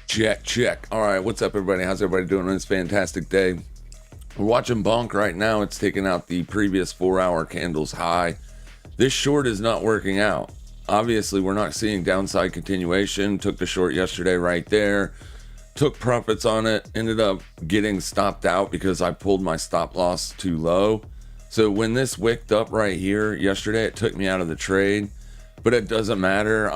Check. All right, what's up, everybody? How's everybody doing on this fantastic day? We're watching Bonk right now. It's taking out the previous 4-hour candle's high. This short is not working out. Obviously, we're not seeing downside continuation. Took the short yesterday right there. Took profits on it. Ended up getting stopped out because I pulled my stop loss too low. So when this wicked up right here yesterday, it took me out of the trade. But it doesn't matter.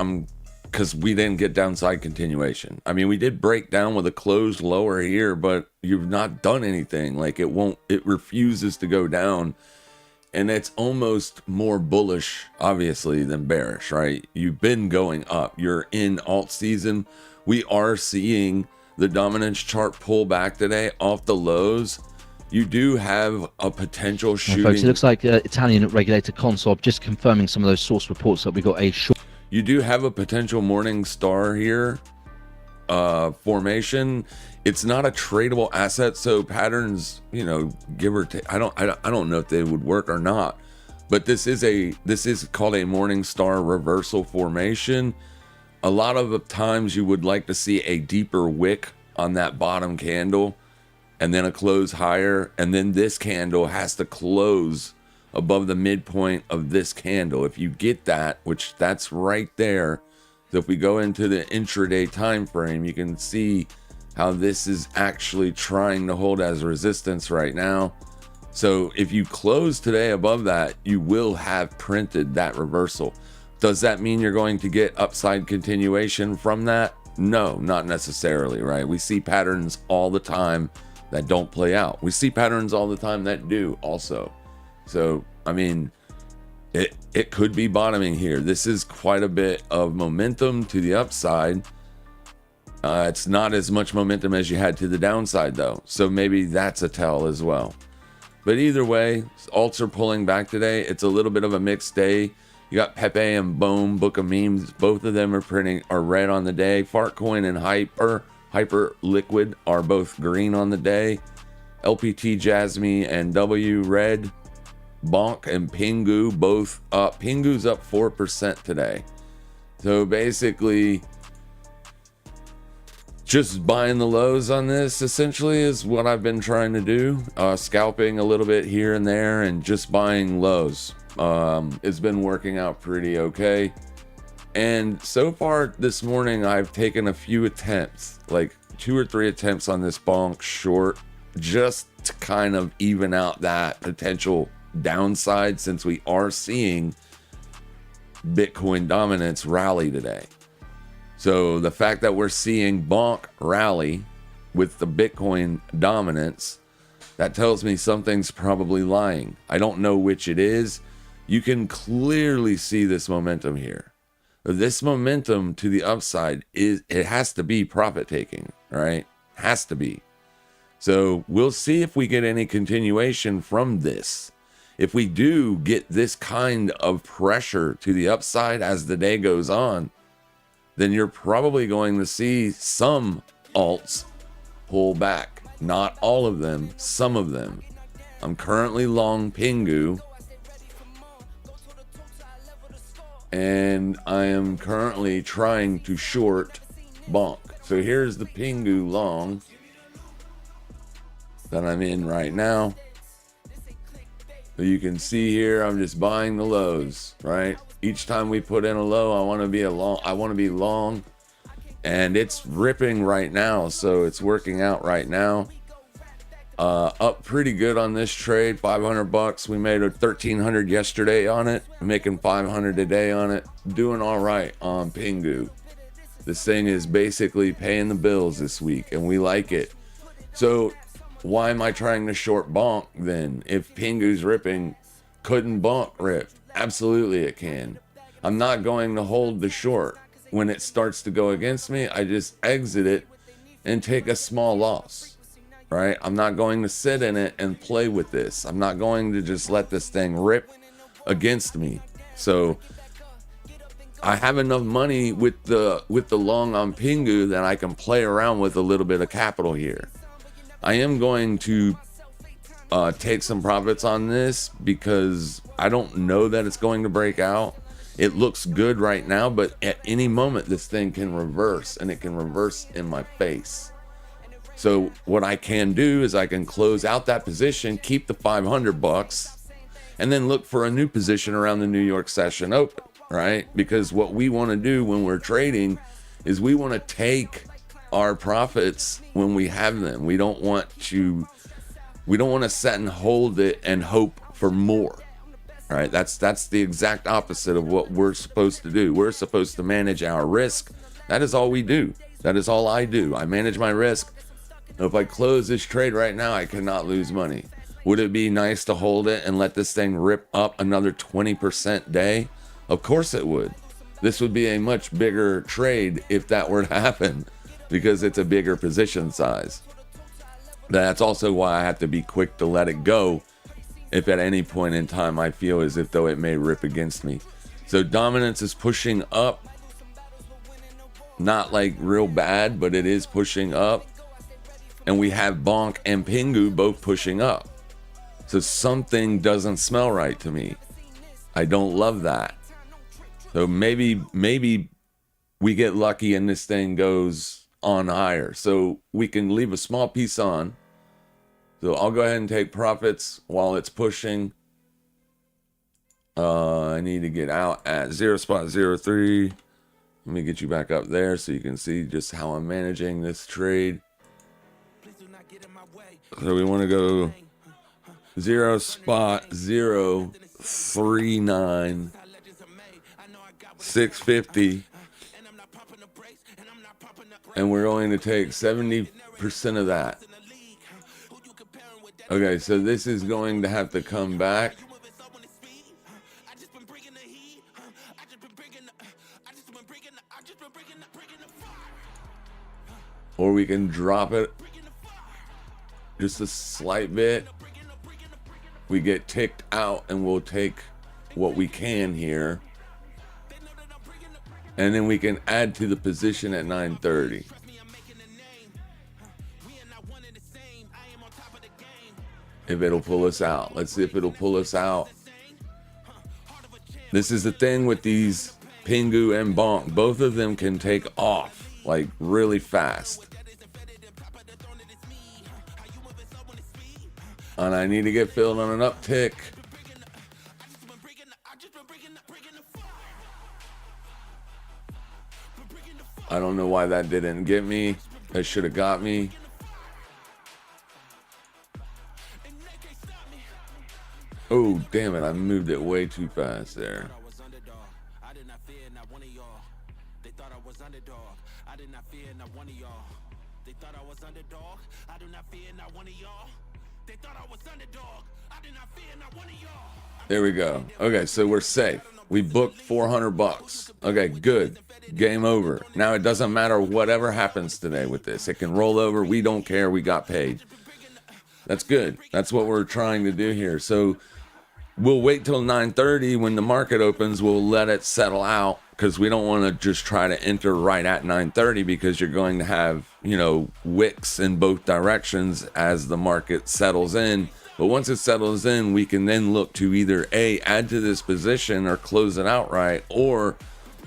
Because we didn't get downside continuation. I mean, we did break down with a closed lower here, but you've not done anything. Like it refuses to go down. And it's almost more bullish, obviously, than bearish, right? You've been going up. You're in alt season. We are seeing the dominance chart pull back today off the lows. You do have a potential shooting. Folks, it looks like Italian regulator Consob just confirming some of those source reports that we got a short. You do have a potential morning star here formation. It's not a tradable asset, so patterns, give or take. I don't know if they would work or not, but this is called a morning star reversal formation. A lot of the times you would like to see a deeper wick on that bottom candle, and then a close higher, and then this candle has to close above the midpoint of this candle. If you get that, which that's right there. So if we go into the intraday time frame, you can see how this is actually trying to hold as resistance right now. So if you close today above that, you will have printed that reversal. Does that mean you're going to get upside continuation from that? No, not necessarily, right? We see patterns all the time that don't play out. We see patterns all the time that do also. So, I mean, it could be bottoming here. This is quite a bit of momentum to the upside. It's not as much momentum as you had to the downside, though. So maybe that's a tell as well. But either way, alts are pulling back today. It's a little bit of a mixed day. You got Pepe and Boom, Book of Memes. Both of them are red on the day. Fartcoin and Hyper Liquid are both green on the day. LPT, Jasmine, and W red. Bonk and Pingu both up. Pingu's up 4% today. So basically, just buying the lows on this essentially is what I've been trying to do. Scalping a little bit here and there and just buying lows. It's been working out pretty okay. And so far this morning, I've taken a few attempts, like 2 or 3 attempts on this bonk short, just to kind of even out that potential downside, since we are seeing Bitcoin dominance rally today. So the fact that we're seeing bonk rally with the Bitcoin dominance, that tells me something's probably lying. I don't know which it is. You can clearly see this momentum here. This momentum to the upside it has to be profit taking, right? Has to be. So we'll see if we get any continuation from this. If we do get this kind of pressure to the upside as the day goes on, then you're probably going to see some alts pull back. Not all of them, some of them. I'm currently long Pingu, and I am currently trying to short bonk. So here's the Pingu long that I'm in right now. So you can see here, I'm just buying the lows, right? Each time we put in a low, I want to be long, and it's ripping right now, so it's working out right now. Up pretty good on this trade, $500. We made a 1,300 yesterday on it, making 500 today on it. Doing all right on Pingu. This thing is basically paying the bills this week, and we like it. So why am I trying to short bonk then? If Pingu's ripping, couldn't bonk rip? Absolutely it can. I'm not going to hold the short. When it starts to go against me, I just exit it and take a small loss, right? I'm not going to sit in it and play with this. I'm not going to just let this thing rip against me. So I have enough money with the long on Pingu that I can play around with a little bit of capital here. I am going to take some profits on this because I don't know that it's going to break out. It looks good right now, but at any moment this thing can reverse, and it can reverse in my face. So what I can do is I can close out that position, keep the $500, and then look for a new position around the New York session open, right? Because what we want to do when we're trading is we want to take our profits when we have them. We don't want to set and hold it and hope for more. Right? That's the exact opposite of what we're supposed to do. We're supposed to manage our risk. That is all we do. That is all I do. I manage my risk. If I close this trade right now, I cannot lose money. Would it be nice to hold it and let this thing rip up another 20% day? Of course it would. This would be a much bigger trade if that were to happen, because it's a bigger position size. That's also why I have to be quick to let it go if at any point in time I feel as if though it may rip against me. So dominance is pushing up. Not like real bad, but it is pushing up. And we have Bonk and Pingu both pushing up. So something doesn't smell right to me. I don't love that. So maybe we get lucky and this thing goes on higher. So we can leave a small piece on. So I'll go ahead and take profits while it's pushing. I need to get out at 0.03. Let me get you back up there so you can see just how I'm managing this trade. So we want to go 0.039, 650. And we're going to take 70% of that. Okay, so this is going to have to come back. Or we can drop it just a slight bit. We get ticked out and we'll take what we can here. And then we can add to the position at 9:30. If it'll pull us out. Let's see if it'll pull us out. This is the thing with these Pingu and Bonk. Both of them can take off like really fast. And I need to get filled on an uptick. I don't know why that didn't get me. That should have got me. Oh, damn it. I moved it way too fast there. There we go. Okay, so we're safe. We booked $400. Okay, good. Game over. Now it doesn't matter whatever happens today with this. It can roll over. We don't care. We got paid. That's good. That's what we're trying to do here. So we'll wait till 9:30 when the market opens. We'll let it settle out because we don't want to just try to enter right at 9:30 because you're going to have, wicks in both directions as the market settles in. But once it settles in, we can then look to either A, add to this position or close it outright, or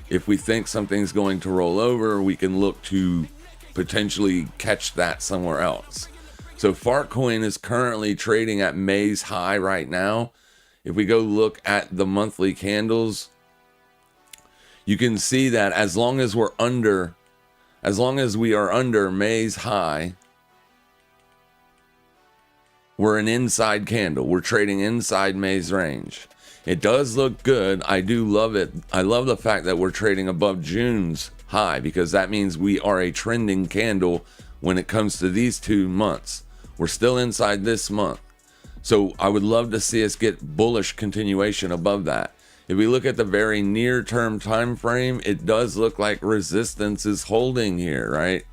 if we think something's going to roll over, we can look to potentially catch that somewhere else. So Fartcoin is currently trading at May's high right now. If we go look at the monthly candles, you can see that as long as we are under May's high, we're an inside candle. We're trading inside May's range. It does look good. I do love it. I love the fact that we're trading above June's high, because that means we are a trending candle when it comes to these 2 months. We're still inside this month. So I would love to see us get bullish continuation above that. If we look at the very near term time frame, it does look like resistance is holding here, right?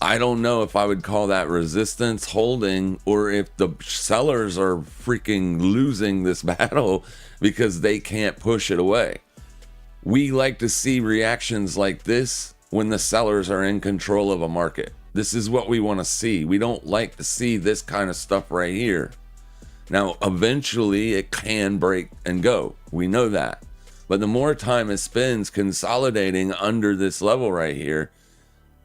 I don't know if I would call that resistance holding, or if the sellers are freaking losing this battle because they can't push it away. We like to see reactions like this when the sellers are in control of a market. This is what we want to see. We don't like to see this kind of stuff right here. Now, eventually it can break and go. We know that. But the more time it spends consolidating under this level right here,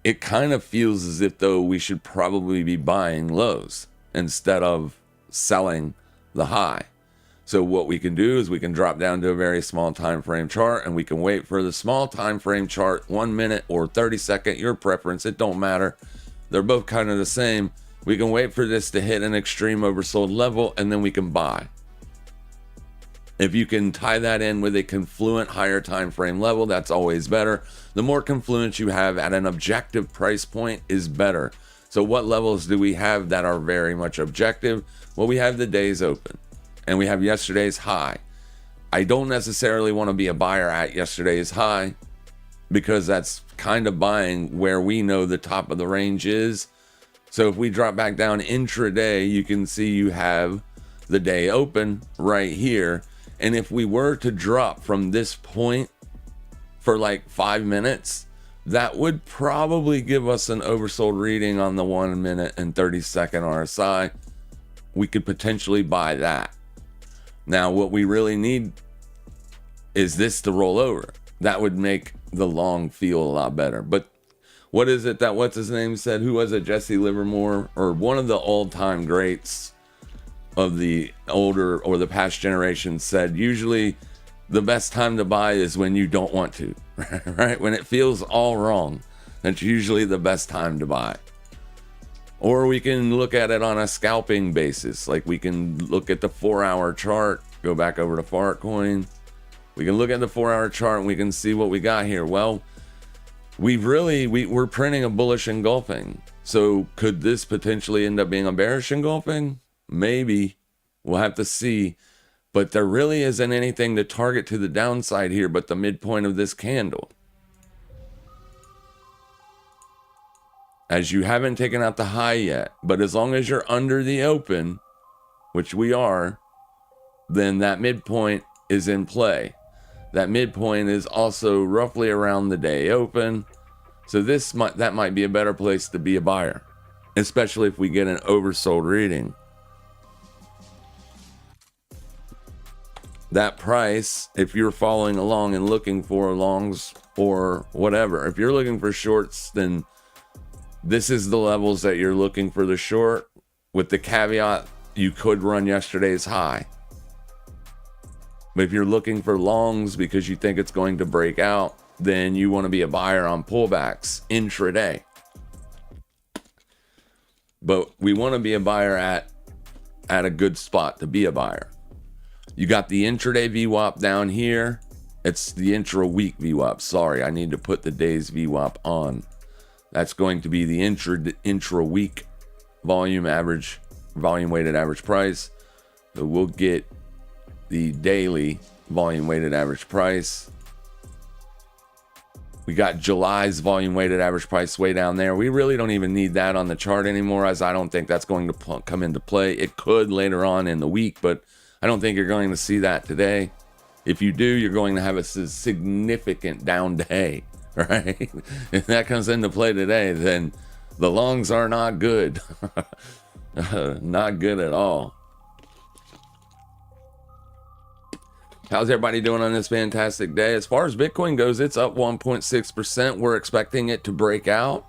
it kind of feels as if though we should probably be buying lows instead of selling the high. So what we can do is we can drop down to a very small time frame chart, and we can wait for the small time frame chart, 1 minute or 30 second, your preference, it don't matter. They're both kind of the same. We can wait for this to hit an extreme oversold level, and then we can buy. If you can tie that in with a confluent higher time frame level, that's always better. The more confluence you have at an objective price point is better. So what levels do we have that are very much objective? Well, we have the days open, and we have yesterday's high. I don't necessarily want to be a buyer at yesterday's high, because that's kind of buying where we know the top of the range is. So if we drop back down intraday, you can see you have the day open right here. And if we were to drop from this point for like 5 minutes, that would probably give us an oversold reading on the 1 minute and 30 second RSI. We could potentially buy that. Now, what we really need is this to roll over. That would make the long feel a lot better. But what is it that what's his name said? Who was it? Jesse Livermore, or one of the all-time greats of the older or the past generation, said usually the best time to buy is when you don't want to, right? When it feels all wrong, that's usually the best time to buy. Or we can look at it on a scalping basis. Like we can look at the 4-hour chart, go back over to Fartcoin. We can look at the 4-hour chart and we can see what we got here. Well, we're printing a bullish engulfing. So could this potentially end up being a bearish engulfing? Maybe. We'll have to see. But there really isn't anything to target to the downside here but the midpoint of this candle. As you haven't taken out the high yet, but as long as you're under the open, which we are, then that midpoint is in play. That midpoint is also roughly around the day open. So that might be a better place to be a buyer, especially if we get an oversold reading. That price, if you're following along and looking for longs or whatever, if you're looking for shorts, then this is the levels that you're looking for the short, with the caveat you could run yesterday's high. But if you're looking for longs because you think it's going to break out, then you want to be a buyer on pullbacks intraday. But we want to be a buyer at a good spot to be a buyer. You got the intraday VWAP down here. It's the intra-week VWAP. Sorry, I need to put the day's VWAP on. That's going to be the intra-week volume weighted average price. So we'll get the daily volume weighted average price. We got July's volume weighted average price way down there. We really don't even need that on the chart anymore, as I don't think that's going to come into play. It could later on in the week, but I don't think you're going to see that today. If you do, you're going to have a significant down day, right? If that comes into play today, then the longs are not good. Not good at all. How's everybody doing on this fantastic day? As far as Bitcoin goes, it's up 1.6%. We're expecting it to break out.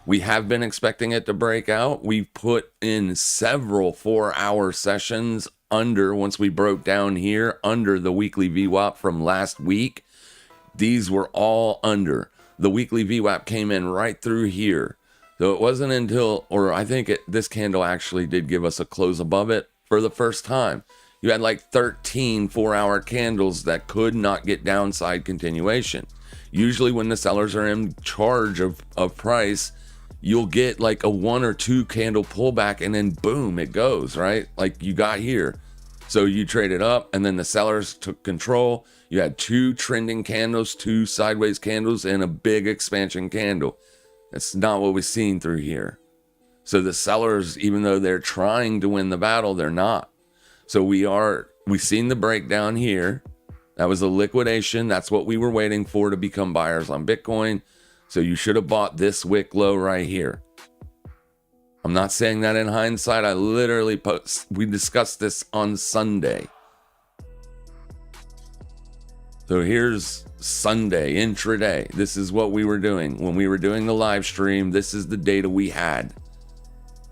We have been expecting it to break out. We've put in several 4-hour sessions under, once we broke down here, under the weekly VWAP from last week. These were all under. The weekly VWAP came in right through here. So it wasn't until, or I think this candle actually did give us a close above it for the first time. You had like 13 4-hour candles that could not get downside continuation. Usually when the sellers are in charge of price, you'll get like a 1 or 2 candle pullback and then boom, it goes, right? Like you got here. So you traded up and then the sellers took control. You had 2 trending candles, 2 sideways candles, and a big expansion candle. That's not what we've seen through here. So the sellers, even though they're trying to win the battle, they're not. So we've seen the breakdown here. That was a liquidation. That's what we were waiting for to become buyers on Bitcoin. So you should have bought this wick low right here. I'm not saying that in hindsight. I literally we discussed this on Sunday. So here's Sunday, intraday. This is what we were doing. When we were doing the live stream, this is the data we had.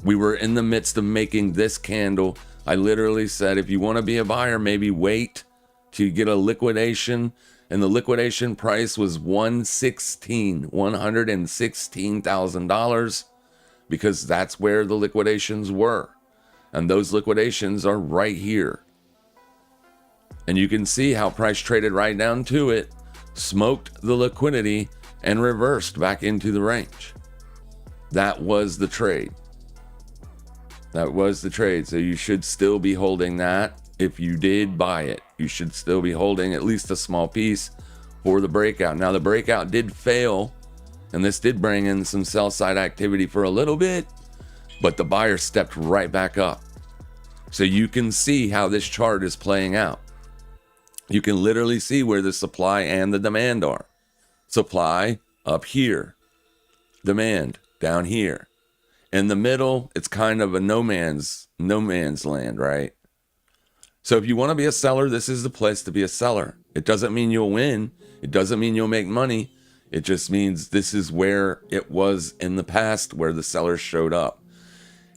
We were in the midst of making this candle. I literally said, if you want to be a buyer, maybe wait to get a liquidation. And the liquidation price was $116,000 because that's where the liquidations were. And those liquidations are right here. And you can see how price traded right down to it, smoked the liquidity, and reversed back into the range. That was the trade. That was the trade. So you should still be holding that. If you did buy it, you should still be holding at least a small piece for the breakout. Now the breakout did fail, and this did bring in some sell side activity for a little bit, but the buyer stepped right back up. So you can see how this chart is playing out. You can literally see where the supply and the demand are. Supply up here, demand down here. In the middle, it's kind of a no man's land, right? So if you want to be a seller, this is the place to be a seller. It doesn't mean you'll win. It doesn't mean you'll make money. It just means this is where it was in the past where the sellers showed up.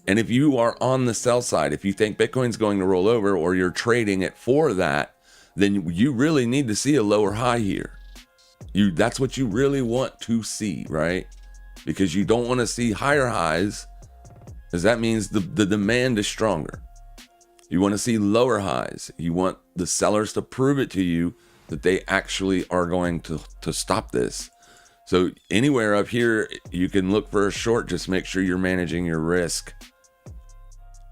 And if you are on the sell side, if you think Bitcoin's going to roll over or you're trading it for that, then you really need to see a lower high here. That's what you really want to see, right? Because you don't want to see higher highs, because that means the demand is stronger. You want to see lower highs. You want the sellers to prove it to you that they actually are going to stop this. So anywhere up here, you can look for a short. Just make sure you're managing your risk.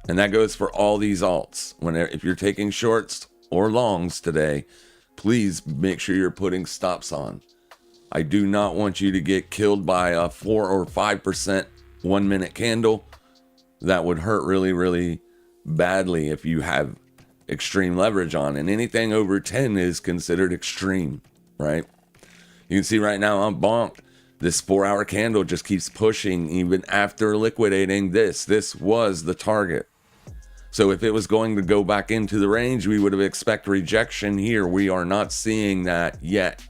And that goes for all these alts. If you're taking shorts or longs today, please make sure you're putting stops on. I do not want you to get killed by a 4 or 5% 1 minute candle. That would hurt really, really badly if you have extreme leverage on. And anything over 10 is considered extreme, right? You can see right now I'm bonked. This 4-hour candle just keeps pushing even after liquidating this. This was the target. So if it was going to go back into the range, we would have expected rejection here. We are not seeing that yet.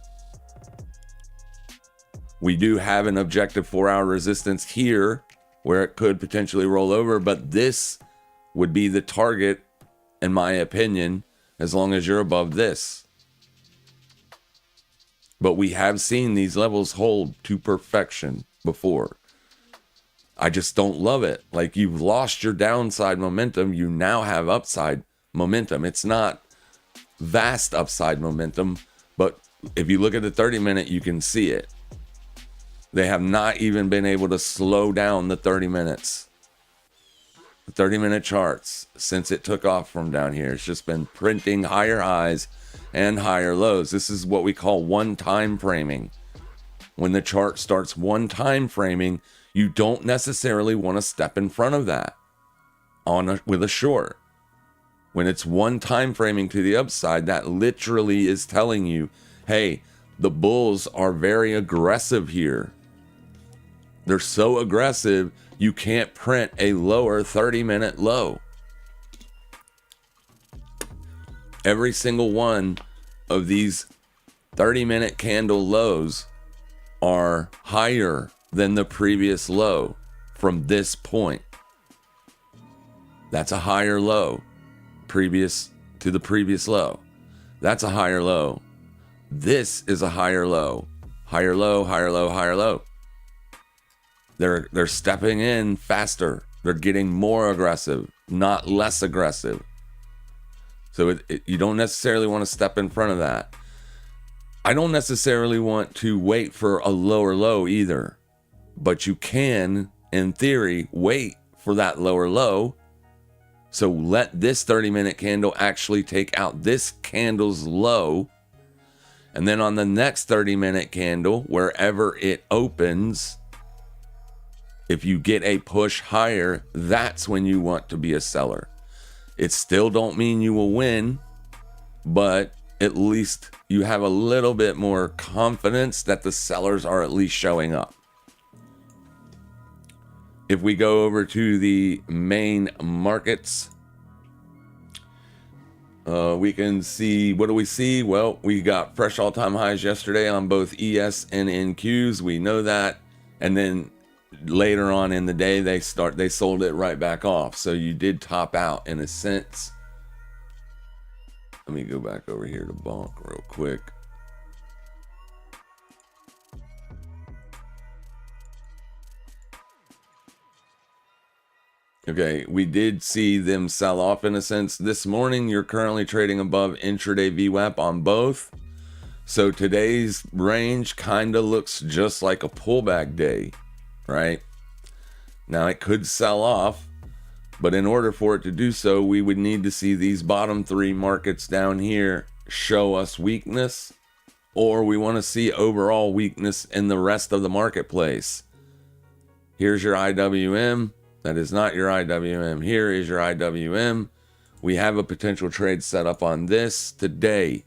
We do have an objective 4-hour resistance here where it could potentially roll over, but this would be the target, in my opinion, as long as you're above this. But we have seen these levels hold to perfection before. I just don't love it. Like, you've lost your downside momentum. You now have upside momentum. It's not vast upside momentum, but if you look at the 30-minute, you can see it. They have not even been able to slow down the 30 minutes. The 30-minute charts, since it took off from down here, it's just been printing higher highs and higher lows. This is what we call one-time framing. When the chart starts one-time framing, you don't necessarily want to step in front of that with a short. When it's one-time framing to the upside, that literally is telling you, hey, the bulls are very aggressive here. They're so aggressive, you can't print a lower 30-minute low. Every single one of these 30-minute candle lows are higher than the previous low from this point. That's a higher low. previous low. That's a higher low. This is a higher low. Higher low, higher low, higher low. They're stepping in faster. They're getting more aggressive, not less aggressive. So you don't necessarily want to step in front of that. I don't necessarily want to wait for a lower low either, but you can, in theory, wait for that lower low. So let this 30-minute candle actually take out this candle's low. And then on the next 30-minute candle, wherever it opens, if you get a push higher, that's when you want to be a seller. It still don't mean you will win, but at least you have a little bit more confidence that the sellers are at least showing up. If we go over to the main markets, we can see, what do we see? Well, we got fresh all-time highs yesterday on both ES and NQs. We know that. And then later on in the day, they sold it right back off. So you did top out in a sense. Let me go back over here to Bonk real quick. Okay, we did see them sell off in a sense. This morning, you're currently trading above intraday VWAP on both. So today's range kind of looks just like a pullback day, right? Now, it could sell off, but in order for it to do so, we would need to see these bottom three markets down here show us weakness, or we want to see overall weakness in the rest of the marketplace. Here's your IWM. That is not your IWM. Here is your IWM. We have a potential trade set up on this today,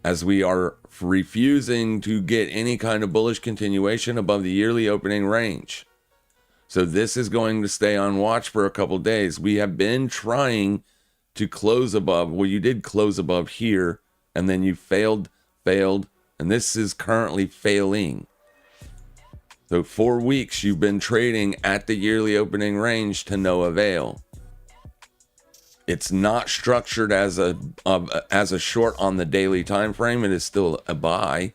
as we are refusing to get any kind of bullish continuation above the yearly opening range. So this is going to stay on watch for a couple days. We have been trying to close above. Well, you did close above here, and then you failed, and this is currently failing. So 4 weeks you've been trading at the yearly opening range to no avail. It's not structured as a short on the daily time frame. It is still a buy,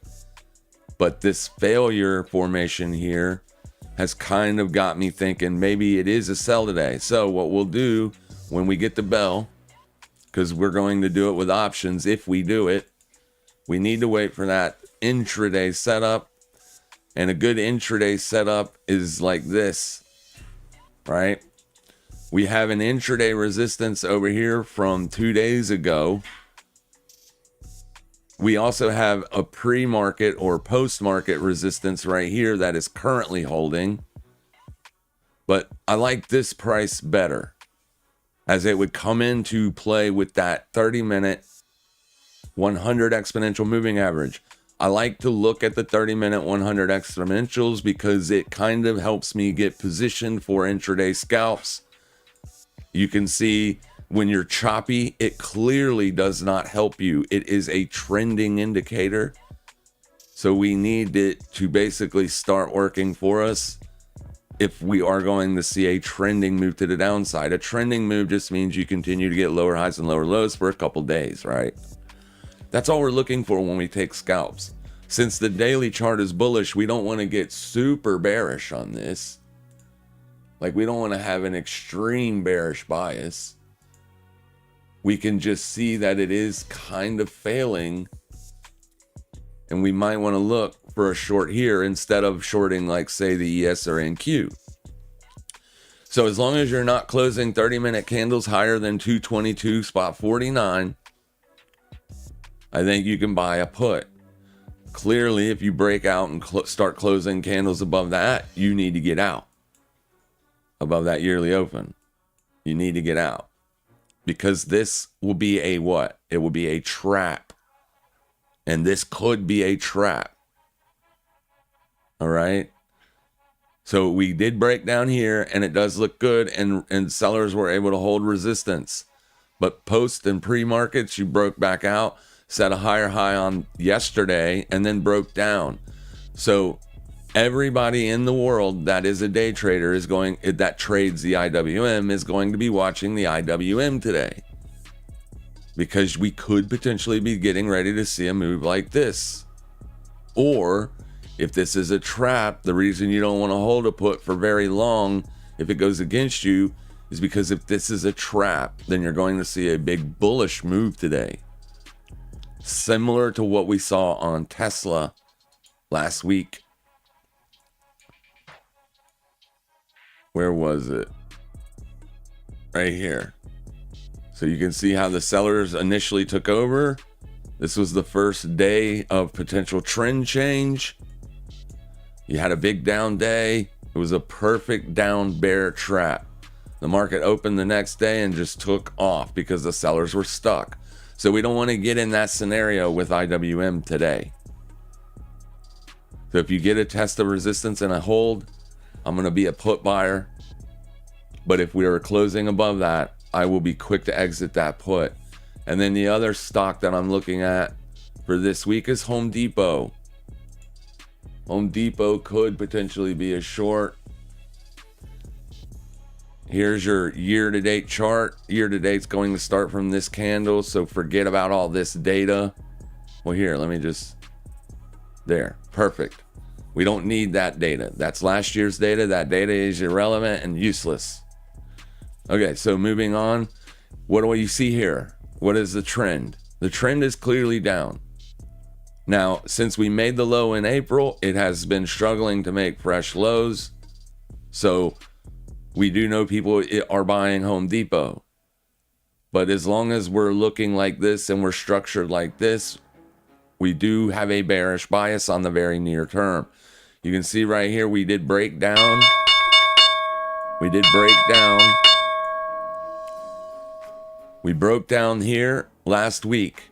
but this failure formation here has kind of got me thinking maybe it is a sell today. So what we'll do when we get the bell, because we're going to do it with options if we do it, we need to wait for that intraday setup. And a good intraday setup is like this, right? We have an intraday resistance over here from 2 days ago. We also have a pre-market or post-market resistance right here that is currently holding. But I like this price better, as it would come into play with that 30-minute 100 exponential moving average. I like to look at the 30-minute 100 exponentials because it kind of helps me get positioned for intraday scalps. You can see when you're choppy, it clearly does not help you. It is a trending indicator. So we need it to basically start working for us if we are going to see a trending move to the downside. A trending move just means you continue to get lower highs and lower lows for a couple days, right? That's all we're looking for when we take scalps. Since the daily chart is bullish, we don't want to get super bearish on this. Like, we don't want to have an extreme bearish bias. We can just see that it is kind of failing, and we might want to look for a short here instead of shorting, like, say, the ES or NQ. So as long as you're not closing 30-minute candles higher than 222.49, I think you can buy a put. Clearly, if you break out and start closing candles above that, you need to get out. Above that yearly open, you need to get out. Because this will be a what? It will be a trap. And this could be a trap. All right? So we did break down here, and it does look good, and sellers were able to hold resistance. But post and pre-markets, you broke back out, set a higher high on yesterday, and then broke down. So Everybody in the world that is a day trader that trades the IWM is going to be watching the IWM today, because we could potentially be getting ready to see a move like this. Or if this is a trap, the reason you don't want to hold a put for very long if it goes against you is because if this is a trap, then you're going to see a big bullish move today. Similar to what we saw on Tesla last week. Where was it? Right here. So you can see how the sellers initially took over. This was the first day of potential trend change. You had a big down day. It was a perfect down bear trap. The market opened the next day and just took off because the sellers were stuck. So we don't want to get in that scenario with IWM today. So if you get a test of resistance and a hold, I'm going to be a put buyer. But if we are closing above that, I will be quick to exit that put. And then the other stock that I'm looking at for this week is Home Depot. Home Depot could potentially be a short. Here's your year-to-date chart. Year-to-date's going to start from this candle, so forget about all this data. Well, here, let me just... There, perfect. We don't need that data. That's last year's data. That data is irrelevant and useless. Okay, so moving on. What do you see here? What is the trend? The trend is clearly down. Now, since we made the low in April, it has been struggling to make fresh lows. So we do know people are buying Home Depot. But as long as we're looking like this and we're structured like this, we do have a bearish bias on the very near term. You can see right here, we did break down. We did break down. We broke down here last week.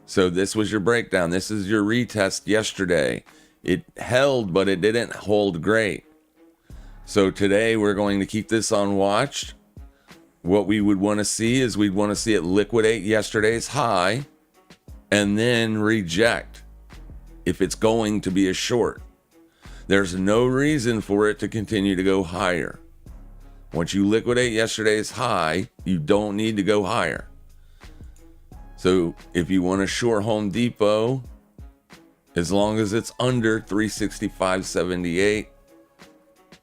So this was your breakdown. This is your retest yesterday. It held, but it didn't hold great. So today we're going to keep this on watch. What we would want to see is we'd want to see it liquidate yesterday's high and then reject if it's going to be a short. There's no reason for it to continue to go higher. Once you liquidate yesterday's high, you don't need to go higher. So if you want to short Home Depot, as long as it's under 365.78,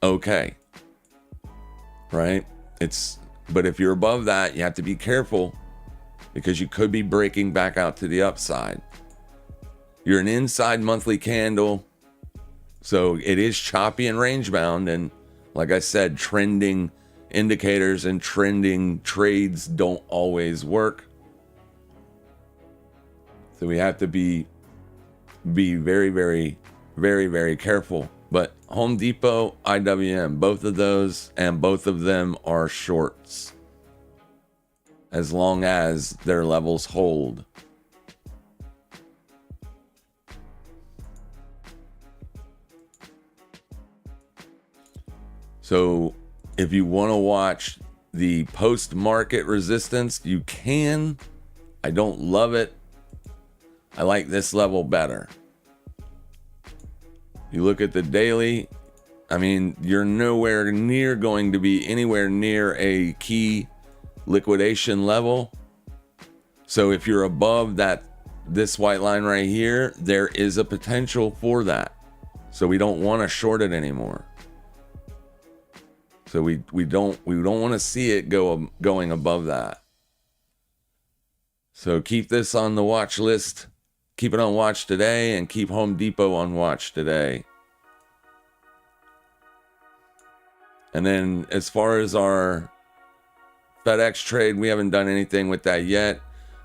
okay. Right? But if you're above that, you have to be careful because you could be breaking back out to the upside. You're an inside monthly candle, so it is choppy and range bound, and like I said, trending indicators and trending trades don't always work. So we have to be very, very, very, very careful. But Home Depot, IWM, both of those, and both of them are shorts. As long as their levels hold. So if you want to watch the post-market resistance, you can. I don't love it. I like this level better. You look at the daily, I mean, you're nowhere near going to be anywhere near a key liquidation level. So if you're above this white line right here, there is a potential for that. So we don't want to short it anymore. So we don't want to see it going above that. So keep this on the watch list. Keep it on watch today and keep Home Depot on watch today. And then as far as our FedEx trade, we haven't done anything with that yet.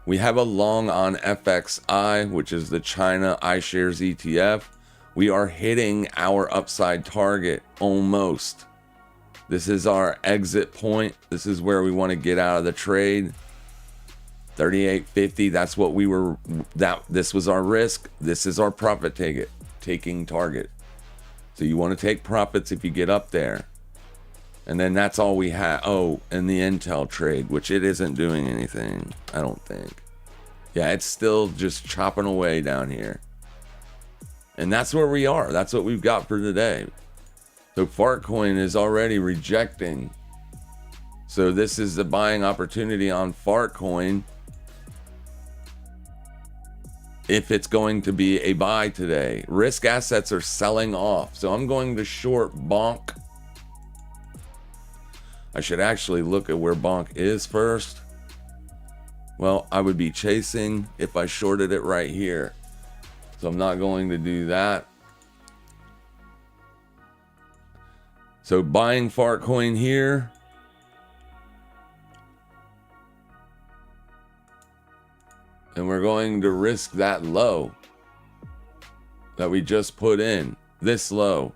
We have a long on FXI, which is the China iShares ETF. We are hitting our upside target almost. This is our exit point. This is where we want to get out of the trade. 38.50. That's what we were. This was our risk. This is our profit taking target. So you want to take profits if you get up there. And then that's all we have. Oh, and the Intel trade, which it isn't doing anything, I don't think. Yeah, it's still just chopping away down here. And that's where we are. That's what we've got for today. So Fartcoin is already rejecting. So this is the buying opportunity on Fartcoin if it's going to be a buy today. Risk assets are selling off. So I'm going to short Bonk. I should actually look at where Bonk is first. Well, I would be chasing if I shorted it right here. So I'm not going to do that. So buying Fartcoin here. And we're going to risk that low that we just put in. This low.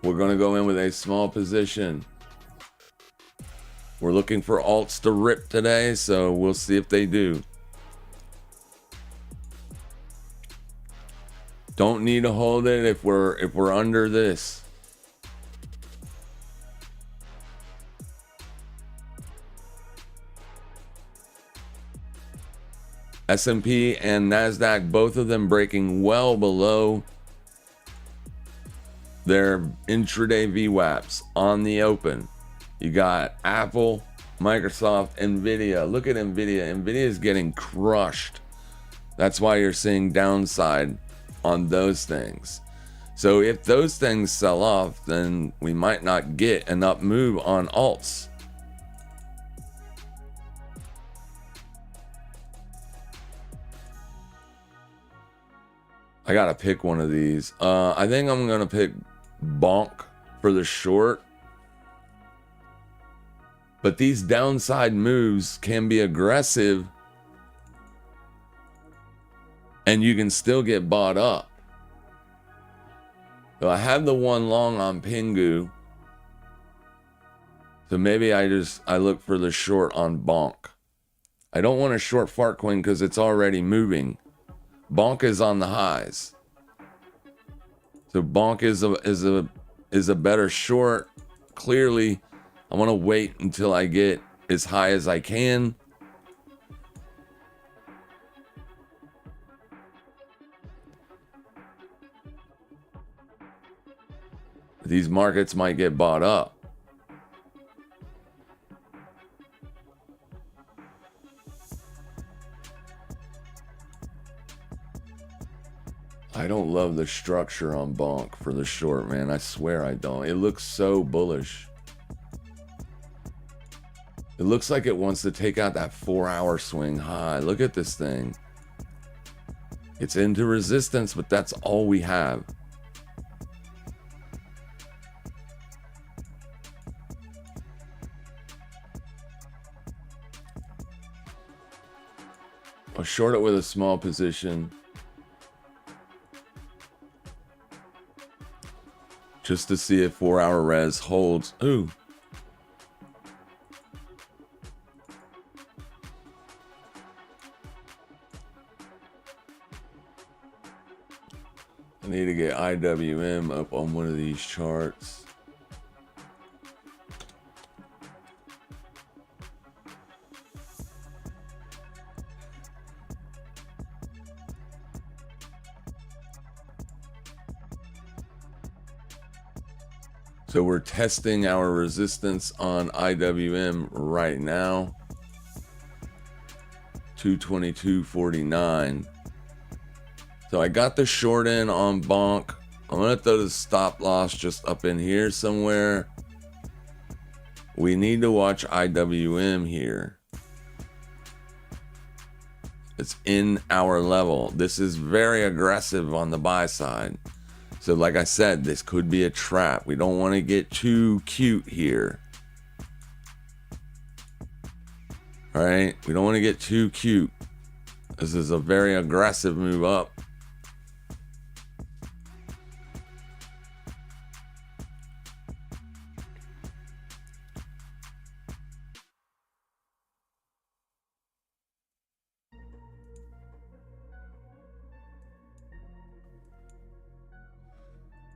We're going to go in with a small position. We're looking for alts to rip today, so we'll see if they do. Don't need to hold it if we're under this. S&P and NASDAQ, both of them breaking well below their intraday VWAPs on the open. You got Apple, Microsoft, Nvidia. Look at Nvidia. Nvidia is getting crushed. That's why you're seeing downside on those things. So if those things sell off, then we might not get an up move on alts. I gotta pick one of these. I think I'm gonna pick Bonk for the short. But these downside moves can be aggressive and you can still get bought up. So I have the one long on Pingu. So maybe I look for the short on Bonk. I don't want to short Fartcoin because it's already moving. Bonk is on the highs. So Bonk is a better short. Clearly, I want to wait until I get as high as I can. These markets might get bought up. I don't love the structure on Bonk for the short, man. I swear I don't. It looks so bullish. It looks like it wants to take out that 4-hour swing high. Look at this thing. It's into resistance, but that's all we have. I'll short it with a small position. Just to see if 4-hour res holds. Ooh. I need to get IWM up on one of these charts. So we're testing our resistance on IWM right now. 222.49. So I got the short in on Bonk. I'm going to throw the stop loss just up in here somewhere. We need to watch IWM here. It's in our level. This is very aggressive on the buy side. So like I said, this could be a trap. We don't want to get too cute here. All right, we don't want to get too cute. This is a very aggressive move up.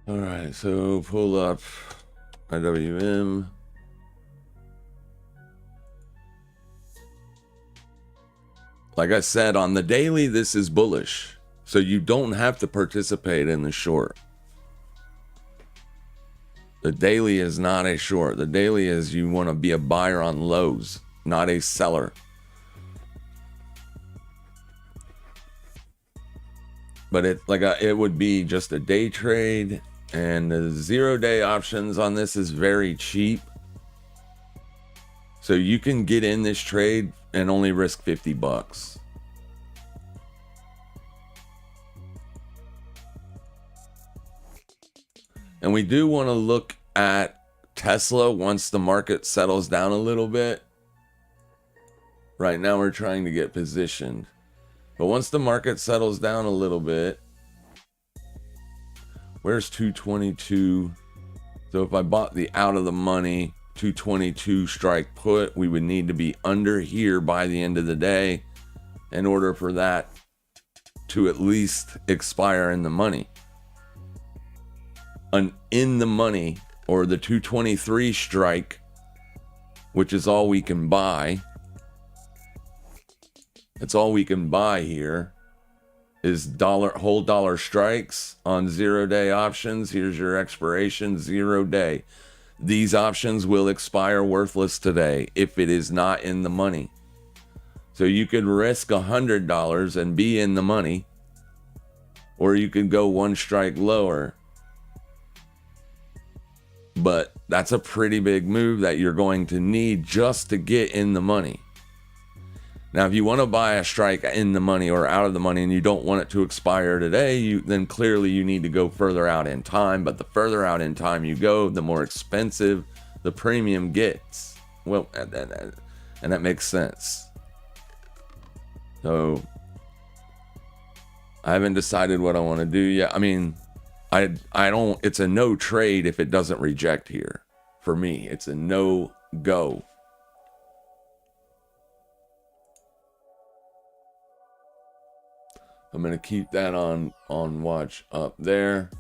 All right, so pull up IWM. Like I said, on the daily, this is bullish. So you don't have to participate in the short. The daily is not a short. The daily is you want to be a buyer on lows, not a seller. But it would be just a day trade, and the 0-day options on this is very cheap. So you can get in this trade and only risk $50. And we do want to look at Tesla once the market settles down a little bit. Right now we're trying to get positioned. But once the market settles down a little bit, where's 222? So if I bought the out of the money 222 strike put, we would need to be under here by the end of the day in order for that to at least expire in the money. An in the money, or the 223 strike, which is all we can buy. It's all we can buy here is whole dollar strikes on 0-day options. Here's your expiration, 0 day. These options will expire worthless today if it is not in the money. So you could risk $100 and be in the money, or you could go one strike lower. But that's a pretty big move that you're going to need just to get in the money. Now, if you want to buy a strike in the money or out of the money and you don't want it to expire today, then clearly you need to go further out in time. But the further out in time you go, the more expensive the premium gets. Well, and that makes sense. So I haven't decided what I want to do yet. I mean, I don't, it's a no trade if it doesn't reject here. For me, it's a no go. I'm going to keep that on watch up there.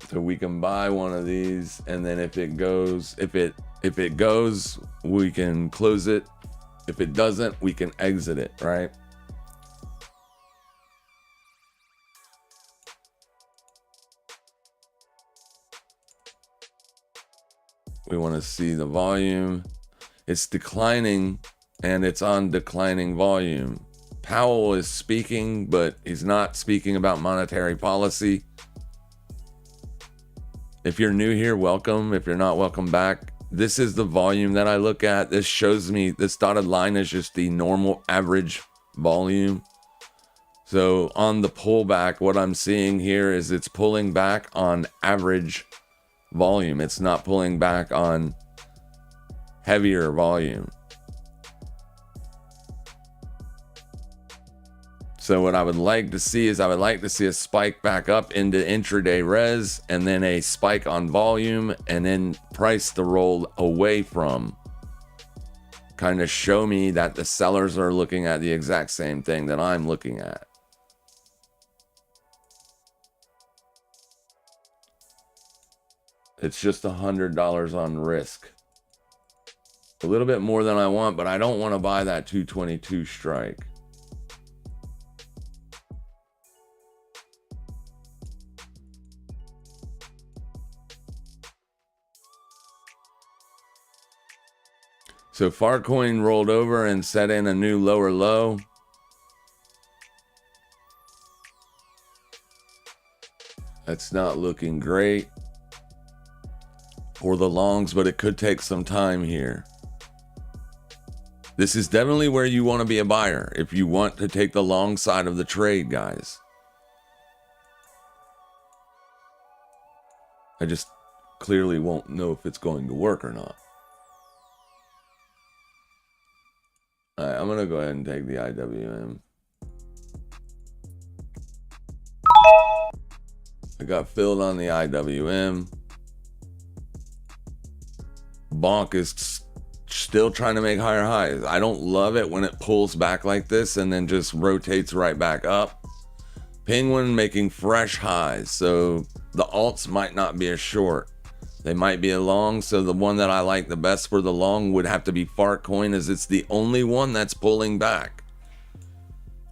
So we can buy one of these, and then if it goes, if it goes, we can close it. If it doesn't, we can exit it, right? We want to see the volume. It's declining, and it's on declining volume. Powell is speaking, but he's not speaking about monetary policy. If you're new here, welcome. If you're not, welcome back. This is the volume that I look at. This shows me, this dotted line is just the normal average volume. So on the pullback, what I'm seeing here is it's pulling back on average volume. It's not pulling back on heavier volume. So what I would like to see is I would like to see a spike back up into intraday res, and then a spike on volume, and then price to roll away from. Kind of show me that the sellers are looking at the exact same thing that I'm looking at. It's just $100 on risk. A little bit more than I want, but I don't want to buy that 222 strike. So Farcoin rolled over and set in a new lower low. That's not looking great for the longs, but it could take some time here. This is definitely where you want to be a buyer if you want to take the long side of the trade, guys. I just clearly won't know if it's going to work or not. All right, I'm going to go ahead and take the IWM. I got filled on the IWM. Bonk is still trying to make higher highs. I don't love it when it pulls back like this and then just rotates right back up. Penguin making fresh highs. So The alts might not be a short. They might be a long. So the one that I like the best for the long would have to be Fartcoin, as it's the only one that's pulling back.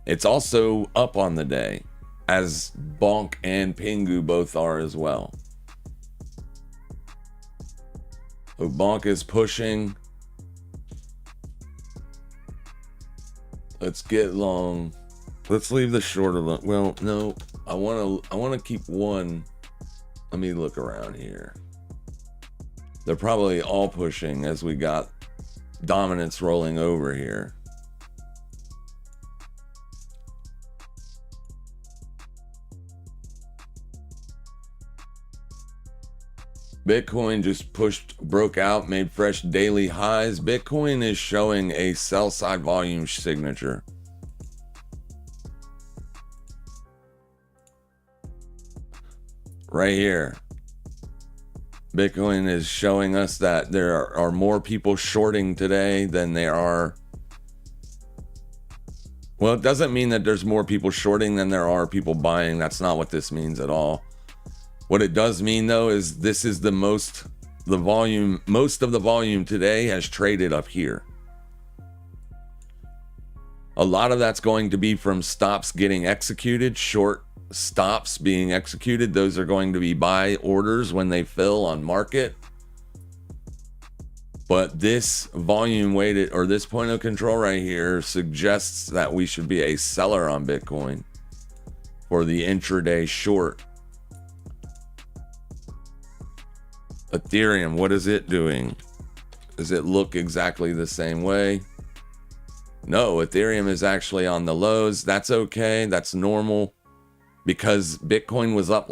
It's also up on the day, as Bonk and Pingu both are as well. So Bonk is pushing. Let's get long. Let's leave the short alone. Well, no, I want to keep one. Let me look around here. They're probably all pushing as we got dominance rolling over here. Bitcoin just broke out, made fresh daily highs. Bitcoin is showing a sell side volume signature. Right here. Bitcoin is showing us that there are more people shorting today than there are. Well, it doesn't mean that there's more people shorting than there are people buying. That's not what this means at all. What it does mean, though, is this is most of the volume today has traded up here. A lot of that's going to be from stops getting executed, short stops being executed. Those are going to be buy orders when they fill on market. But this volume weighted, or this point of control right here, suggests that we should be a seller on Bitcoin for the intraday short. Ethereum, what is it doing? Does it look exactly the same way? No, Ethereum is actually on the lows. That's okay. That's normal. Because Bitcoin was up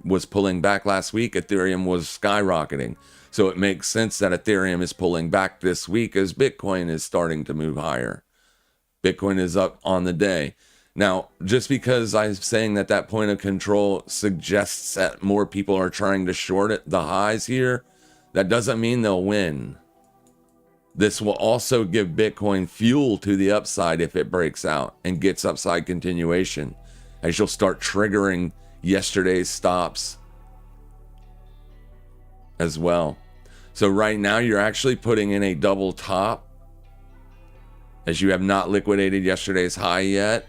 was pulling back last week, Ethereum was skyrocketing. So it makes sense that Ethereum is pulling back this week as Bitcoin is starting to move higher. Bitcoin is up on the day. Now, just because I'm saying that point of control suggests that more people are trying to short it, the highs here, that doesn't mean they'll win. This will also give Bitcoin fuel to the upside if it breaks out and gets upside continuation, as you'll start triggering yesterday's stops as well. So right now you're actually putting in a double top, as you have not liquidated yesterday's high yet.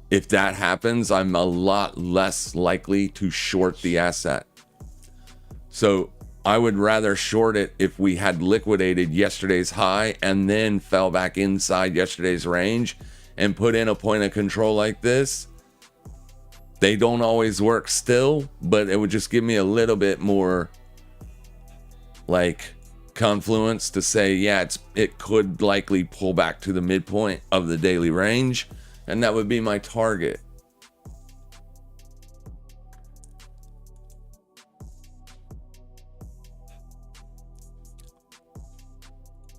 If that happens, I'm a lot less likely to short the asset. So I would rather short it if we had liquidated yesterday's high and then fell back inside yesterday's range and put in a point of control like this. They don't always work still, but it would just give me a little bit more like confluence to say, yeah, it could likely pull back to the midpoint of the daily range, and that would be my target.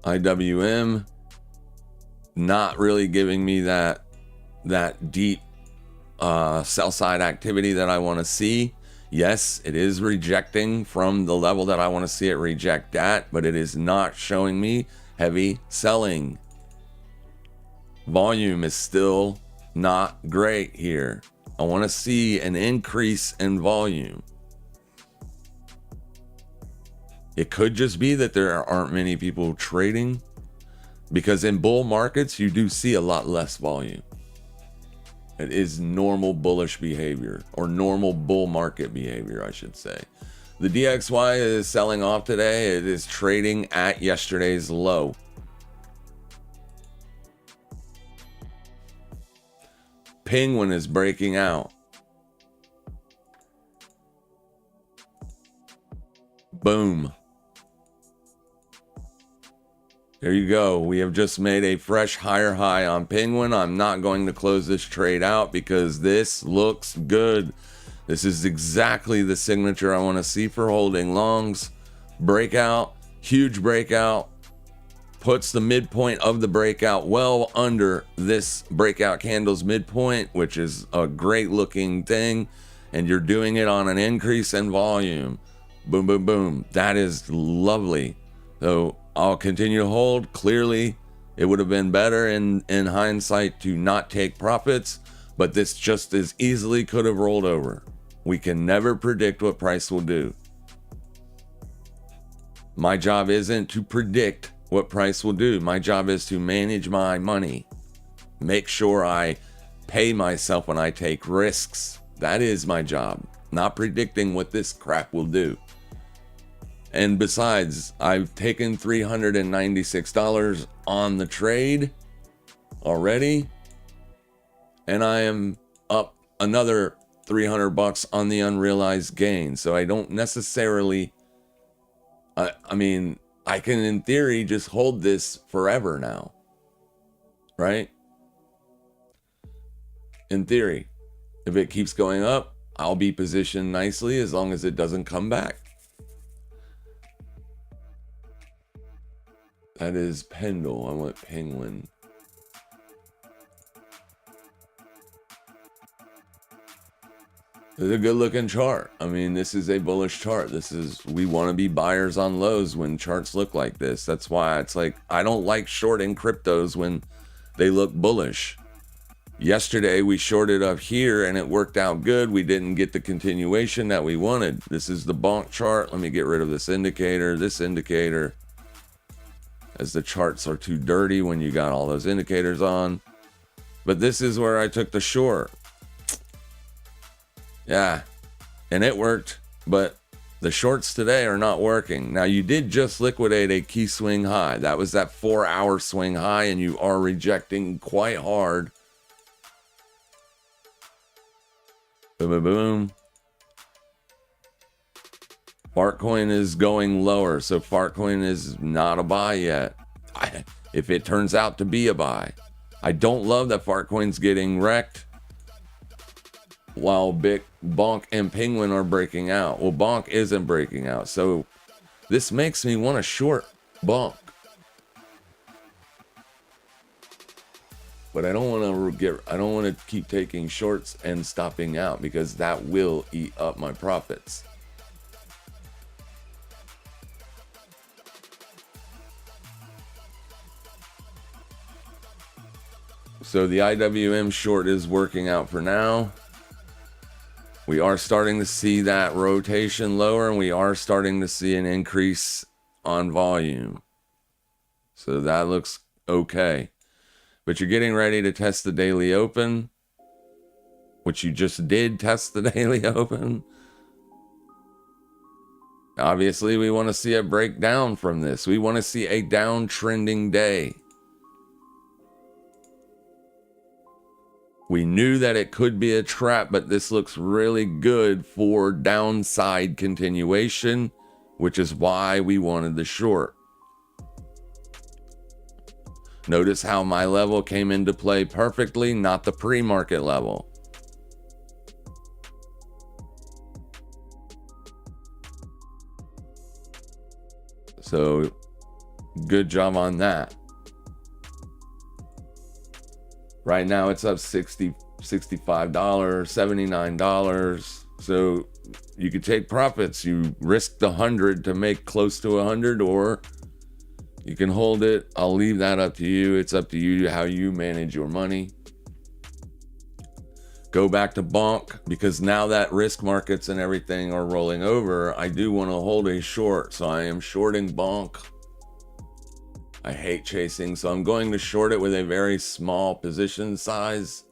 IWM not really giving me that deep sell side activity that I want to see. Yes, it is rejecting from the level that I want to see it reject at, but it is not showing me heavy selling. Volume is still not great here. I want to see an increase in volume. It could just be that there aren't many people trading, because in bull markets, you do see a lot less volume. It is normal bullish behavior, or normal bull market behavior, I should say. The DXY is selling off today. It is trading at yesterday's low. Penguin is breaking out. Boom. There you go. We have just made a fresh higher high on Penguin. I'm not going to close this trade out because this looks good. This is exactly the signature I want to see for holding longs. Breakout, huge breakout, puts the midpoint of the breakout well under this breakout candle's midpoint, which is a great looking thing. And you're doing it on an increase in volume. Boom, boom, boom. That is lovely. So I'll continue to hold. Clearly, it would have been better in hindsight to not take profits, but this just as easily could have rolled over. We can never predict what price will do. My job isn't to predict what price will do. My job is to manage my money. Make sure I pay myself when I take risks. That is my job. Not predicting what this crap will do. And besides, I've taken $396 on the trade already. And I am up another $300 on the unrealized gain. So I don't necessarily, I mean, I can in theory just hold this forever now. Right? In theory, if it keeps going up, I'll be positioned nicely as long as it doesn't come back. That is Pendle. I want Penguin. It's a good looking chart. I mean, this is a bullish chart. We want to be buyers on lows when charts look like this. That's why it's like, I don't like shorting cryptos when they look bullish. Yesterday we shorted up here and it worked out good. We didn't get the continuation that we wanted. This is the bonk chart. Let me get rid of this indicator, as the charts are too dirty when you got all those indicators on. But this is where I took the short. Yeah, and it worked, but the shorts today are not working. Now, you did just liquidate a key swing high. That was that 4-hour swing high, and you are rejecting quite hard. Boom, boom, boom. Fartcoin is going lower, so Fartcoin is not a buy yet. If it turns out to be a buy. I don't love that Fartcoin's getting wrecked while Bonk and Penguin are breaking out. Well, Bonk isn't breaking out, so this makes me want to short Bonk. But I don't want to keep taking shorts and stopping out because that will eat up my profits. So the IWM short is working out for now. We are starting to see that rotation lower, and we are starting to see an increase on volume. So that looks okay. But you're getting ready to test the daily open, which you just did test the daily open. Obviously, we want to see it break down from this. We want to see a downtrending day. We knew that it could be a trap, but this looks really good for downside continuation, which is why we wanted the short. Notice how my level came into play perfectly, not the pre-market level. So, good job on that. Right now it's up $65, $79. So you could take profits. You risk the 100 to make close to 100, or you can hold it. I'll leave that up to you. It's up to you how you manage your money. Go back to Bonk, because now that risk markets and everything are rolling over, I do want to hold a short. So I am shorting Bonk. I hate chasing, so I'm going to short it with a very small position size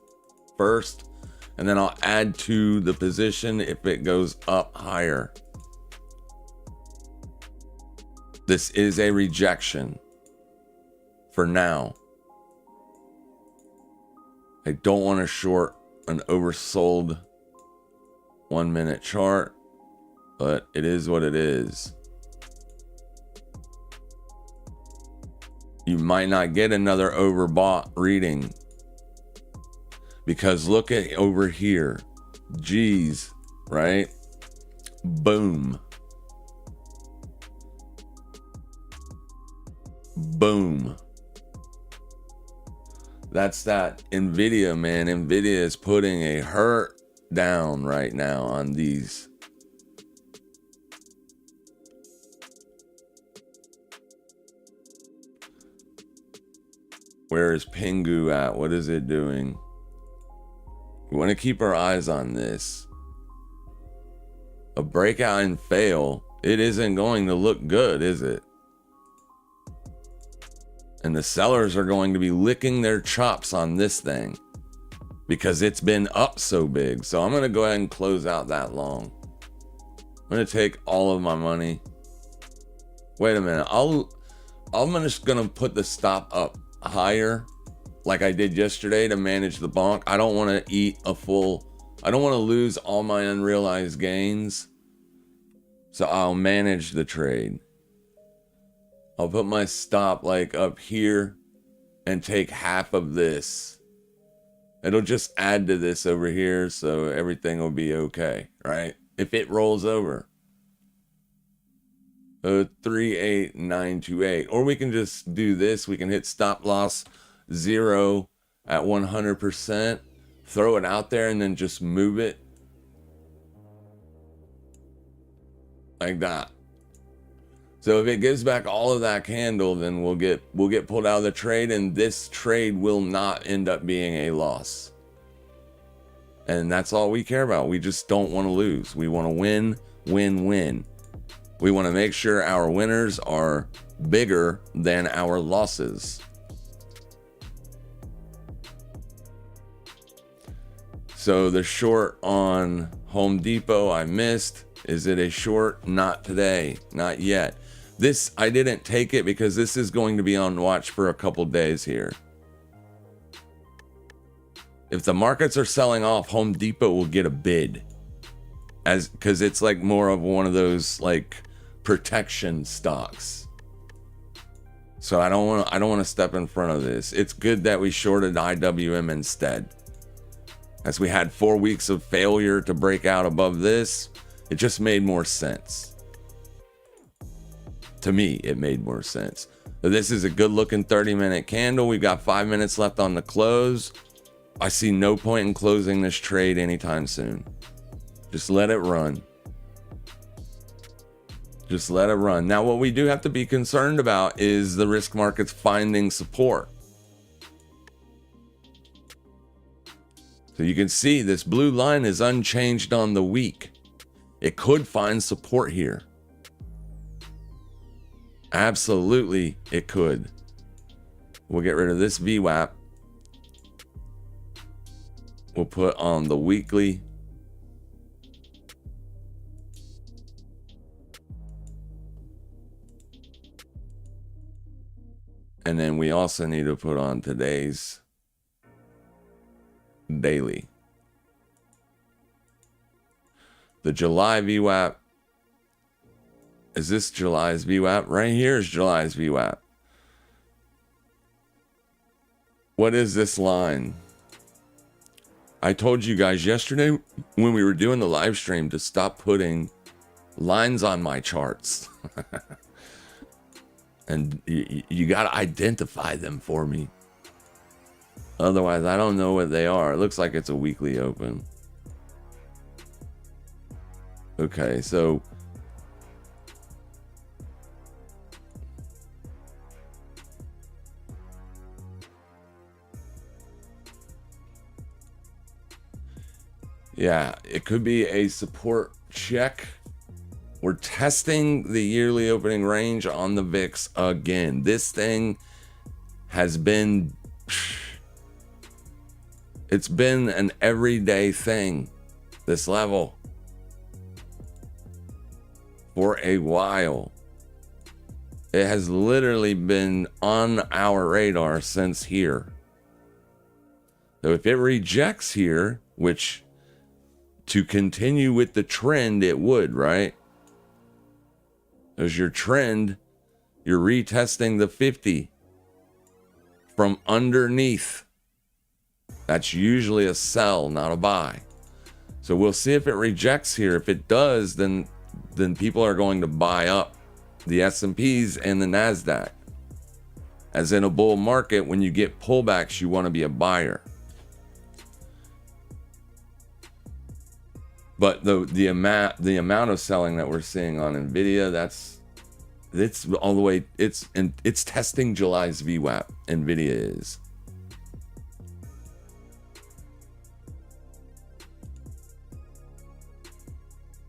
first, and then I'll add to the position if it goes up higher. This is a rejection for now. I don't want to short an oversold 1 minute chart, but it is what it is. You might not get another overbought reading, because look at over here. Geez, right? Boom. Boom. That's that Nvidia, man. Nvidia is putting a hurt down right now on these. Where is Pingu at? What is it doing? We want to keep our eyes on this. a breakout and fail, it isn't going to look good, is it? And the sellers are going to be licking their chops on this thing because it's been up so big. So I'm going to go ahead and close out that long. I'm going to take all of my money. Wait a minute. I'm just going to put the stop up higher like I did yesterday to manage the bonk. I don't want to I don't want to lose all my unrealized gains. So I'll manage the trade. I'll put my stop like up here and take half of this. It'll just add to this over here, so everything will be okay, right? If it rolls over. 38928. Or we can just do this. We can hit stop loss 0 at 100%, throw it out there, and then just move it like that. So if it gives back all of that candle, then we'll get pulled out of the trade, and this trade will not end up being a loss. And that's all we care about. We just don't want to lose. We want to win, win, win. We want to make sure our winners are bigger than our losses. So the short on Home Depot I missed. Is it a short? Not today. Not yet. This, I didn't take it because this is going to be on watch for a couple days here. If the markets are selling off, Home Depot will get a bid, because it's like more of one of those like protection stocks. So I don't want to step in front of this. It's good that we shorted IWM instead, as we had 4 weeks of failure to break out above this. It just made more sense. To me, it made more sense. So this is a good looking 30-minute candle. We've got 5 minutes left on the close. I see no point in closing this trade anytime soon. Just let it run. Just let it run. Now, what we do have to be concerned about is the risk markets finding support. So you can see this blue line is unchanged on the week. It could find support here. Absolutely, it could. We'll get rid of this VWAP. We'll put on the weekly. And then we also need to put on today's daily. The July VWAP. Is this July's VWAP? Right here is July's VWAP. What is this line? I told you guys yesterday when we were doing the live stream to stop putting lines on my charts. And you got to identify them for me. Otherwise, I don't know what they are. It looks like it's a weekly open. Okay, so yeah, it could be a support check. We're testing the yearly opening range on the VIX again. This thing has been, it's been an everyday thing, this level, for a while. It has literally been on our radar since here. So if it rejects here, which to continue with the trend, it would, right? As your trend, you're retesting the 50 from underneath. That's usually a sell, not a buy. So we'll see if it rejects here. If it does, then people are going to buy up the S&Ps and the NASDAQ. As in a bull market, when you get pullbacks, you want to be a buyer. But the amount of selling that we're seeing on Nvidia, it's all the way, it's testing July's VWAP. Nvidia is.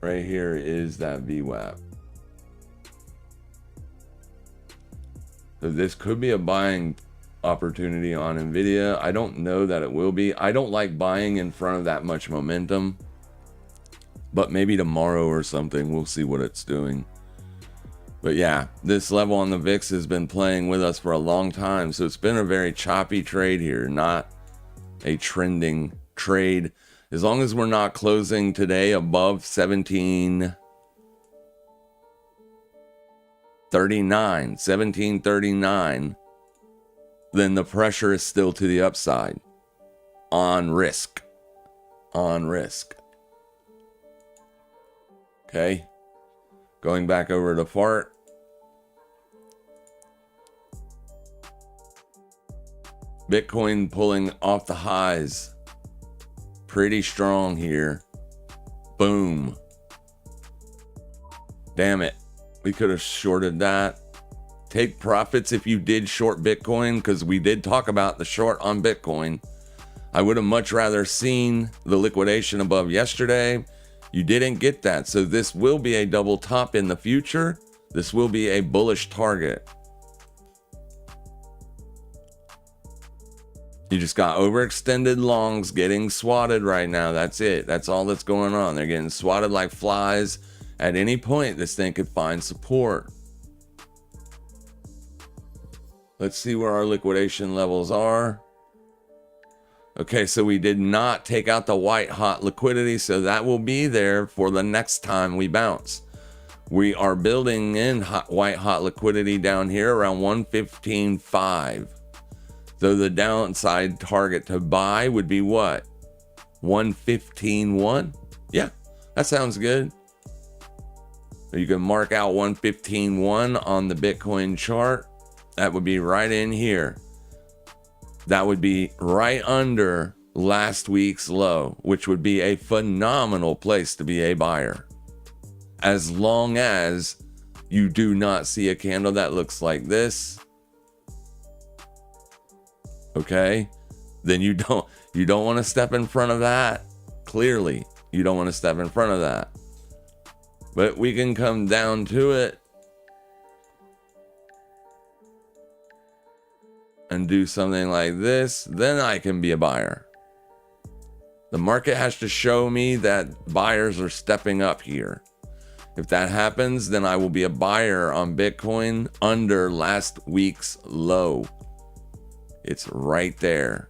Right here is that VWAP. So this could be a buying opportunity on Nvidia. I don't know that it will be. I don't like buying in front of that much momentum, but maybe tomorrow or something we'll see what it's doing. But yeah, this level on the VIX has been playing with us for a long time, so it's been a very choppy trade here, not a trending trade. As long as we're not closing today above 1739, then the pressure is still to the upside on risk. Okay. Going back over to FART. Bitcoin pulling off the highs. Pretty strong here. Boom. Damn it. We could have shorted that. Take profits if you did short Bitcoin, because we did talk about the short on Bitcoin. I would have much rather seen the liquidation above yesterday. You didn't get that. So this will be a double top in the future. This will be a bullish target. You just got overextended longs getting swatted right now. That's it. That's all that's going on. They're getting swatted like flies. At any point, this thing could find support. Let's see where our liquidation levels are. Okay, so we did not take out the white hot liquidity, so that will be there for the next time we bounce. We are building in white hot liquidity down here around 115.5. So the downside target to buy would be what? 115.1? Yeah, that sounds good. You can mark out 115.1 on the Bitcoin chart. That would be right in here. That would be right under last week's low, which would be a phenomenal place to be a buyer. As long as you do not see a candle that looks like this, okay, then you don't want to step in front of that. Clearly, you don't want to step in front of that. But we can come down to it and do something like this, then I can be a buyer. The market has to show me that buyers are stepping up here. If that happens, then I will be a buyer on Bitcoin under last week's low. It's right there.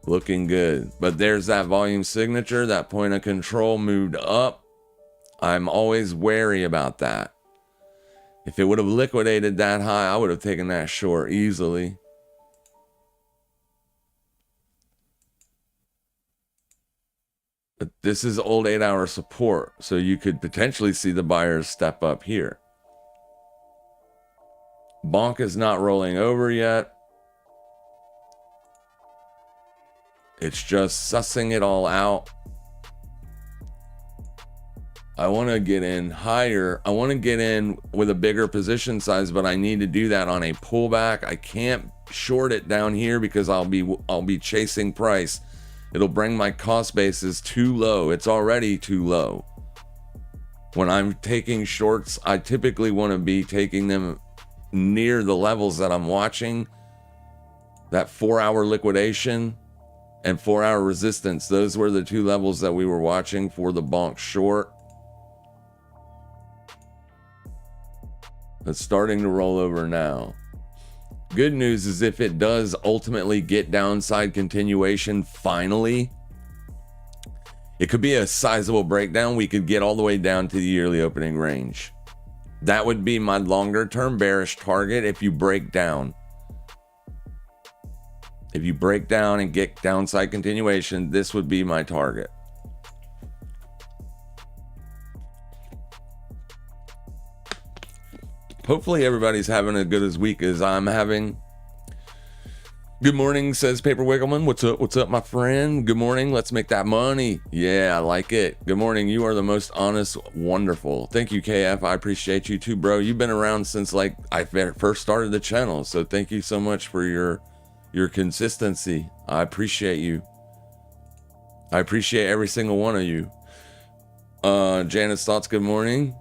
Looking good. But there's that volume signature. That point of control moved up. I'm always wary about that. If it would have liquidated that high, I would have taken that short easily. But this is old 8-hour support, so you could potentially see the buyers step up here. Bonk is not rolling over yet. It's just sussing it all out. I want to get in higher. I want to get in with a bigger position size, but I need to do that on a pullback. I can't short it down here because I'll be chasing price. It'll bring my cost basis too low. It's already too low. When I'm taking shorts, I typically want to be taking them near the levels that I'm watching. That 4-hour liquidation and 4-hour resistance. Those were the two levels that we were watching for the bonk short. It's starting to roll over now. Good news is if it does ultimately get downside continuation finally, it could be a sizable breakdown. We could get all the way down to the yearly opening range. That would be my longer term bearish target if you break down. If you break down and get downside continuation, this would be my target. Hopefully everybody's having as good a week as I'm having. Good morning, says Paper Wiggleman. What's up? What's up, my friend? Good morning. Let's make that money. Yeah, I like it. Good morning. You are the most honest, wonderful. Thank you, KF. I appreciate you too, bro. You've been around since like I first started the channel. So thank you so much for your consistency. I appreciate you. I appreciate every single one of you. Janet's thoughts. Good morning.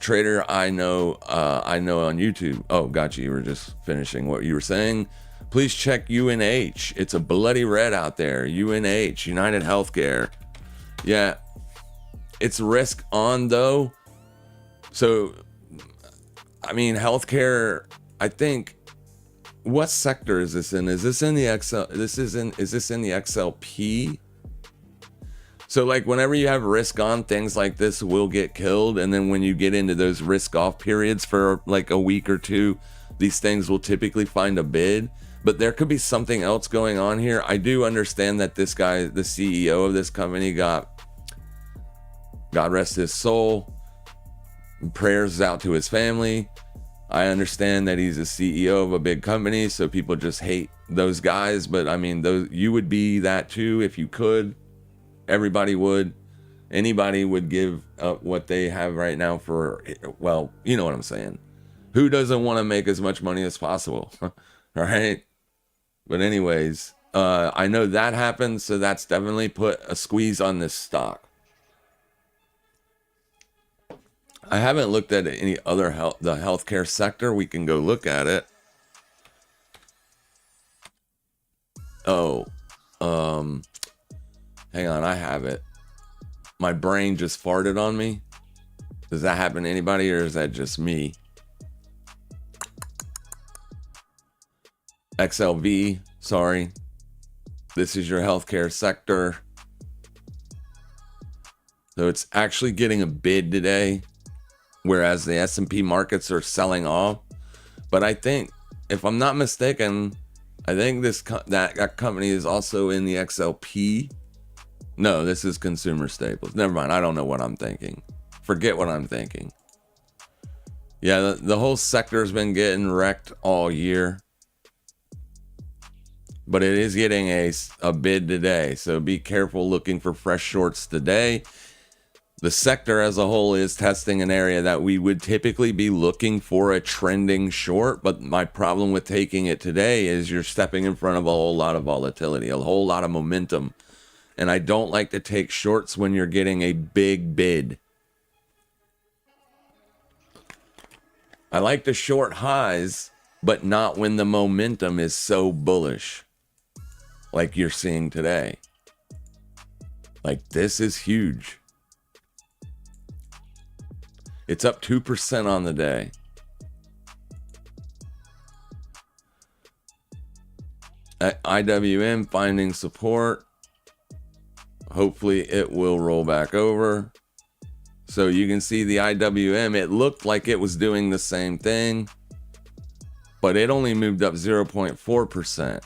Trader, I know on YouTube. Oh, gotcha. You were just finishing what you were saying. Please check UNH. It's a bloody red out there. UNH, United Healthcare. Yeah, it's risk on though. So, I mean, healthcare. I think. What sector is this in? Is this in the XL? Is this in the XLP? So, like, whenever you have risk on, things like this will get killed, and then when you get into those risk off periods for like a week or two, these things will typically find a bid. But there could be something else going on here. I do understand that this guy, the CEO of this company, God rest his soul. Prayers out to his family. I understand that he's a CEO of a big company, so people just hate those guys. But I mean, you would be that too if you could. Everybody would. Anybody would give up what they have right now for, well, you know what I'm saying. Who doesn't want to make as much money as possible? All right. But anyways, I know that happened, so that's definitely put a squeeze on this stock. I haven't looked at any other the healthcare sector. We can go look at it. Oh, hang on, I have it. My brain just farted on me. Does that happen to anybody, or is that just me? XLV, sorry. This is your healthcare sector. So it's actually getting a bid today, whereas the S&P markets are selling off. But I think, if I'm not mistaken, I think that company is also in the XLP. No, this is consumer staples. Never mind. I don't know what I'm thinking. Forget what I'm thinking. Yeah, the whole sector's been getting wrecked all year. But it is getting a bid today. So be careful looking for fresh shorts today. The sector as a whole is testing an area that we would typically be looking for a trending short. But my problem with taking it today is you're stepping in front of a whole lot of volatility, a whole lot of momentum. And I don't like to take shorts when you're getting a big bid. I like to short highs, but not when the momentum is so bullish, like you're seeing today. Like, this is huge. It's up 2% on the day. At IWM finding support. Hopefully it will roll back over. So you can see the IWM, it looked like it was doing the same thing, but it only moved up 0.4%.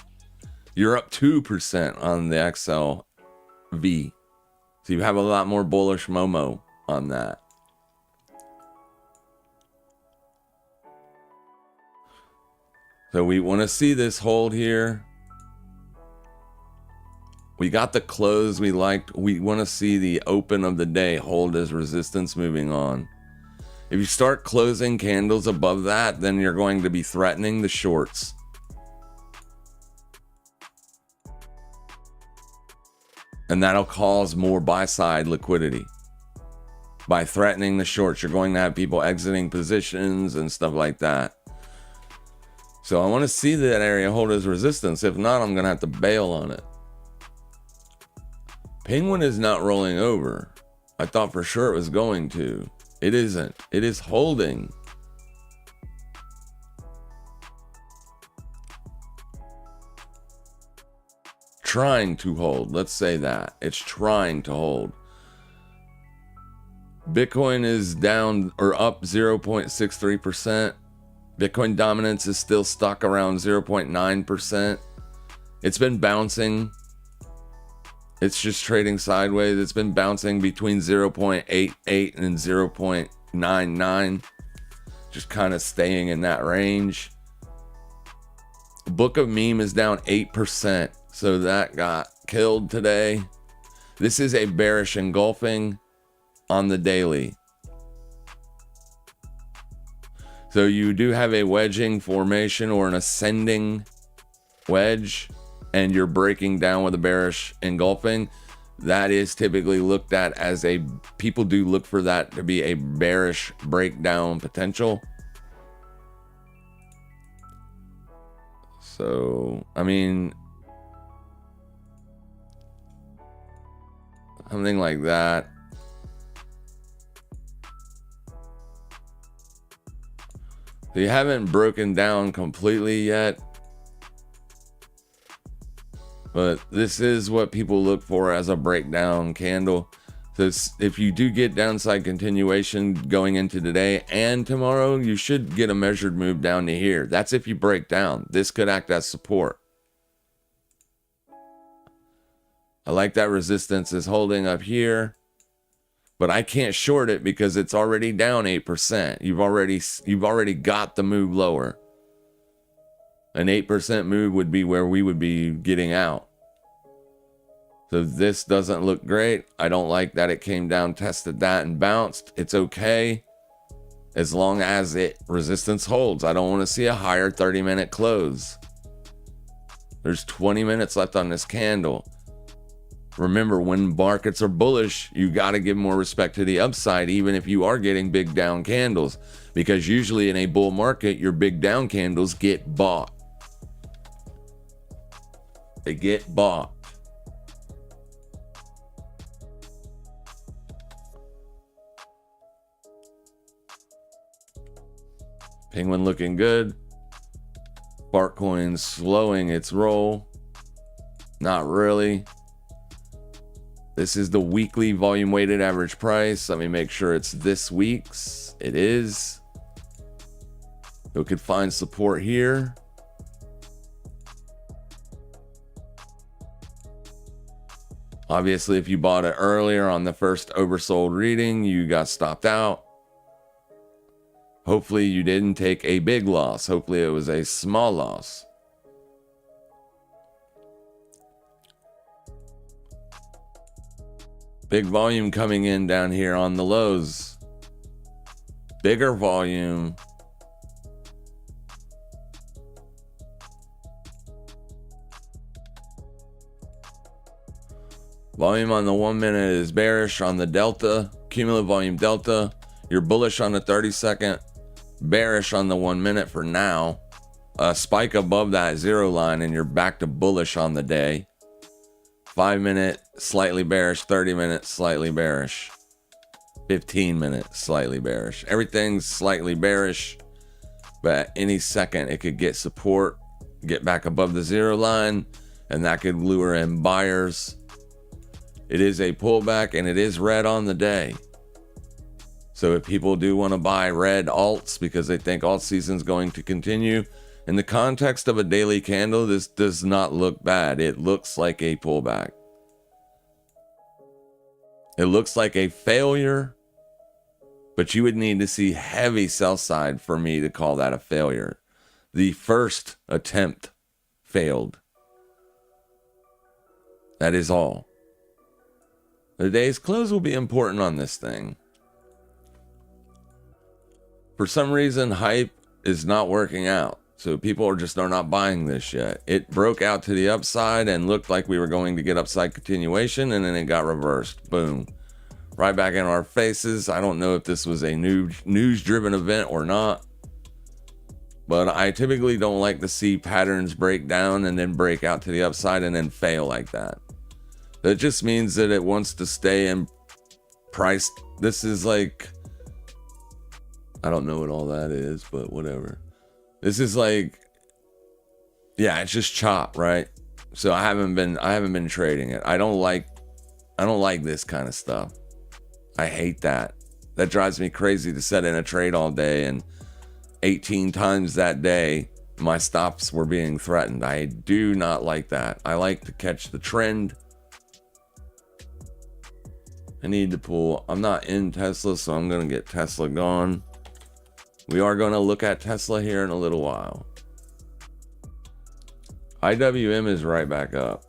You're up 2% on the XLV. So you have a lot more bullish Momo on that. So we want to see this hold here. We got the close we liked. We want to see the open of the day hold as resistance moving on. If you start closing candles above that, then you're going to be threatening the shorts. And that'll cause more buy-side liquidity. By threatening the shorts, you're going to have people exiting positions and stuff like that. So I want to see that area hold as resistance. If not, I'm going to have to bail on it. Penguin is not rolling over. I thought for sure it was going to. It isn't. It is holding. Trying to hold. Let's say that. It's trying to hold. Bitcoin is down or up 0.63%. Bitcoin dominance is still stuck around 0.9%. It's been bouncing. It's just trading sideways. It's been bouncing between 0.88 and 0.99. Just kind of staying in that range. Book of Meme is down 8%. So that got killed today. This is a bearish engulfing on the daily. So you do have a wedging formation or an ascending wedge, and you're breaking down with a bearish engulfing. That is typically looked at as people do look for that to be a bearish breakdown potential. So, I mean, something like that. They haven't broken down completely yet, but this is what people look for as a breakdown candle. So if you do get downside continuation going into today and tomorrow, you should get a measured move down to here. That's if you break down. This could act as support. I like that resistance is holding up here, but I can't short it because it's already down 8%. You've already got the move lower. An 8% move would be where we would be getting out. So this doesn't look great. I don't like that it came down, tested that, and bounced. It's okay as long as resistance holds. I don't want to see a higher 30-minute close. There's 20 minutes left on this candle. Remember, when markets are bullish, you got to give more respect to the upside, even if you are getting big down candles, because usually in a bull market, your big down candles get bought. They get bought. Penguin looking good. Bartcoin slowing its roll. Not really. This is the weekly volume weighted average price. Let me make sure it's this week's. It is. You could find support here. Obviously, if you bought it earlier on the first oversold reading, you got stopped out. Hopefully you didn't take a big loss. Hopefully it was a small loss. Big volume coming in down here on the lows. Bigger volume. Volume on the 1 minute is bearish on the delta, cumulative volume delta. You're bullish on the 30-second, bearish on the 1 minute for now. A spike above that zero line and you're back to bullish on the day. 5 minute, slightly bearish. 30 minutes, slightly bearish. 15 minutes, slightly bearish. Everything's slightly bearish, but any second it could get support, get back above the zero line, and that could lure in buyers. It is a pullback and it is red on the day. So if people do want to buy red alts because they think alt season's going to continue, in the context of a daily candle, this does not look bad. It looks like a pullback. It looks like a failure, but you would need to see heavy sell side for me to call that a failure. The first attempt failed. That is all. The day's close will be important on this thing. For some reason, hype is not working out. So people are not buying this yet. It broke out to the upside and looked like we were going to get upside continuation, and then it got reversed. Boom. Right back in our faces. I don't know if this was a news-driven event or not. But I typically don't like to see patterns break down and then break out to the upside and then fail like that. That just means that it wants to stay in price. This is like, I don't know what all that is, but whatever. This is like, yeah, it's just chop, right? So I haven't been trading it. I don't like this kind of stuff. I hate that. That drives me crazy to set in a trade all day, and 18 times that day my stops were being threatened. I do not like that. I like to catch the trend. I need to pull. I'm not in Tesla, so I'm going to get Tesla gone. We are going to look at Tesla here in a little while. IWM is right back up.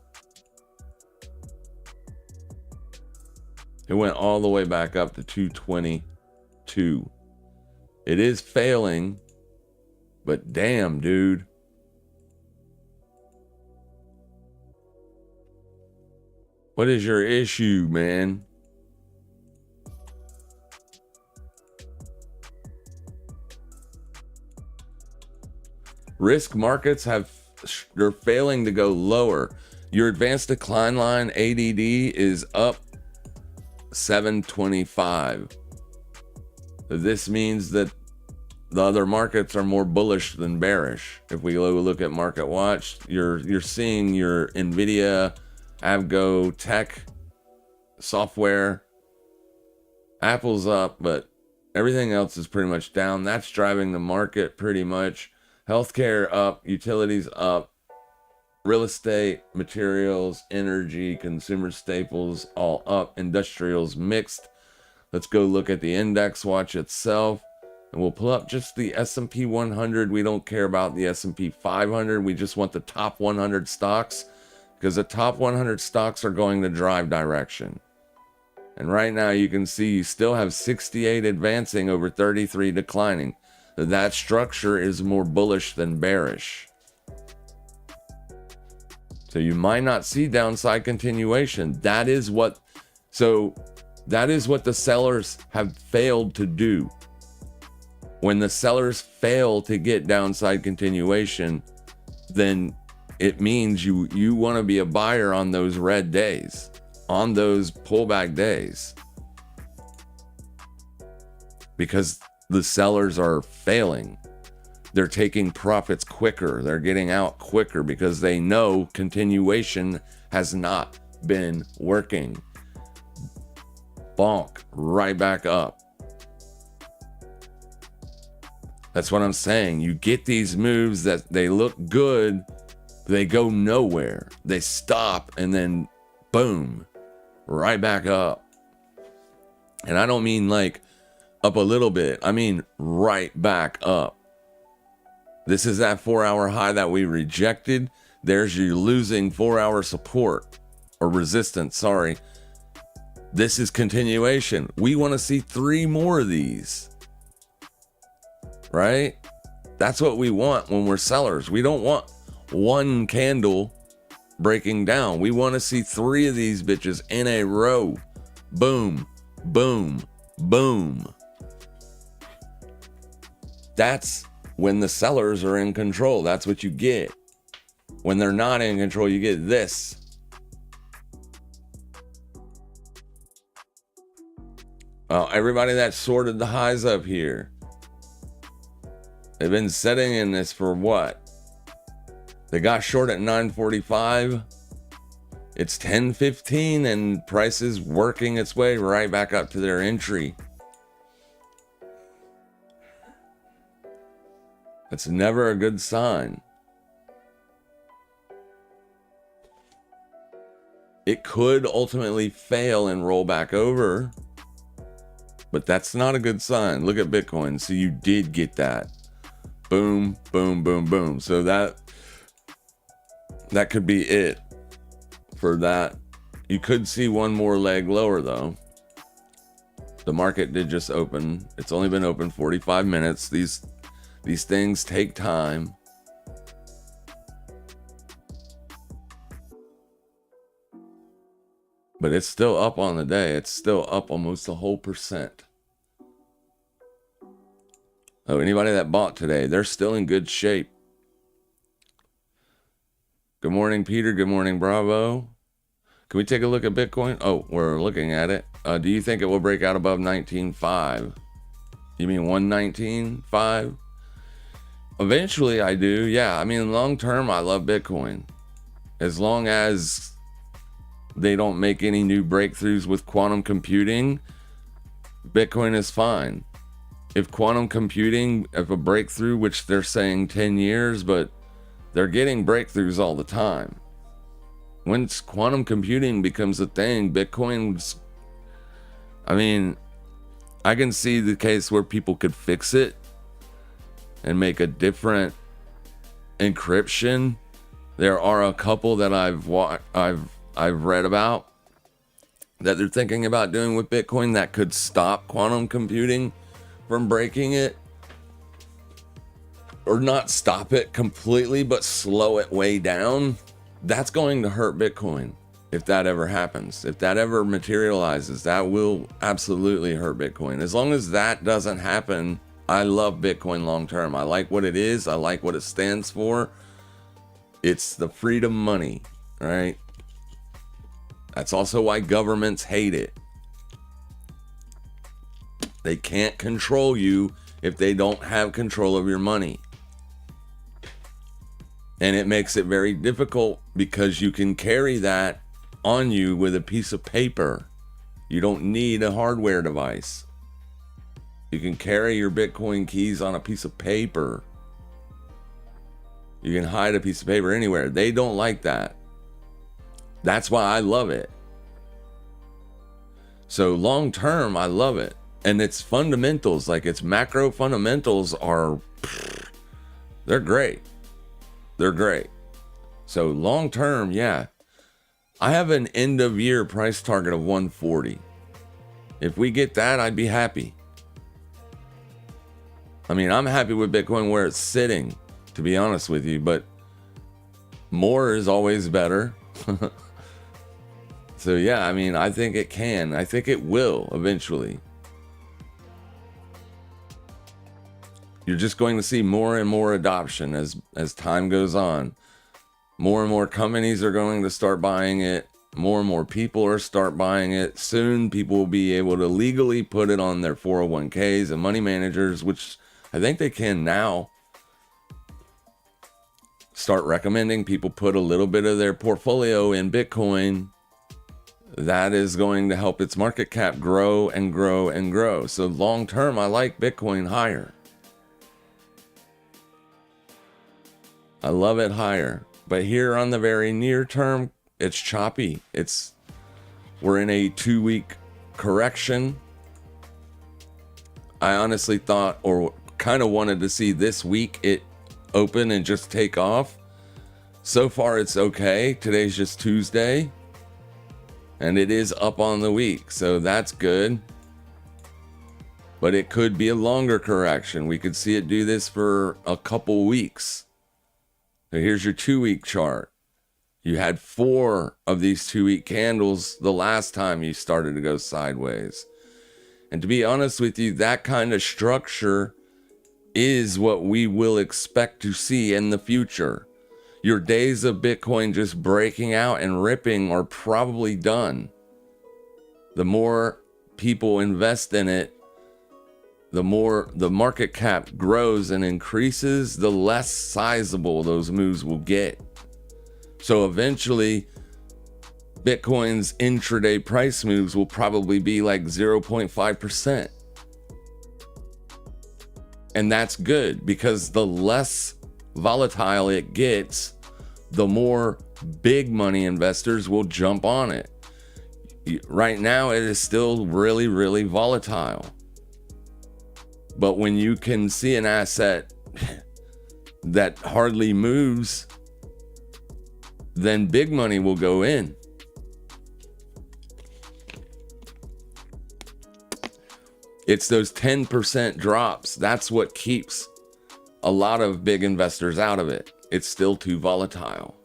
It went all the way back up to 222. It is failing, but damn, dude. What is your issue, man? Risk markets they're failing to go lower. Your advanced decline line ADD is up 725. This means that the other markets are more bullish than bearish. If we look at Market Watch, you're seeing your Nvidia, Avgo, Tech, software, Apple's up, but everything else is pretty much down. That's driving the market pretty much. Healthcare up, utilities up, real estate, materials, energy, consumer staples all up, industrials mixed. Let's go look at the index watch itself, and we'll pull up just the S&P 100. We don't care about the S&P 500. We just want the top 100 stocks, because the top 100 stocks are going to drive direction. And right now you can see you still have 68 advancing over 33 declining. That structure is more bullish than bearish. So you might not see downside continuation. That is what the sellers have failed to do. When the sellers fail to get downside continuation, then it means you want to be a buyer on those red days, on those pullback days, because the sellers are failing. They're taking profits quicker. They're getting out quicker because they know continuation has not been working. Bonk, right back up. That's what I'm saying. You get these moves that they look good, they go nowhere. They stop and then boom, right back up. And I don't mean like up a little bit. I mean right back up. This is that 4-hour high that we rejected. There's your losing 4-hour support or resistance. Sorry. This is continuation. We want to see 3 more of these. Right? That's what we want when we're sellers. We don't want one candle breaking down. We want to see 3 of these bitches in a row. Boom, boom, boom. That's when the sellers are in control. That's what you get. When they're not in control, you get this. Everybody that sorted the highs up here, they've been sitting in this for what? They got short at 9:45. It's 10:15 and price is working its way right back up to their entry. That's never a good sign. It could ultimately fail and roll back over, but that's not a good sign. Look at Bitcoin. So you did get that. Boom, boom, boom, boom. So that could be it for that. You could see one more leg lower though. The market did just open. It's only been open 45 minutes. These things take time. But it's still up on the day. It's still up almost a whole percent. Oh, anybody that bought today, they're still in good shape. Good morning, Peter. Good morning, Bravo. Can we take a look at Bitcoin? Oh, we're looking at it. Do you think it will break out above 19.5? You mean 119.5? Eventually I do. Yeah, I mean, long term, I love Bitcoin. As long as they don't make any new breakthroughs with quantum computing, Bitcoin is fine. If quantum computing, if a breakthrough, which they're saying 10 years, but they're getting breakthroughs all the time. Once quantum computing becomes a thing, Bitcoin's, I mean, I can see the case where people could fix it and make a different encryption There are a couple that I've read about that they're thinking about doing with Bitcoin that could stop quantum computing from breaking it, or not stop it completely, but slow it way down. That's going to hurt Bitcoin if that ever happens. If that ever materializes, that will absolutely hurt Bitcoin. As long as that doesn't happen, I love Bitcoin long term. I like what it is. I like what it stands for. It's the freedom money, right? That's also why governments hate it. They can't control you if they don't have control of your money. And it makes it very difficult because you can carry that on you with a piece of paper. You don't need a hardware device. You can carry your Bitcoin keys on a piece of paper. You can hide a piece of paper anywhere. They don't like that. That's why I love it. So long term, I love it. And its fundamentals, like its macro fundamentals are, they're great. They're great. So long term, yeah. I have an end of year price target of 140. If we get that, I'd be happy. I mean, I'm happy with Bitcoin where it's sitting, to be honest with you, but more is always better. So yeah, I mean, I think it can. I think it will eventually. You're just going to see more and more adoption as time goes on. More and more companies are going to start buying it. More and more people are start buying it. Soon people will be able to legally put it on their 401ks and money managers, which I think they can now. Start recommending people put a little bit of their portfolio in Bitcoin. That is going to help its market cap grow and grow and grow. So long term, I like Bitcoin higher. I love it higher. But here on the very near term, it's choppy. We're in a 2-week correction. I honestly thought, or kind of wanted to see this week it open and just take off. So far it's okay. Today's just Tuesday. And it is up on the week. So that's good. But it could be a longer correction. We could see it do this for a couple weeks. So here's your 2-week chart. You had 4 of these 2-week candles the last time you started to go sideways. And to be honest with you, that kind of structure is what we will expect to see in the future. Your days of Bitcoin just breaking out and ripping are probably done. The more people invest in it, the more the market cap grows and increases, the less sizable those moves will get. So eventually, Bitcoin's intraday price moves will probably be like 0.5%. And that's good because the less volatile it gets, the more big money investors will jump on it. Right now, it is still really, really volatile. But when you can see an asset that hardly moves, then big money will go in. It's those 10% drops. That's what keeps a lot of big investors out of it. It's still too volatile.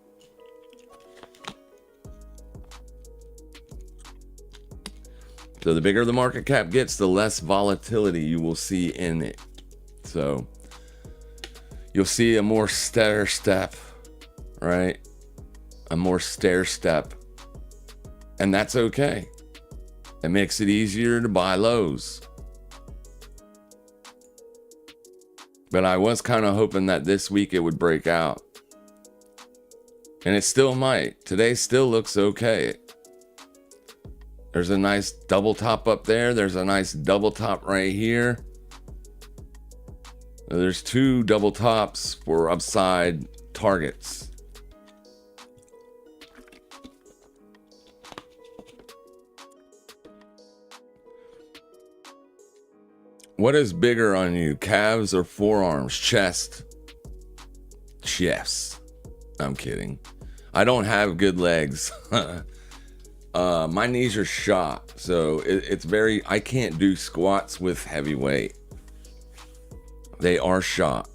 So the bigger the market cap gets, the less volatility you will see in it. So you'll see a more stair step, right? A more stair step. And that's okay. It makes it easier to buy lows. But I was kind of hoping that this week it would break out. And it still might. Today still looks okay. There's a nice double top up there. There's a nice double top right here. There's 2 double tops for upside targets. What is bigger on you, calves or forearms? Chest. Chest. I'm kidding. I don't have good legs. My knees are shot, so it's very, I can't do squats with heavy weight. They are shot.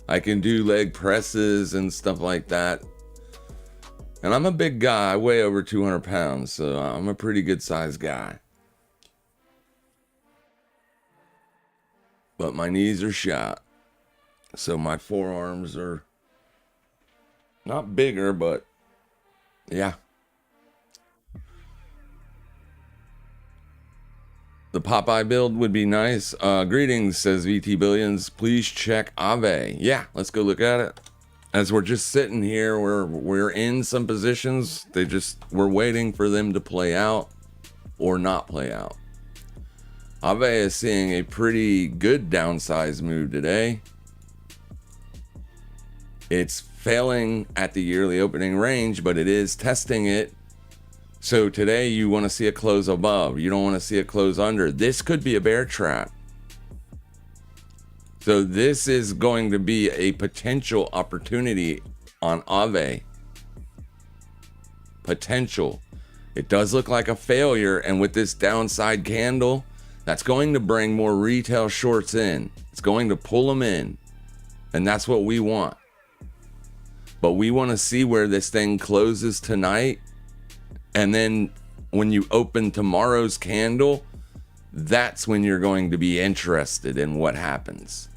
I can do leg presses and stuff like that. And I'm a big guy. I weigh over 200 pounds, so I'm a pretty good sized guy. But my knees are shot. So my forearms are not bigger, but yeah. The Popeye build would be nice. Greetings, says VT Billions. Please check Ave. Yeah, let's go look at it. As we're just sitting here, we're in some positions. We're waiting for them to play out or not play out. Ave is seeing a pretty good downsize move today. It's failing at the yearly opening range, but it is testing it. So today you want to see a close above. You don't want to see a close under. This could be a bear trap. So this is going to be a potential opportunity on Ave. Potential. It does look like a failure, and with this downside candle, that's going to bring more retail shorts in. It's going to pull them in, and that's what we want. But we want to see where this thing closes tonight. And then when you open tomorrow's candle, that's when you're going to be interested in what happens.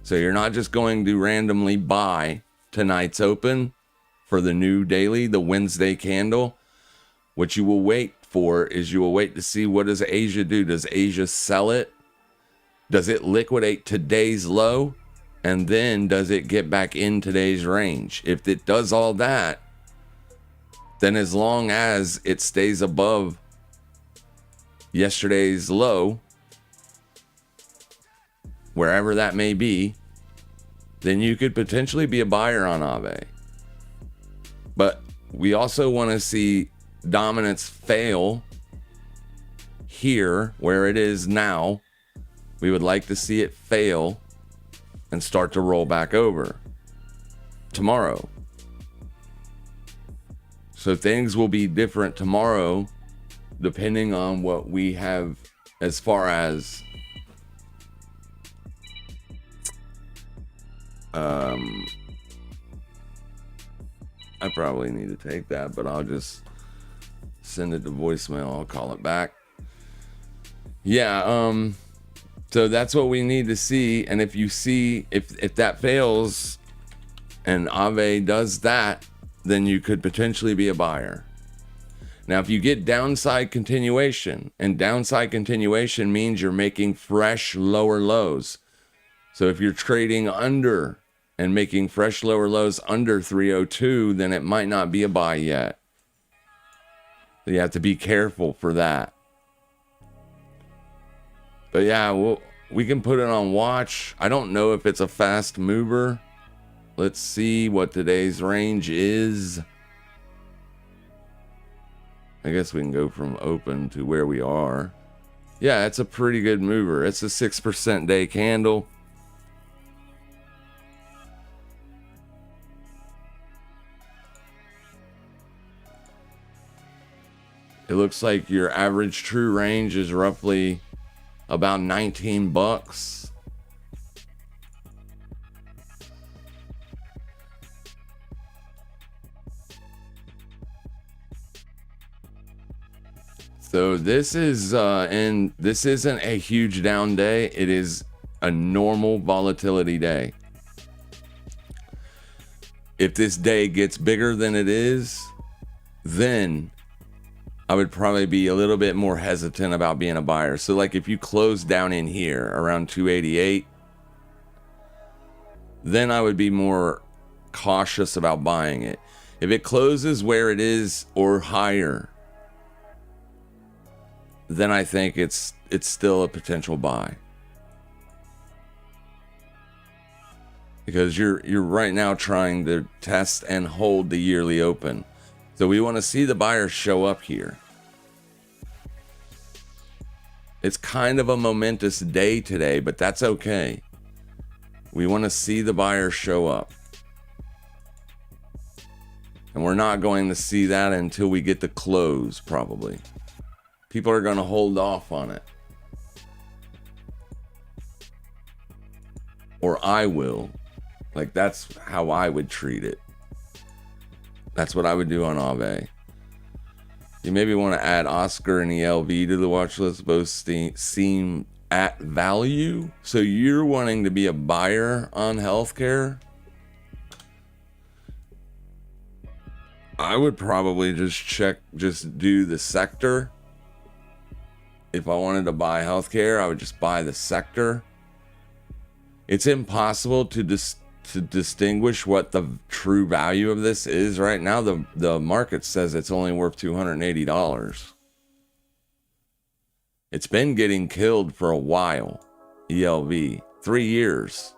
So you're not just going to randomly buy tonight's open for the new daily, the Wednesday candle. What you will wait for is you will wait to see, what does Asia do? Does Asia sell it? Does it liquidate today's low? And then does it get back in today's range? If it does all that, then as long as it stays above yesterday's low, wherever that may be, then you could potentially be a buyer on Ave. But we also want to see dominance fail here where it is now. We would like to see it fail and start to roll back over tomorrow. So things will be different tomorrow depending on what we have as far as I probably need to take that, but I'll just send it to voicemail. I'll call it back. Yeah, so that's what we need to see. And if you see, if that fails and Ave does that, then you could potentially be a buyer. Now, if you get downside continuation, and downside continuation means you're making fresh lower lows. So if you're trading under and making fresh lower lows under 302, then it might not be a buy yet. So you have to be careful for that. But yeah, we can put it on watch. I don't know if it's a fast mover. Let's see what today's range is. I guess we can go from open to where we are. Yeah, it's a pretty good mover. It's a 6% day candle. It looks like your average true range is roughly about 19 bucks. So this is and this isn't a huge down day. It is a normal volatility day. If this day gets bigger than it is, then I would probably be a little bit more hesitant about being a buyer. So like if you close down in here around 288, then I would be more cautious about buying it. If it closes where it is or higher, then I think it's still a potential buy. Because you're right now trying to test and hold the yearly open. So we want to see the buyers show up here. It's kind of a momentous day today, but that's okay. We want to see the buyers show up. And we're not going to see that until we get to close, probably. People are going to hold off on it. Or I will. Like, that's how I would treat it. That's what I would do on Aave. You maybe want to add Oscar and ELV to the watch list. Both seem at value. So you're wanting to be a buyer on healthcare? I would probably just do the sector. If I wanted to buy healthcare, I would just buy the sector. It's impossible to distinguish what the true value of this is right now. The market says it's only worth $280. It's been getting killed for a while. ELV, 3 years.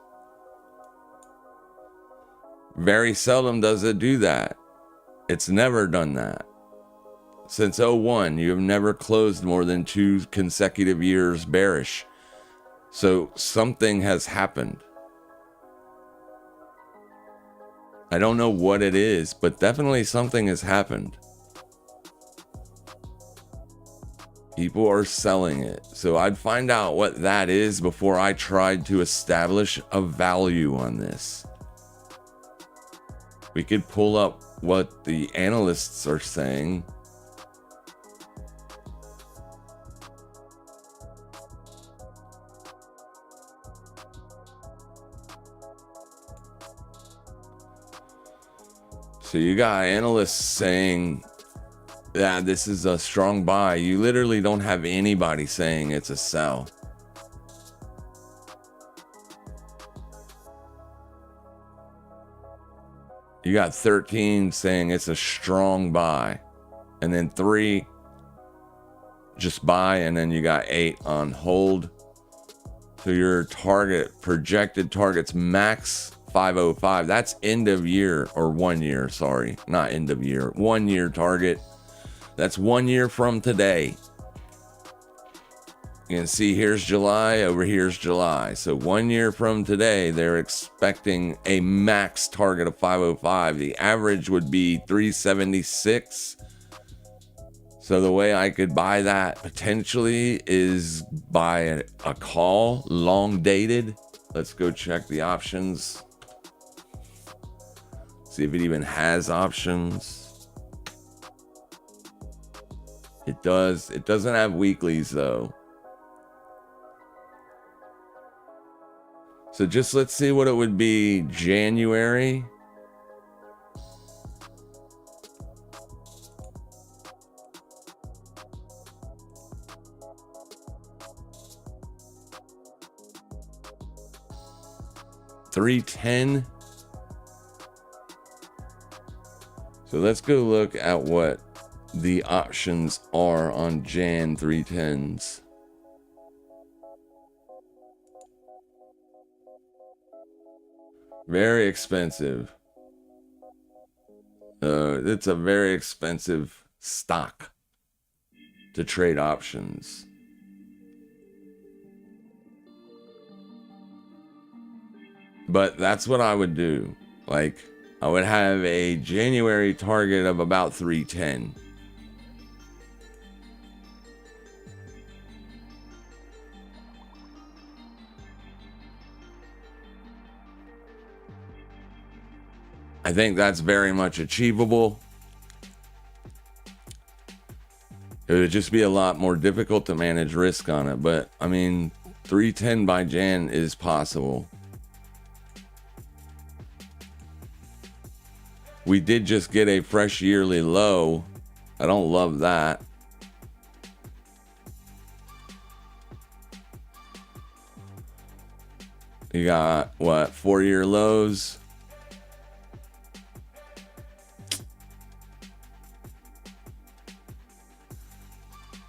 Very seldom does it do that. It's never done that. Since 01, you have never closed more than 2 consecutive years bearish. So something has happened. I don't know what it is, but definitely something has happened. People are selling it. So I'd find out what that is before I tried to establish a value on this. We could pull up what the analysts are saying. So you got analysts saying that this is a strong buy. You literally don't have anybody saying it's a sell. You got 13 saying it's a strong buy, and then 3 just buy, and then you got 8 on hold. So your projected target's max 505. That's end of year, or 1 year, sorry, not end of year. 1 year target. That's 1 year from today. You can see here's July, over here's July. So 1 year from today, they're expecting a max target of 505. The average would be 376. So the way I could buy that potentially is buy a call, long dated. Let's go check the options. See if it even has options. It does. It doesn't have weeklies though. So just let's see what it would be January. $310. So let's go look at what the options are on Jan 310s. Very expensive. It's a very expensive stock to trade options. But that's what I would do. Like, I would have a January target of about 310. I think that's very much achievable. It would just be a lot more difficult to manage risk on it. But, I mean, 310 by Jan is possible. We did just get a fresh yearly low. I don't love that. You got, what, 4-year lows?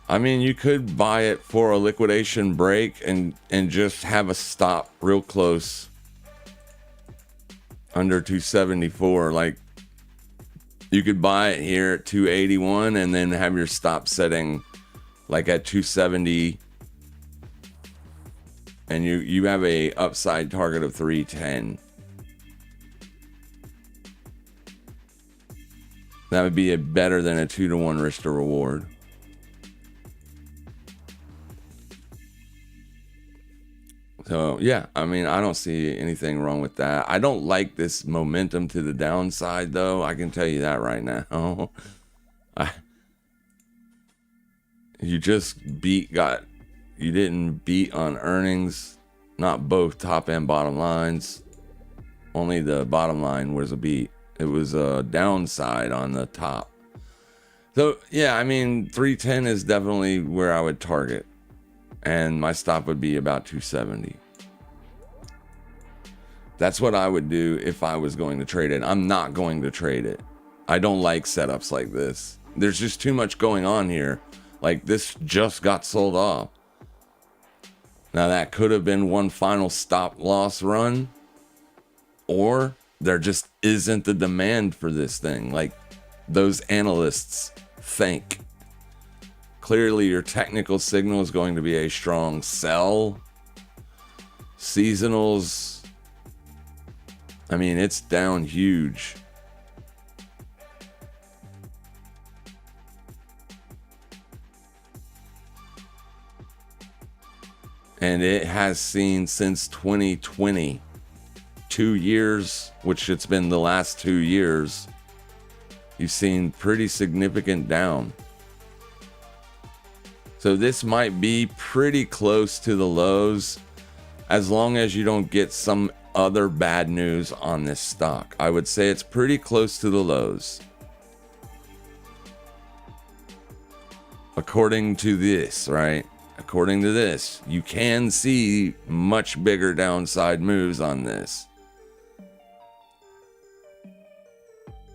I mean, you could buy it for a liquidation break and just have a stop real close under 274. Like, you could buy it here at 281 and then have your stop setting like at 270, and you have a upside target of 310. That would be better than a 2-to-1 risk to reward. So, yeah, I mean, I don't see anything wrong with that. I don't like this momentum to the downside, though. I can tell you that right now. You didn't beat on earnings, not both top and bottom lines. Only the bottom line was a beat. It was a downside on the top. So, yeah, I mean, 310 is definitely where I would target. And my stop would be about 270. That's what I would do if I was going to trade it. I'm not going to trade it. I don't like setups like this. There's just too much going on here. Like, this just got sold off. Now, that could have been one final stop loss run. Or there just isn't the demand for this thing. Like those analysts think. Clearly, your technical signal is going to be a strong sell. Seasonals, I mean, it's down huge. And it has seen since 2020, 2 years, which it's been the last 2 years, you've seen pretty significant down. So this might be pretty close to the lows, as long as you don't get some other bad news on this stock. I would say it's pretty close to the lows. According to this, right? According to this, you can see much bigger downside moves on this.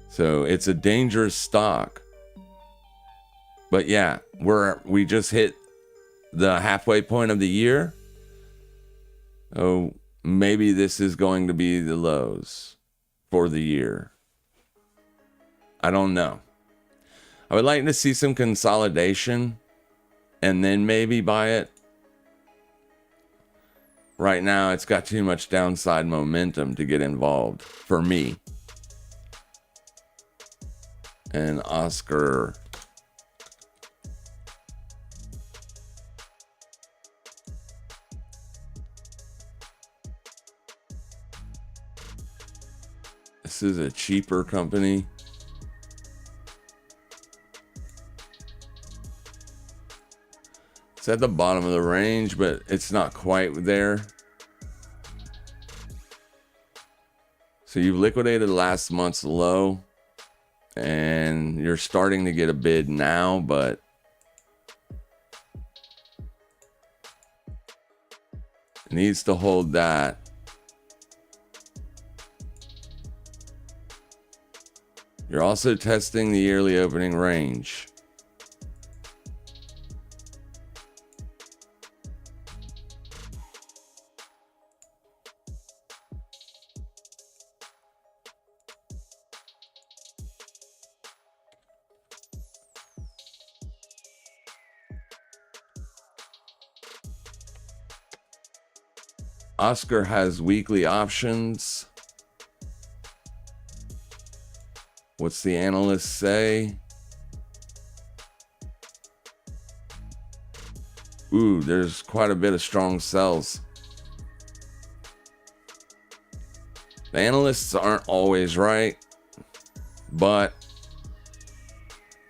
So it's a dangerous stock. But yeah, we just hit the halfway point of the year. Oh, maybe this is going to be the lows for the year. I don't know. I would like to see some consolidation and then maybe buy it. Right now, it's got too much downside momentum to get involved for me. And Oscar. This is a cheaper company. It's at the bottom of the range, but it's not quite there. So you've liquidated last month's low, and you're starting to get a bid now, but it needs to hold that. You're also testing the yearly opening range. Oscar has weekly options. What's the analyst say? Ooh, there's quite a bit of strong sells. The analysts aren't always right, but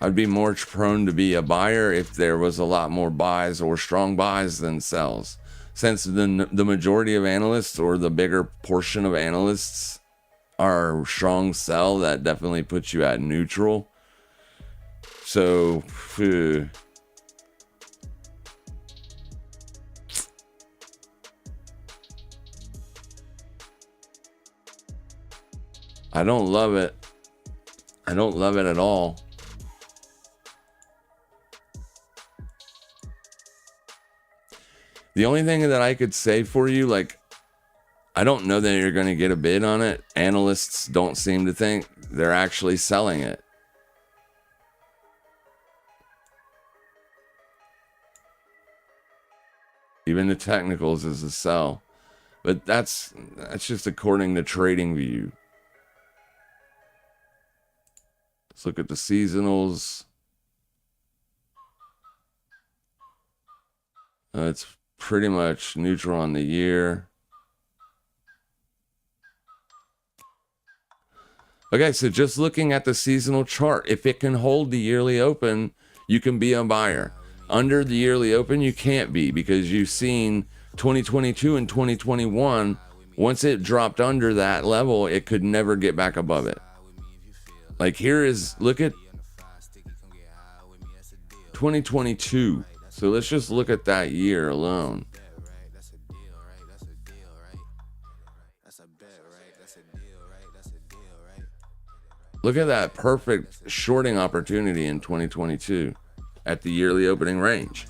I'd be more prone to be a buyer if there was a lot more buys or strong buys than sells. Since the majority of analysts, or the bigger portion of analysts, are strong sell, that definitely puts you at neutral. So, I don't love it. I don't love it at all. The only thing that I could say for you, like, I don't know that you're going to get a bid on it. Analysts don't seem to think they're actually selling it. Even the technicals is a sell. But that's just according to TradingView. Let's look at the seasonals. It's pretty much neutral on the year. Okay, so just looking at the seasonal chart, if it can hold the yearly open, you can be a buyer. Under the yearly open, you can't be, because you've seen 2022 and 2021, once it dropped under that level, it could never get back above it. Like here is, look at 2022. So let's just look at that year alone. Look at that perfect shorting opportunity in 2022 at the yearly opening range.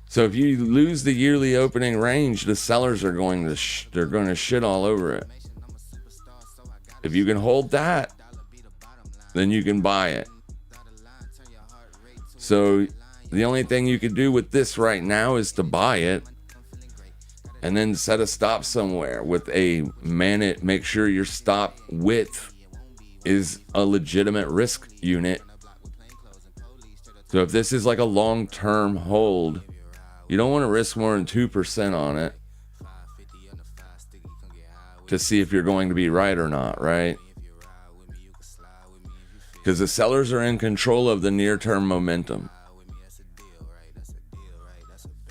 So if you lose the yearly opening range, the sellers are going to they're going to shit all over it. If you can hold that, then you can buy it. So the only thing you could do with this right now is to buy it and then set a stop somewhere with a make sure your stop width is a legitimate risk unit. So if this is like a long-term hold, you don't want to risk more than 2% on it to see if you're going to be right or not, right? Because the sellers are in control of the near-term momentum.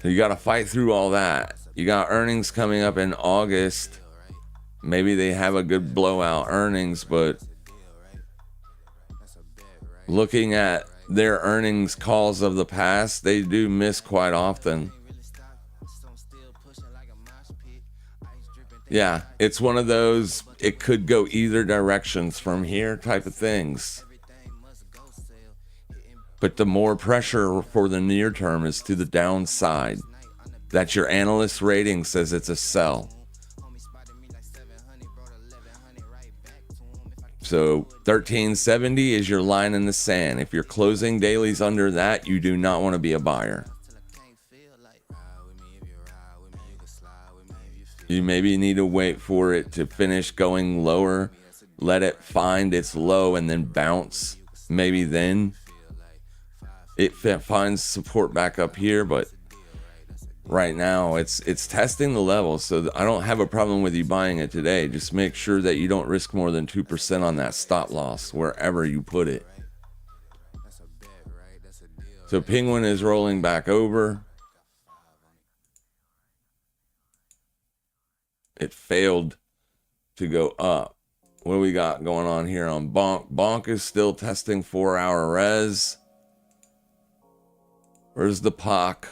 So you got to fight through all that. You got earnings coming up in August. Maybe they have a good blowout earnings, but looking at their earnings calls of the past, they do miss quite often. Yeah, it's one of those, it could go either directions from here type of things. But the more pressure for the near term is to the downside. That your analyst rating says it's a sell. So 1370 is your line in the sand. If you're closing dailies under that, you do not want to be a buyer. You maybe need to wait for it to finish going lower, let it find its low and then bounce. Maybe then it finds support back up here, but right now it's testing the level. So I don't have a problem with you buying it today. Just make sure that you don't risk more than 2% on that stop loss wherever you put it. So Penguin is rolling back over. It failed to go up. What do we got going on here on Bonk? Bonk is still testing 4-hour res. Where's the POC?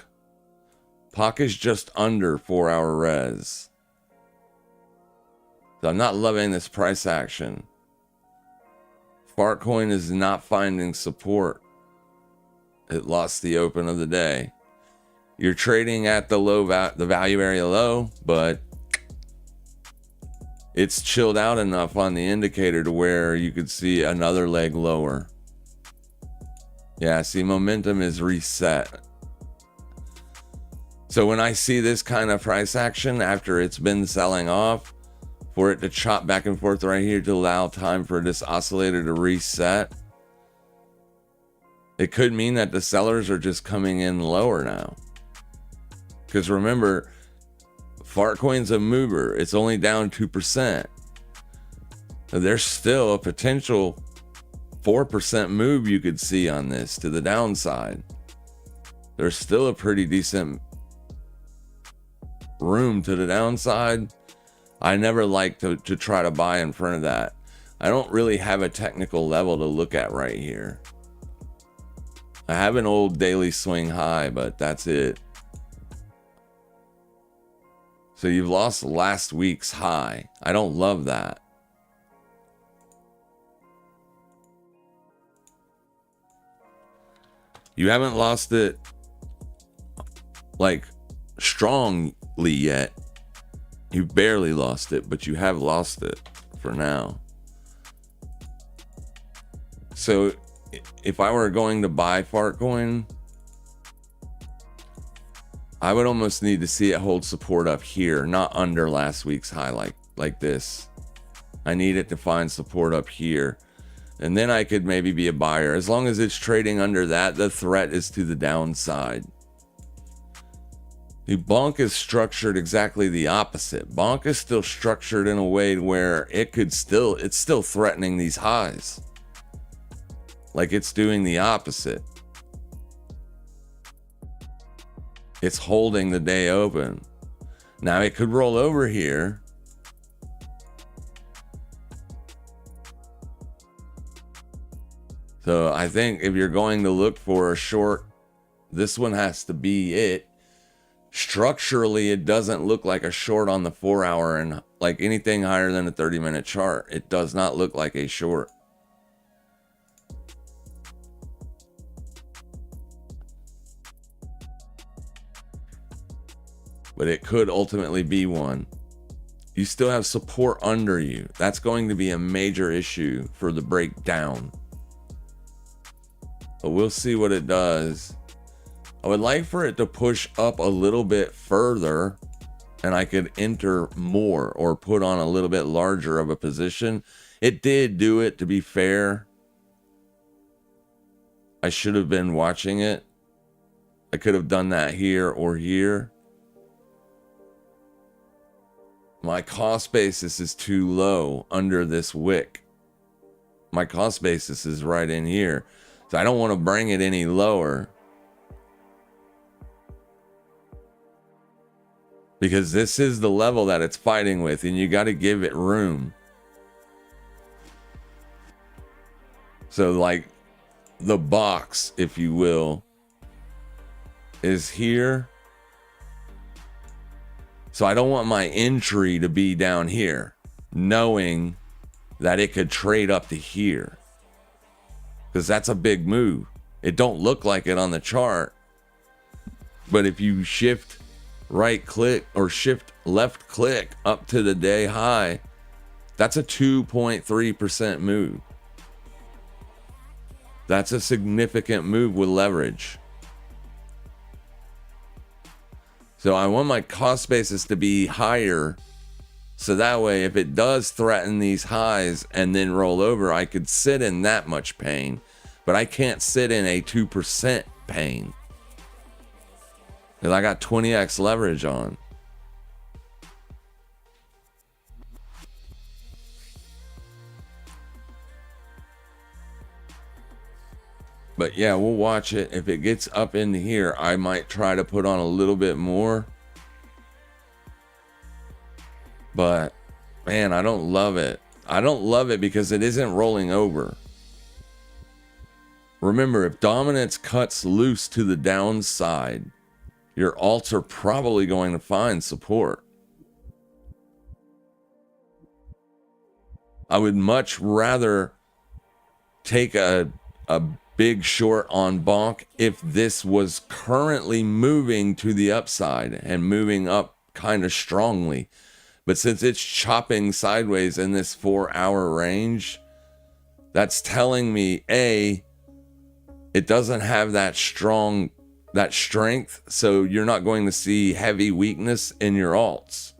POC is just under 4-hour res. So I'm not loving this price action. Fartcoin is not finding support. It lost the open of the day. You're trading at the low the value area low, but it's chilled out enough on the indicator to where you could see another leg lower. Yeah, see, momentum is reset. So when I see this kind of price action after it's been selling off, for it to chop back and forth right here to allow time for this oscillator to reset, it could mean that the sellers are just coming in lower now. Because remember, Fartcoin's a mover. It's only down 2%. So there's still a potential 4% move you could see on this to the downside. There's still a pretty decent room to the downside. I never like to try to buy in front of that. I don't really have a technical level to look at right here. I have an old daily swing high, but that's it. So you've lost last week's high. I don't love that. You haven't lost it like strongly yet. You barely lost it, but you have lost it for now. So if I were going to buy Fartcoin, I would almost need to see it hold support up here, not under last week's high like this. I need it to find support up here. And then I could maybe be a buyer. As long as it's trading under that, the threat is to the downside. The bonk is structured exactly the opposite. Bonk is still structured in a way where it's still threatening these highs. Like it's doing the opposite. It's holding the day open. Now it could roll over here. So I think if you're going to look for a short, this one has to be it. Structurally, it doesn't look like a short on the 4 hour, and like anything higher than a 30-minute chart. It does not look like a short. But it could ultimately be one. You still have support under you. That's going to be a major issue for the breakdown. But we'll see what it does. I would like for it to push up a little bit further and I could enter more or put on a little bit larger of a position. It did do it, to be fair. I should have been watching it. I could have done that here or here. My cost basis is too low under this wick. My cost basis is right in here. So I don't want to bring it any lower. Because this is the level that it's fighting with, and you got to give it room. So like the box, if you will, is here. So I don't want my entry to be down here, knowing that it could trade up to here. Because that's a big move. It don't look like it on the chart. But if you shift right click or shift left click up to the day high, that's a 2.3% move. That's a significant move with leverage. So I want my cost basis to be higher, so that way if it does threaten these highs and then roll over, I could sit in that much pain, but I can't sit in a 2% pain. Because I got 20x leverage on. But yeah, we'll watch it. If it gets up into here, I might try to put on a little bit more. But man, I don't love it. I don't love it because it isn't rolling over. Remember, if dominance cuts loose to the downside, your alts are probably going to find support. I would much rather take a big short on bonk if this was currently moving to the upside and moving up kind of strongly. But since it's chopping sideways in this 4 hour range, that's telling me A, it doesn't have that strength, so you're not going to see heavy weakness in your alts.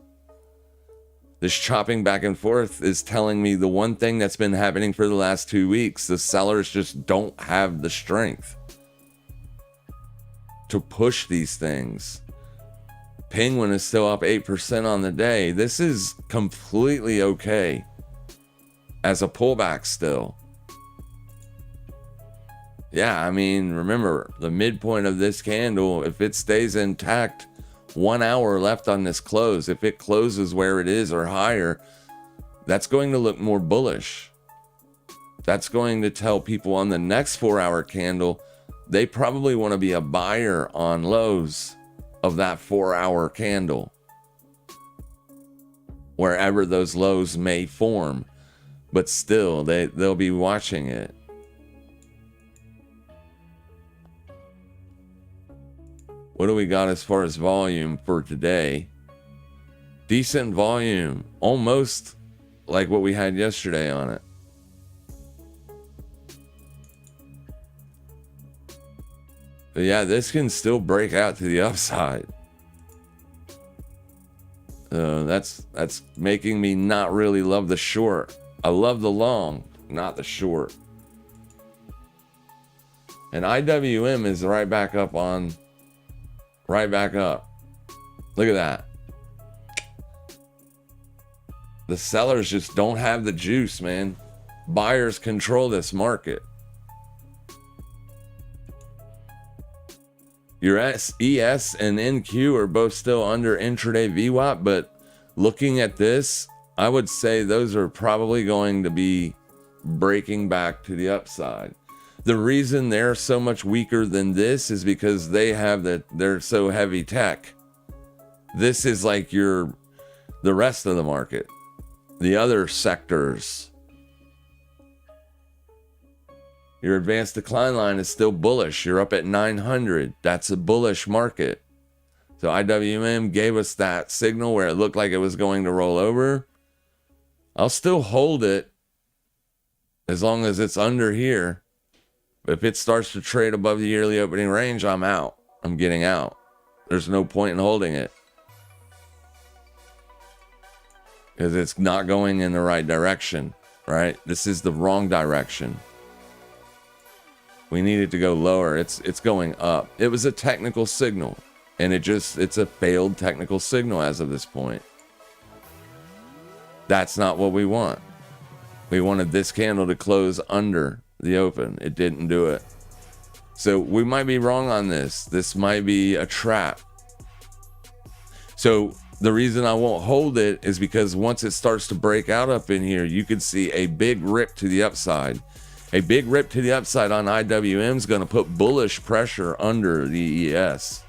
This chopping back and forth is telling me the one thing that's been happening for the last 2 weeks, the sellers just don't have the strength to push these things. Penguin is still up 8% on the day. This is completely okay as a pullback still. Yeah, I mean, remember, the midpoint of this candle, if it stays intact, 1 hour left on this close. If it closes where it is or higher, that's going to look more bullish. That's going to tell people on the next 4 hour candle, they probably want to be a buyer on lows of that 4 hour candle, wherever those lows may form. But still, they'll be watching it. What do we got as far as volume for today? Decent volume, almost like what we had yesterday on it. But yeah, this can still break out to the upside. That's making me not really love the short. I love the long, not the short. And IWM is right back up. Look at that. The sellers just don't have the juice, man. Buyers control this market. Your ES and NQ are both still under intraday VWAP, but looking at this, I would say those are probably going to be breaking back to the upside. The reason they're so much weaker than this is because they're so heavy tech. This is like the rest of the market, the other sectors. Your advanced decline line is still bullish. You're up at 900. That's a bullish market. So IWM gave us that signal where it looked like it was going to roll over. I'll still hold it as long as it's under here. But if it starts to trade above the yearly opening range, I'm out. I'm getting out. There's no point in holding it, because it's not going in the right direction, right? This is the wrong direction. We need it to go lower. It's going up. It was a technical signal, and it's a failed technical signal as of this point. That's not what we want. We wanted this candle to close under the open. It didn't do it. So we might be wrong on this. This might be a trap. So the reason I won't hold it is because once it starts to break out up in here, you could see a big rip to the upside. A big rip to the upside on IWM is going to put bullish pressure under the ES.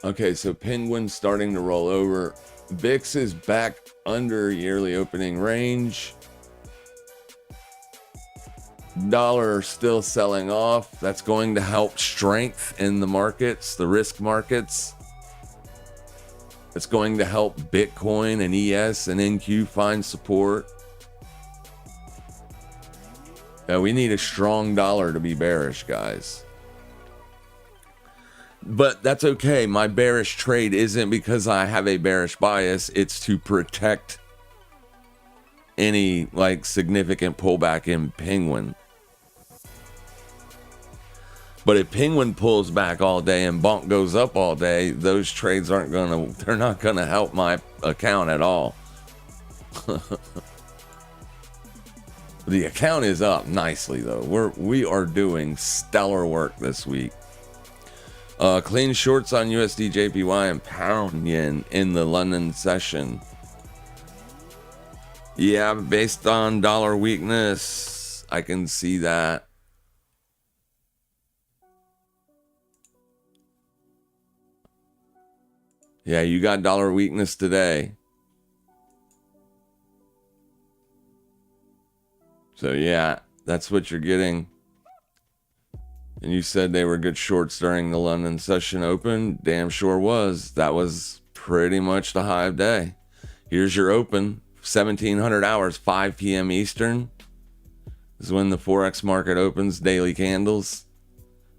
Okay, so Penguin's starting to roll over. VIX is back under yearly opening range. Dollar still selling off. That's going to help strength in the markets, the risk markets. It's going to help Bitcoin and ES and NQ find support. We need a strong dollar to be bearish, guys. But that's okay. My bearish trade isn't because I have a bearish bias. It's to protect any significant pullback in Penguin. But if Penguin pulls back all day and Bonk goes up all day, those trades they're not gonna help my account at all. The account is up nicely though. We are doing stellar work this week. Clean shorts on USD JPY and pound yen in the London session. Yeah, based on dollar weakness, I can see that. Yeah, you got dollar weakness today. So yeah, that's what you're getting. And you said they were good shorts during the London session open. Damn sure was. That was pretty much the high of day. Here's your open, 1700 hours, 5 p.m. Eastern. This is when the Forex market opens, daily candles.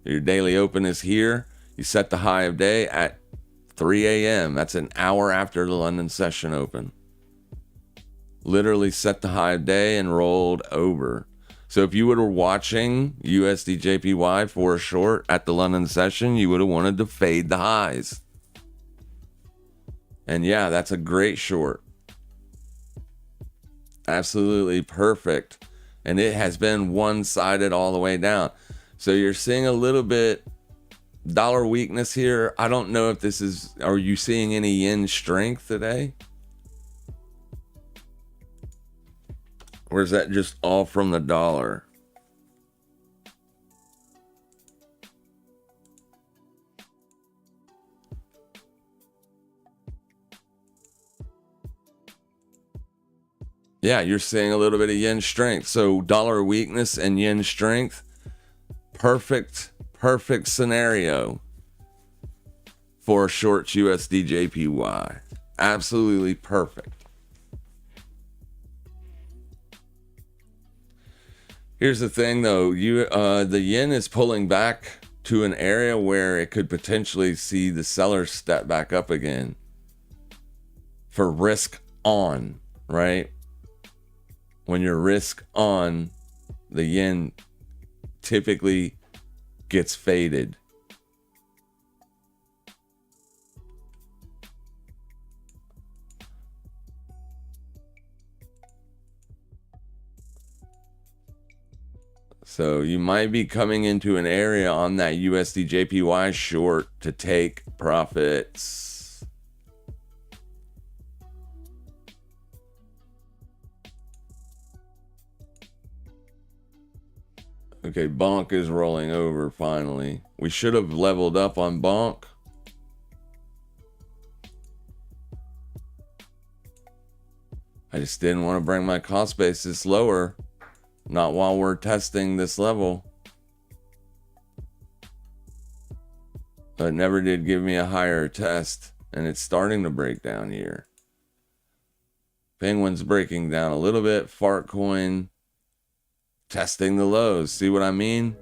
Your daily open is here. You set the high of day at 3 a.m. That's an hour after the London session open. Literally set the high of day and rolled over. So if you were watching USD JPY for a short at the London session, you would have wanted to fade the highs. And yeah, that's a great short. Absolutely perfect. And it has been one-sided all the way down. So you're seeing a little bit dollar weakness here. I don't know if this is, are you seeing any yen strength today? Or is that just all from the dollar? Yeah, you're seeing a little bit of yen strength. So dollar weakness and yen strength. Perfect scenario for short USD JPY. Absolutely perfect. Here's the thing though, the yen is pulling back to an area where it could potentially see the sellers step back up again. for risk on, right? When you're risk on, the yen typically gets faded. So you might be coming into an area on that USD JPY short to take profits. Okay, Bonk is rolling over finally. We should have leveled up on Bonk. I just didn't want to bring my cost basis lower. Not while we're testing this level. But it never did give me a higher test. And it's starting to break down here. Penguin's breaking down a little bit. Fartcoin testing the lows. See what I mean?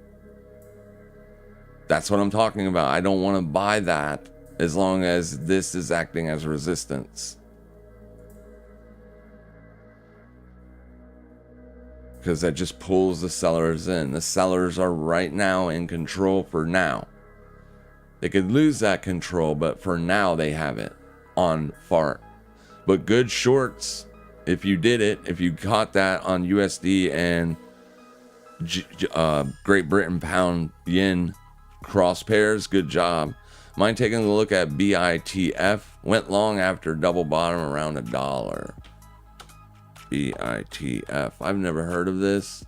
That's what I'm talking about. I don't want to buy that as long as this is acting as resistance. Because that just pulls the sellers in. The sellers are right now in control for now. They could lose that control, but for now they have it on Fart. But good shorts, if you did it, if you caught that on USD and Great Britain pound yen cross pairs, good job. Mind taking a look at BITF. Went long after double bottom around $1. BITF. I've never heard of this.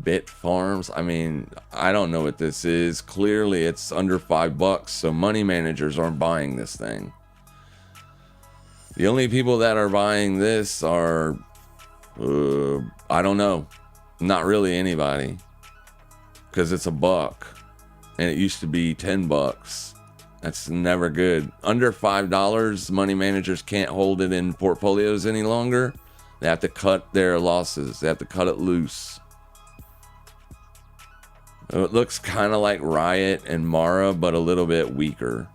Bit Farms. I mean, I don't know what this is. Clearly, it's under $5, so money managers aren't buying this thing. The only people that are buying this are, I don't know, not really anybody, because it's $1. And it used to be $10. That's never good. Under $5, money managers can't hold it in portfolios any longer. They have to cut their losses. They have to cut it loose. It looks kind of like Riot and Mara, but a little bit weaker.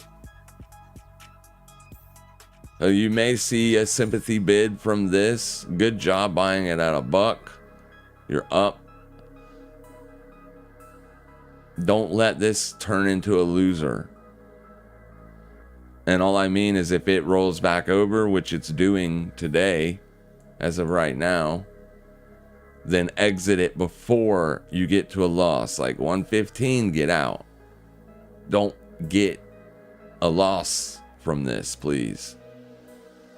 So you may see a sympathy bid from this. Good job buying it at $1. You're up. Don't let this turn into a loser. And all I mean is if it rolls back over, which it's doing today, as of right now, then exit it before you get to a loss. Like 115, get out. Don't get a loss from this, please.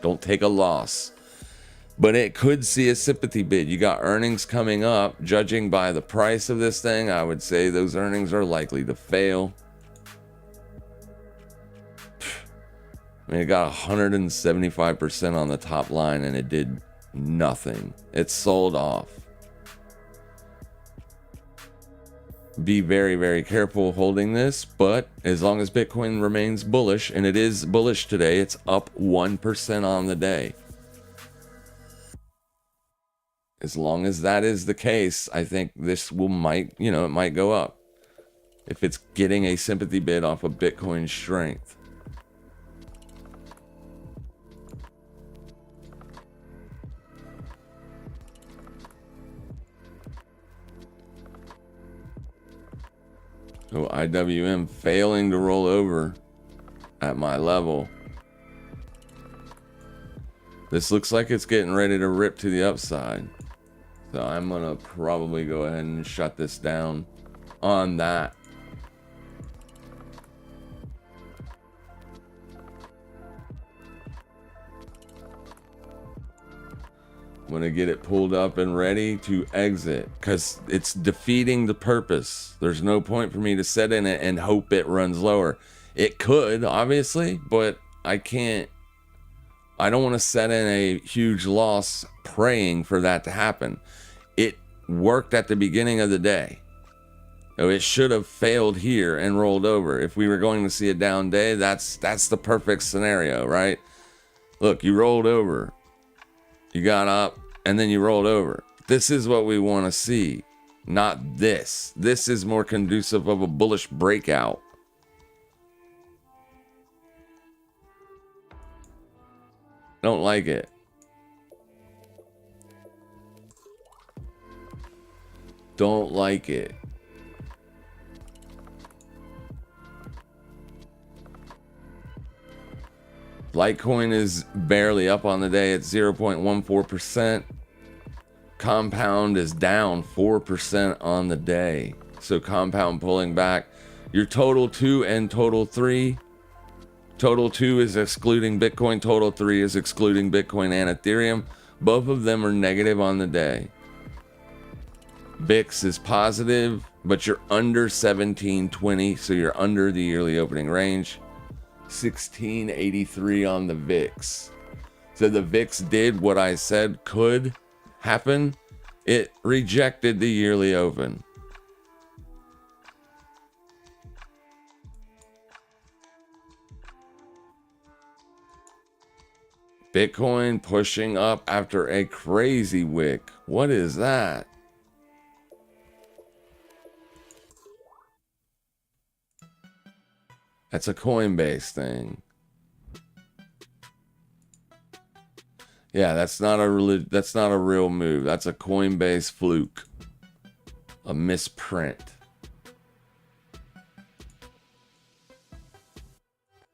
Don't take a loss. But it could see a sympathy bid. You got earnings coming up. Judging by the price of this thing, I would say those earnings are likely to fail. I mean, it got 175% on the top line and it did nothing. It sold off. Be very, very careful holding this, but as long as Bitcoin remains bullish, and it is bullish today, it's up 1% on the day. As long as that is the case, I think this might go up if it's getting a sympathy bid off of Bitcoin's strength. So IWM failing to roll over at my level. This looks like it's getting ready to rip to the upside. So I'm going to probably go ahead and shut this down on that. I'm going to get it pulled up and ready to exit because it's defeating the purpose. There's no point for me to set in it and hope it runs lower. It could, obviously, but I can't. I don't want to set in a huge loss praying for that to happen. It worked at the beginning of the day. So it should have failed here and rolled over. If we were going to see a down day, that's the perfect scenario, right? Look, you rolled over. You got up and then you rolled over. This is what we want to see. not this. This is more conducive of a bullish breakout. Don't like it. Don't like it. Litecoin is barely up on the day at 0.14%. Compound is down 4% on the day. So Compound pulling back. Your total 2 and total 3. Total 2 is excluding Bitcoin. Total 3 is excluding Bitcoin and Ethereum. Both of them are negative on the day. VIX is positive, but you're under 1720, so you're under the yearly opening range. 1683 on the VIX. So the VIX did what I said could happen. It rejected the yearly open. Bitcoin pushing up after a crazy wick. What is that? That's a Coinbase thing. Yeah, that's not a real move. That's a Coinbase fluke. A misprint.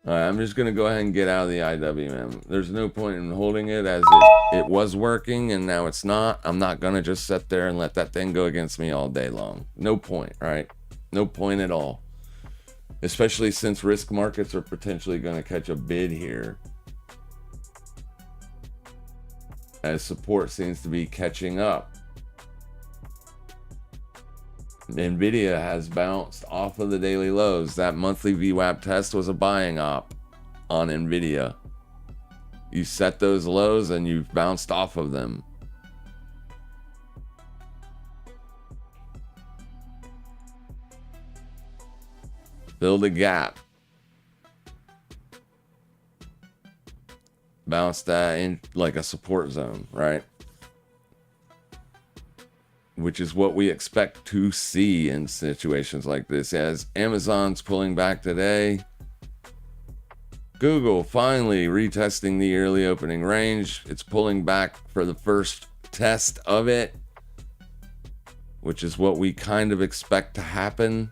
All right, I'm just going to go ahead and get out of the IWM. There's no point in holding it as it was working and now it's not. I'm not going to just sit there and let that thing go against me all day long. No point, right? No point at all. Especially since risk markets are potentially going to catch a bid here, as support seems to be catching up. Nvidia has bounced off of the daily lows. That monthly VWAP test was a buying op on Nvidia. You set those lows and you've bounced off of them. Build a gap. Bounce that in like a support zone, right? Which is what we expect to see in situations like this. As Amazon's pulling back today. Google finally retesting the early opening range. It's pulling back for the first test of it, which is what we kind of expect to happen.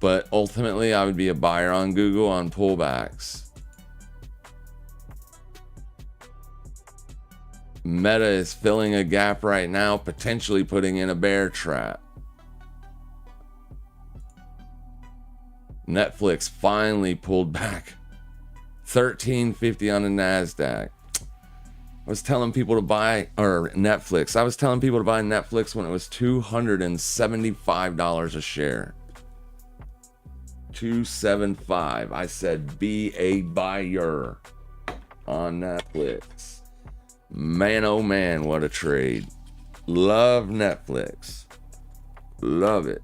But ultimately, I would be a buyer on Google on pullbacks. Meta is filling a gap right now, potentially putting in a bear trap. Netflix finally pulled back. $13.50 on the NASDAQ. I was telling people to buy, or Netflix. I was telling people to buy Netflix when it was $275 a share. 275. I said be a buyer on Netflix. Man, oh man, what a trade. Love Netflix. Love it.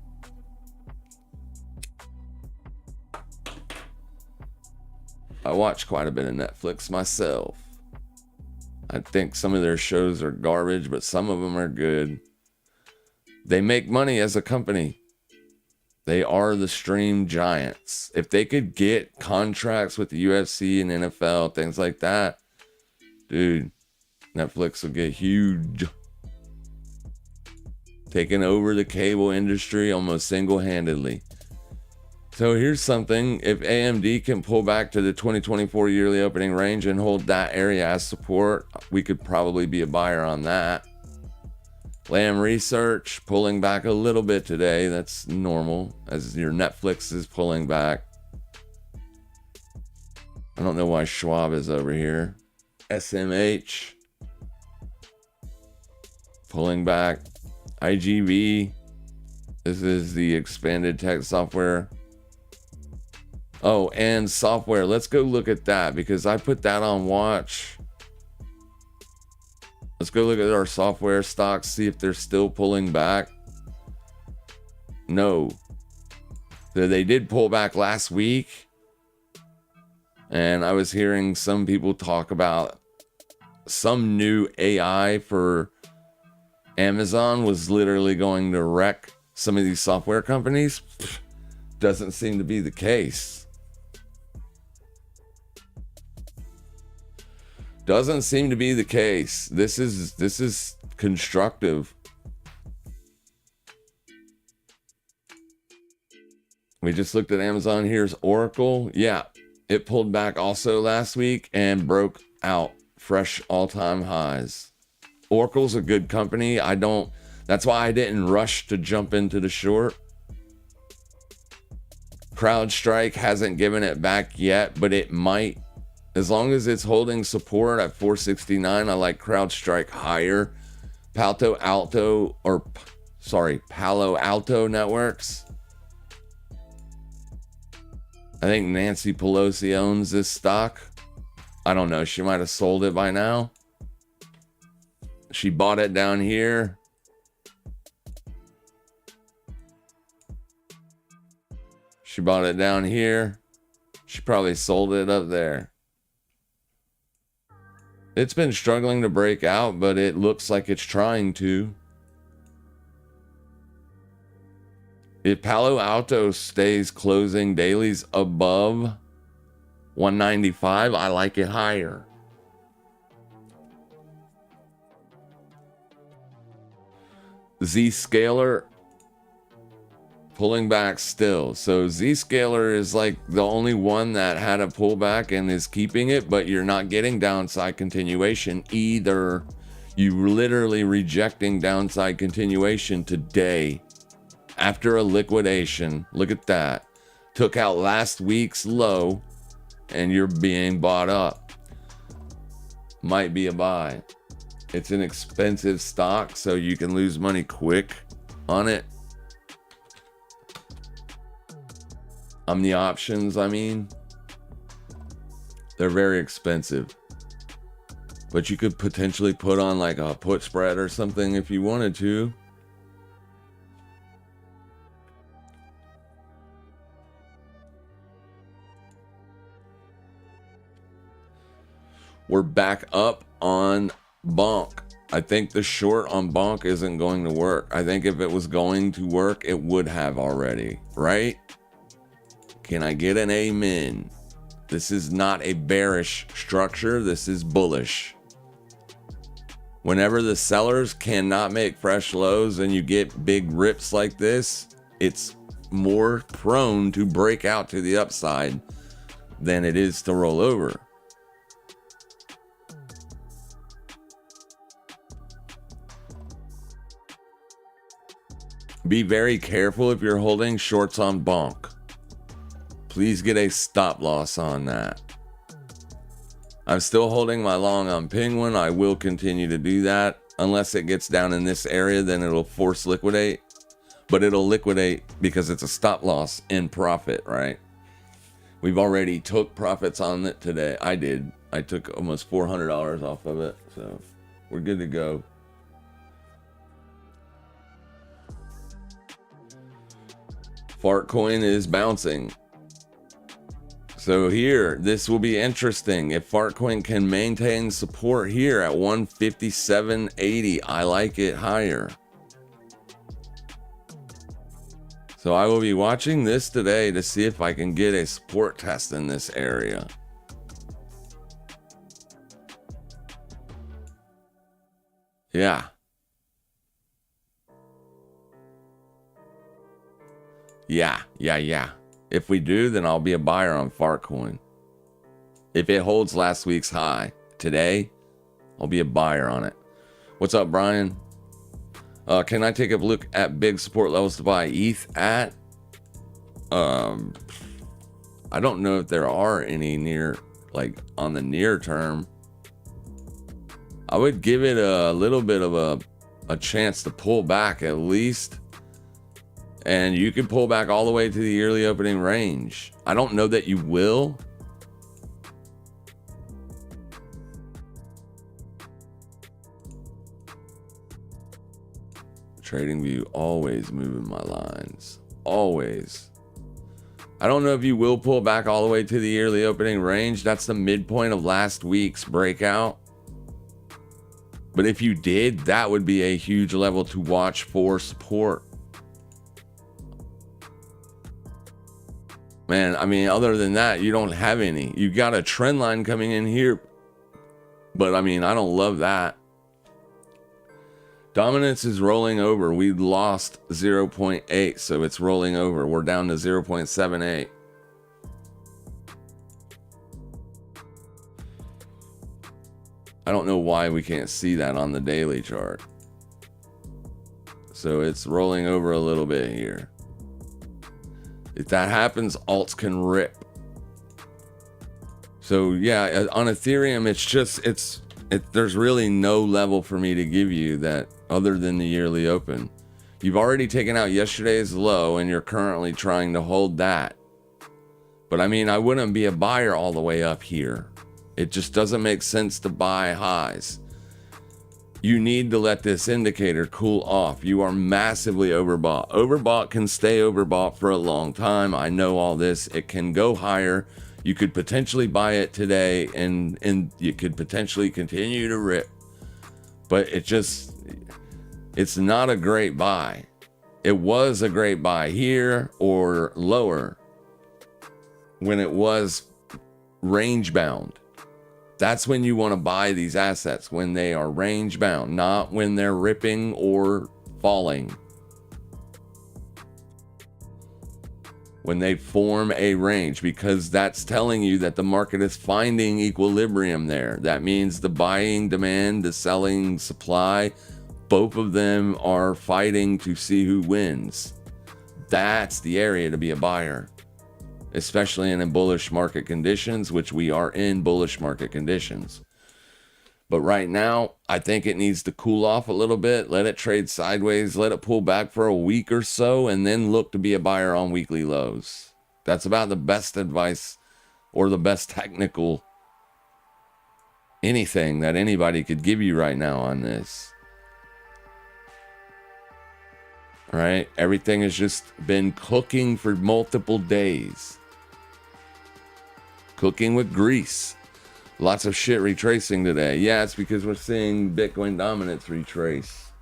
I watch quite a bit of Netflix myself. I think some of their shows are garbage, but some of them are good. They make money as a company. They are the stream giants. If they could get contracts with the UFC and NFL, things like that, dude, Netflix will get huge. Taking over the cable industry almost single-handedly. So here's something. If AMD can pull back to the 2024 yearly opening range and hold that area as support, we could probably be a buyer on that. Lam Research pulling back a little bit today. That's normal as your Netflix is pulling back. I don't know why Schwab is over here. SMH pulling back. IGV. This is the expanded tech software. Oh, and software. Let's go look at that because I put that on watch. Let's go look at our software stocks, see if they're still pulling back. No. So they did pull back last week. And I was hearing some people talk about some new AI for Amazon was literally going to wreck some of these software companies. Doesn't seem to be the case. Doesn't seem to be the case. This is constructive. We just looked at Amazon. Here's Oracle. Yeah, it pulled back also last week and broke out fresh all-time highs. Oracle's a good company. That's why I didn't rush to jump into the short. CrowdStrike hasn't given it back yet, but it might. As long as it's holding support at 469, I like CrowdStrike higher. Palo Alto Networks. I think Nancy Pelosi owns this stock. I don't know. She might have sold it by now. She bought it down here. She bought it down here. She probably sold it up there. It's been struggling to break out, but it looks like it's trying to. If Palo Alto stays closing dailies above 195, I like it higher. Zscaler pulling back still. So Zscaler is like the only one that had a pullback and is keeping it, but you're not getting downside continuation either. You literally rejecting downside continuation today after a liquidation. Look at that. Took out last week's low and you're being bought up. Might be a buy. It's an expensive stock, so you can lose money quick on it. The options, they're very expensive. But you could potentially put on like a put spread or something if you wanted to. We're back up on Bonk. I think the short on Bonk isn't going to work. I think if it was going to work, it would have already, right? Can I get an amen? This is not a bearish structure. This is bullish. Whenever the sellers cannot make fresh lows and you get big rips like this, it's more prone to break out to the upside than it is to roll over. Be very careful if you're holding shorts on Bonk. Please get a stop loss on that. I'm still holding my long on Penguin. I will continue to do that. Unless it gets down in this area, then it'll force liquidate. But it'll liquidate because it's a stop loss in profit, right? We've already took profits on it today. I did. I took almost $400 off of it. So we're good to go. Fartcoin is bouncing. So here, this will be interesting. If Fartcoin can maintain support here at 157.80, I like it higher. So I will be watching this today to see if I can get a support test in this area. Yeah. Yeah. If we do, then I'll be a buyer on Fartcoin. If it holds last week's high today, I'll be a buyer on it. What's up, Brian? Can I take a look at big support levels to buy ETH at? I don't know if there are any near, like on the near term. I would give it a little bit of a chance to pull back at least. And you can pull back all the way to the yearly opening range. I don't know that you will. TradingView always moving my lines. Always. I don't know if you will pull back all the way to the yearly opening range. That's the midpoint of last week's breakout. But if you did, that would be a huge level to watch for support. Man, I mean, other than that, you don't have any. You got a trend line coming in here, but I mean, I don't love that. Dominance is rolling over. We lost 0.8, so it's rolling over. We're down to 0.78. I don't know why we can't see that on the daily chart. So it's rolling over a little bit here. If that happens, alts can rip. So yeah, on Ethereum, there's really no level for me to give you that other than the yearly open. You've already taken out yesterday's low and you're currently trying to hold that. But I mean, I wouldn't be a buyer all the way up here. It just doesn't make sense to buy highs. You need to let this indicator cool off. You are massively overbought. Overbought can stay overbought for a long time. I know all this. It can go higher. You could potentially buy it today and you could potentially continue to rip. But it's not a great buy. It was a great buy here or lower when it was range bound. That's when you want to buy these assets, when they are range bound, not when they're ripping or falling. When they form a range, because that's telling you that the market is finding equilibrium there. That means the buying demand, the selling supply, both of them are fighting to see who wins. That's the area to be a buyer. Especially in bullish market conditions, which we are in bullish market conditions. But right now, I think it needs to cool off a little bit, let it trade sideways, let it pull back for a week or so, and then look to be a buyer on weekly lows. That's about the best advice or the best technical anything that anybody could give you right now on this. All right? Everything has just been cooking for multiple days. Cooking with grease. Lots of shit retracing today. Yeah, it's because we're seeing Bitcoin dominance retrace.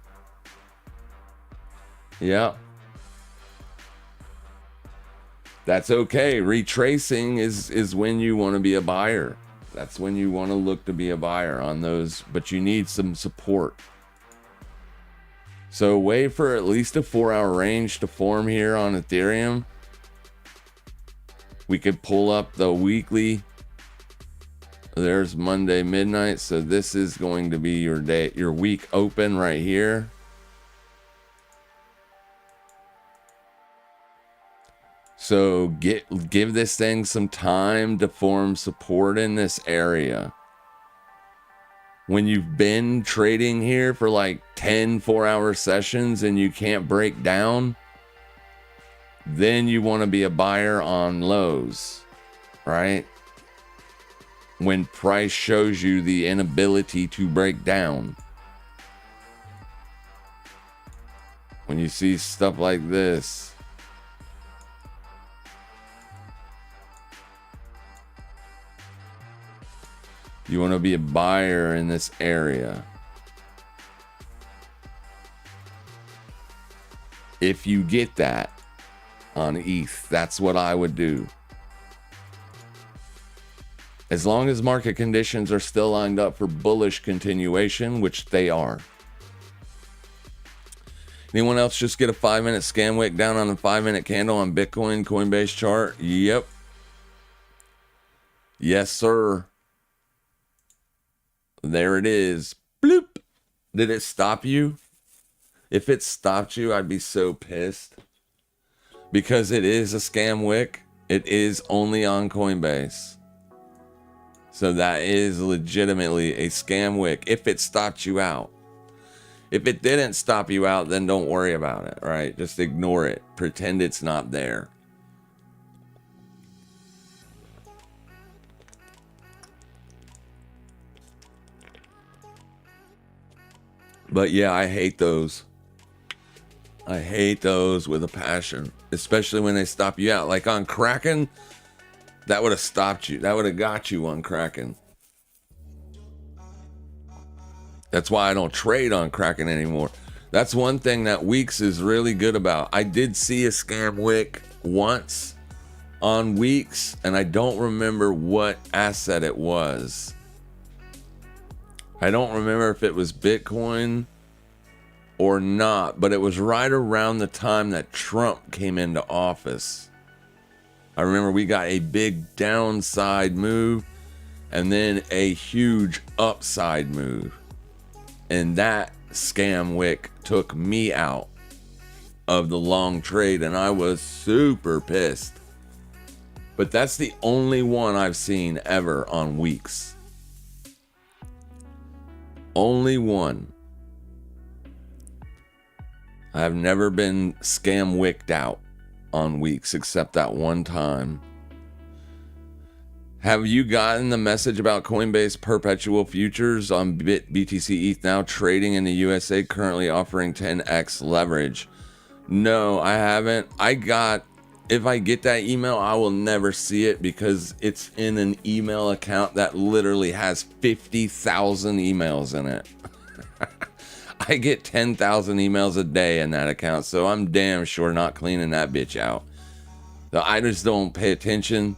Yeah. That's okay. Retracing is when you want to be a buyer. That's when you want to look to be a buyer on those, but you need some support. So wait for at least a 4-hour range to form here on Ethereum. We could pull up the weekly. There's Monday midnight. So this is going to be your day, your week open right here. So give this thing some time to form support in this area. When you've been trading here for like 10 4-hour sessions and you can't break down, then you want to be a buyer on lows, right? When price shows you the inability to break down. When you see stuff like this. You want to be a buyer in this area. If you get that on ETH, that's what I would do. As long as market conditions are still lined up for bullish continuation, which they are. Anyone else just get a 5-minute scan wick down on the 5-minute candle on Bitcoin Coinbase chart? Yep. Yes, sir. There it is. Bloop. Did it stop you? If it stopped you, I'd be so pissed. Because it is a scam wick. It is only on Coinbase. So that is legitimately a scam wick if it stopped you out. If it didn't stop you out, then don't worry about it, right? Just ignore it. Pretend it's not there. But yeah, I hate those. I hate those with a passion, especially when they stop you out. Like on Kraken, that would have stopped you. That would have got you on Kraken. That's why I don't trade on Kraken anymore. That's one thing that Weeks is really good about. I did see a scam wick once on Weeks, and I don't remember what asset it was. I don't remember if it was Bitcoin or not, but it was right around the time that Trump came into office. I remember we got a big downside move and then a huge upside move. And that scam wick took me out of the long trade, and I was super pissed. But that's the only one I've seen ever on Weeks. Only one. I've never been scam wicked out on Weeks except that one time. Have you gotten the message about Coinbase perpetual futures on BTC ETH now trading in the USA, currently offering 10x leverage? No, I haven't. If I get that email, I will never see it because it's in an email account that literally has 50,000 emails in it. I get 10,000 emails a day in that account, so I'm damn sure not cleaning that bitch out. So I just don't pay attention.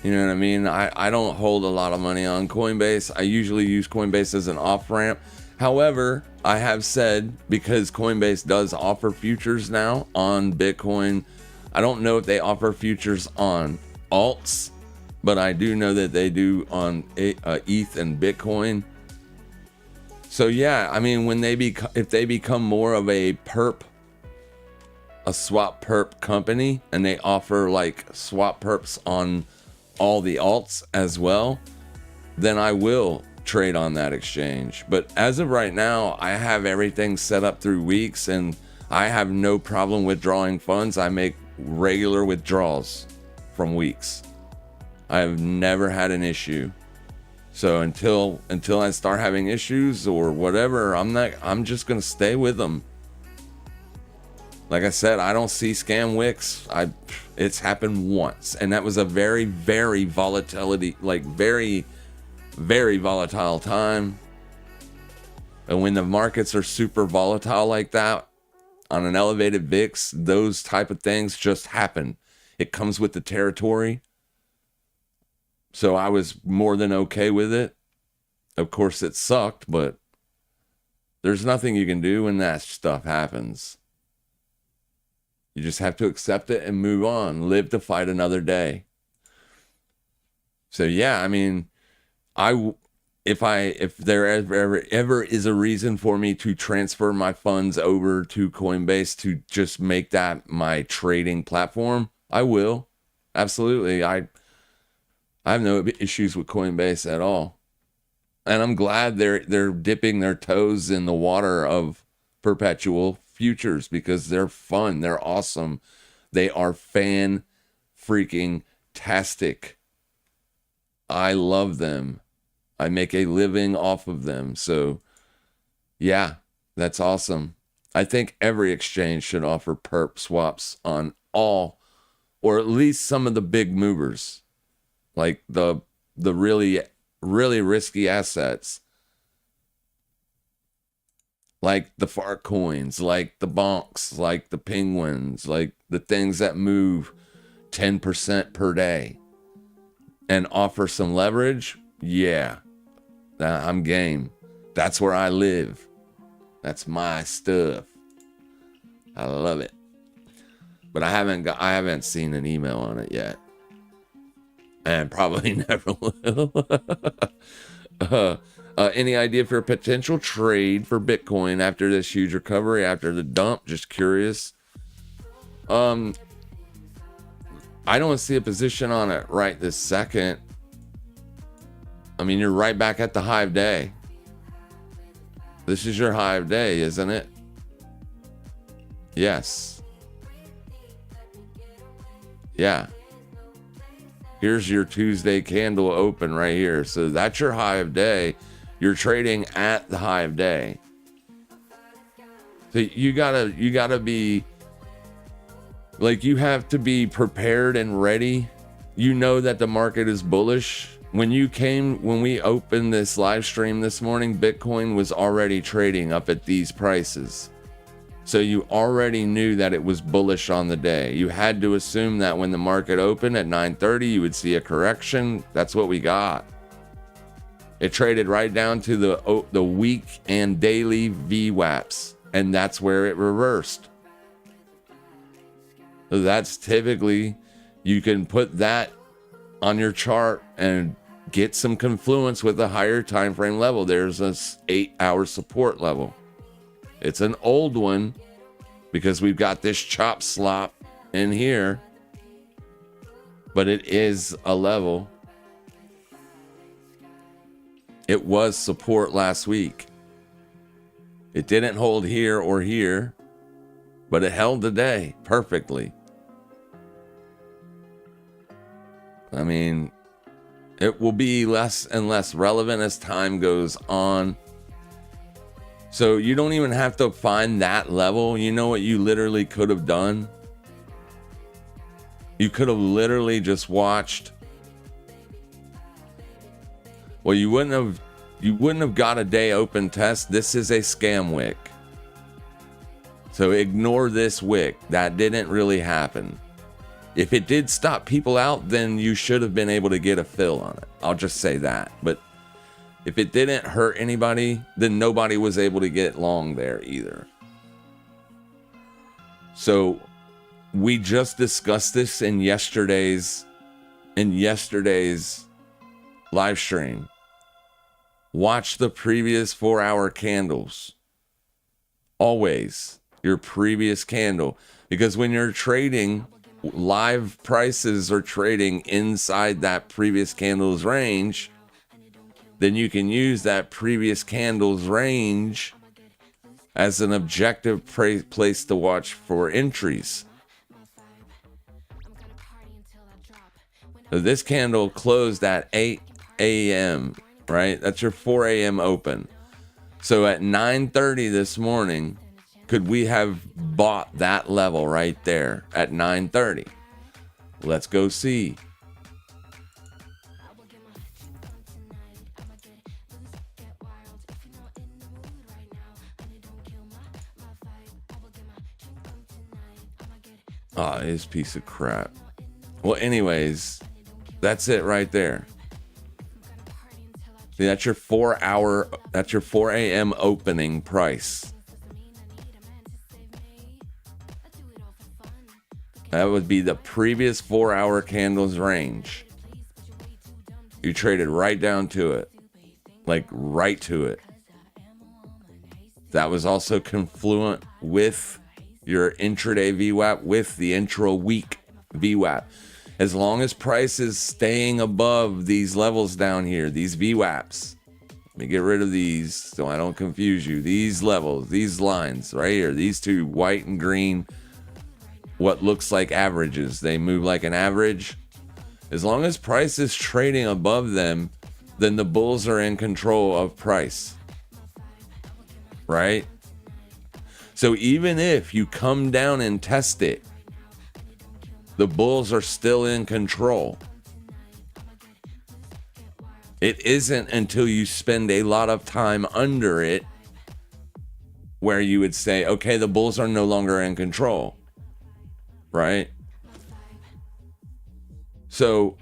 You know what I mean? I don't hold a lot of money on Coinbase. I usually use Coinbase as an off-ramp. However, I have said, because Coinbase does offer futures now on Bitcoin, I don't know if they offer futures on alts, but I do know that they do on ETH and Bitcoin. So yeah, I mean, if they become more of a swap perp company, and they offer like swap perps on all the alts as well, then I will trade on that exchange. But as of right now, I have everything set up through Weeks, and I have no problem withdrawing funds. I make regular withdrawals from Weeks. I have never had an issue. So until I start having issues or whatever, I'm just gonna stay with them. Like I said, I don't see scam wicks. It's happened once, and that was a very, very volatile time. And when the markets are super volatile like that, on an elevated VIX, those type of things just happen. It comes with the territory. So I was more than okay with it. Of course, it sucked, but there's nothing you can do when that stuff happens. You just have to accept it and move on. Live to fight another day. So yeah, I mean, if there ever is a reason for me to transfer my funds over to Coinbase to just make that my trading platform, I will. Absolutely. I have no issues with Coinbase at all. And I'm glad they're dipping their toes in the water of perpetual futures because they're fun. They're awesome. They are fan-freaking-tastic. I love them. I make a living off of them. So, yeah, that's awesome. I think every exchange should offer perp swaps on all, or at least some of the big movers, like the really, really risky assets, like the fart coins, like the bonks, like the penguins, like the things that move 10% per day and offer some leverage. Yeah, I'm game. That's where I live. That's my stuff. I love it. But I haven't seen an email on it yet. And probably never will. Any idea for a potential trade for Bitcoin after this huge recovery, after the dump? Just curious. I don't see a position on it right this second. I mean, you're right back at the high of day. This is your high of day, isn't it? Yes. Yeah. Here's your Tuesday candle open right here. So that's your high of day. You're trading at the high of day. So you gotta be like, you have to be prepared and ready. You know that the market is bullish. when we opened this live stream this morning, Bitcoin was already trading up at these prices. So you already knew that it was bullish on the day. You had to assume that when the market opened at 9:30, you would see a correction. That's what we got. It traded right down to the week and daily VWAPs, and that's where it reversed. So that's typically, you can put that on your chart and get some confluence with a higher time frame level. There's a 8-hour support level. It's an old one because we've got this chop slop in here, but it is a level. It was support last week. It didn't hold here or here, but it held today perfectly. I mean, it will be less and less relevant as time goes on. So you don't even have to find that level. You know what you literally could have done? You could have literally just watched. Well, you wouldn't have got a day open test. This is a scam wick. So ignore this wick. That didn't really happen. If it did stop people out, then you should have been able to get a fill on it. I'll just say that. But if it didn't hurt anybody, then nobody was able to get long there either. So we just discussed this in yesterday's live stream. Watch the previous 4-hour candles. Always your previous candle. Because when you're trading, live prices are trading inside that previous candle's range, then you can use that previous candle's range as an objective place to watch for entries. So this candle closed at 8 a.m., right? That's your 4 a.m. open. So at 9:30 this morning, could we have bought that level right there at 9:30? Let's go see. Ah, oh, this piece of crap. Well, anyways, that's it right there. See, that's your 4 a.m. opening price. That would be the previous 4-hour candle's range. You traded right down to it. Like right to it. That was also confluent with your intraday VWAP, with the intra-week VWAP. As long as price is staying above these levels down here, these VWAPs. Let me get rid of these so I don't confuse you. These levels, these lines right here, these two white and green, what looks like averages. They move like an average. As long as price is trading above them, then the bulls are in control of price. Right? So even if you come down and test it, the bulls are still in control. It isn't until you spend a lot of time under it where you would say, okay, the bulls are no longer in control. Right? So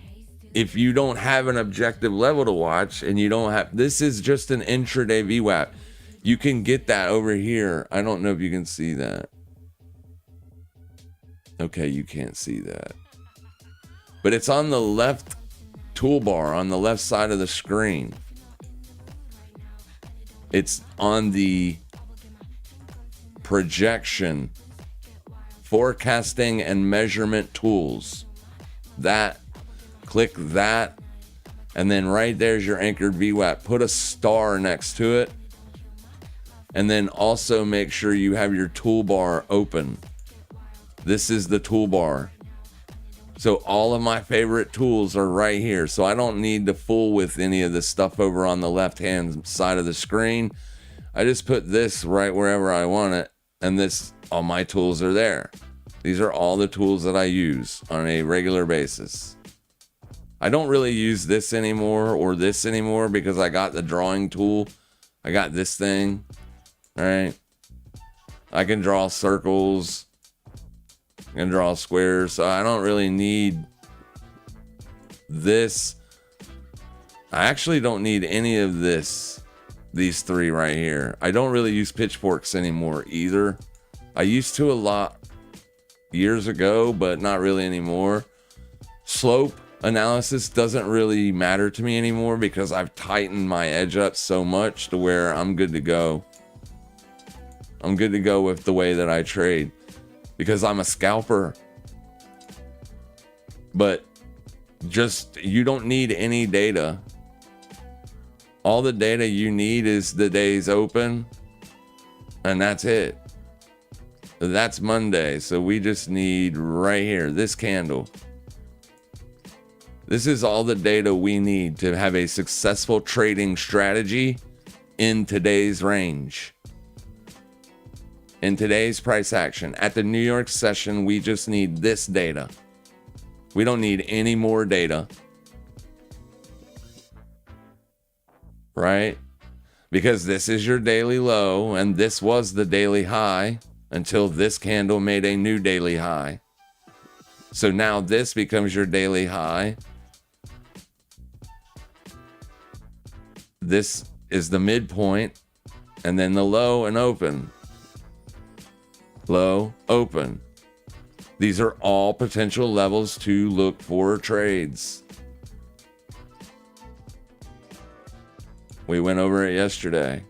if you don't have an objective level to watch and you don't have, this is just an intraday VWAP. You can get that over here. I don't know if you can see that. Okay, you can't see that. But it's on the left toolbar, on the left side of the screen. It's on the projection, forecasting and measurement tools. That, click that, and then right there's your anchored VWAP. Put a star next to it. And then also make sure you have your toolbar open. This is the toolbar. So all of my favorite tools are right here. So I don't need to fool with any of the stuff over on the left-hand side of the screen. I just put this right wherever I want it. And all my tools are there. These are all the tools that I use on a regular basis. I don't really use this anymore or this anymore because I got the drawing tool. I got this thing. All right. I can draw circles. I can draw squares. So I don't really need this. I actually don't need any of this. These three right here. I don't really use pitchforks anymore either. I used to a lot years ago, but not really anymore. Slope analysis doesn't really matter to me anymore because I've tightened my edge up so much to where I'm good to go. I'm good to go with the way that I trade because I'm a scalper. But just, you don't need any data. All the data you need is the day's open, and that's it. That's Monday, so we just need right here, this candle. This is all the data we need to have a successful trading strategy in today's range. In today's price action. At the New York session, we just need this data. We don't need any more data. Right? Because this is your daily low, and this was the daily high until this candle made a new daily high. So now this becomes your daily high. This is the midpoint, and then the low and open. Low, open. These are all potential levels to look for trades. We went over it yesterday.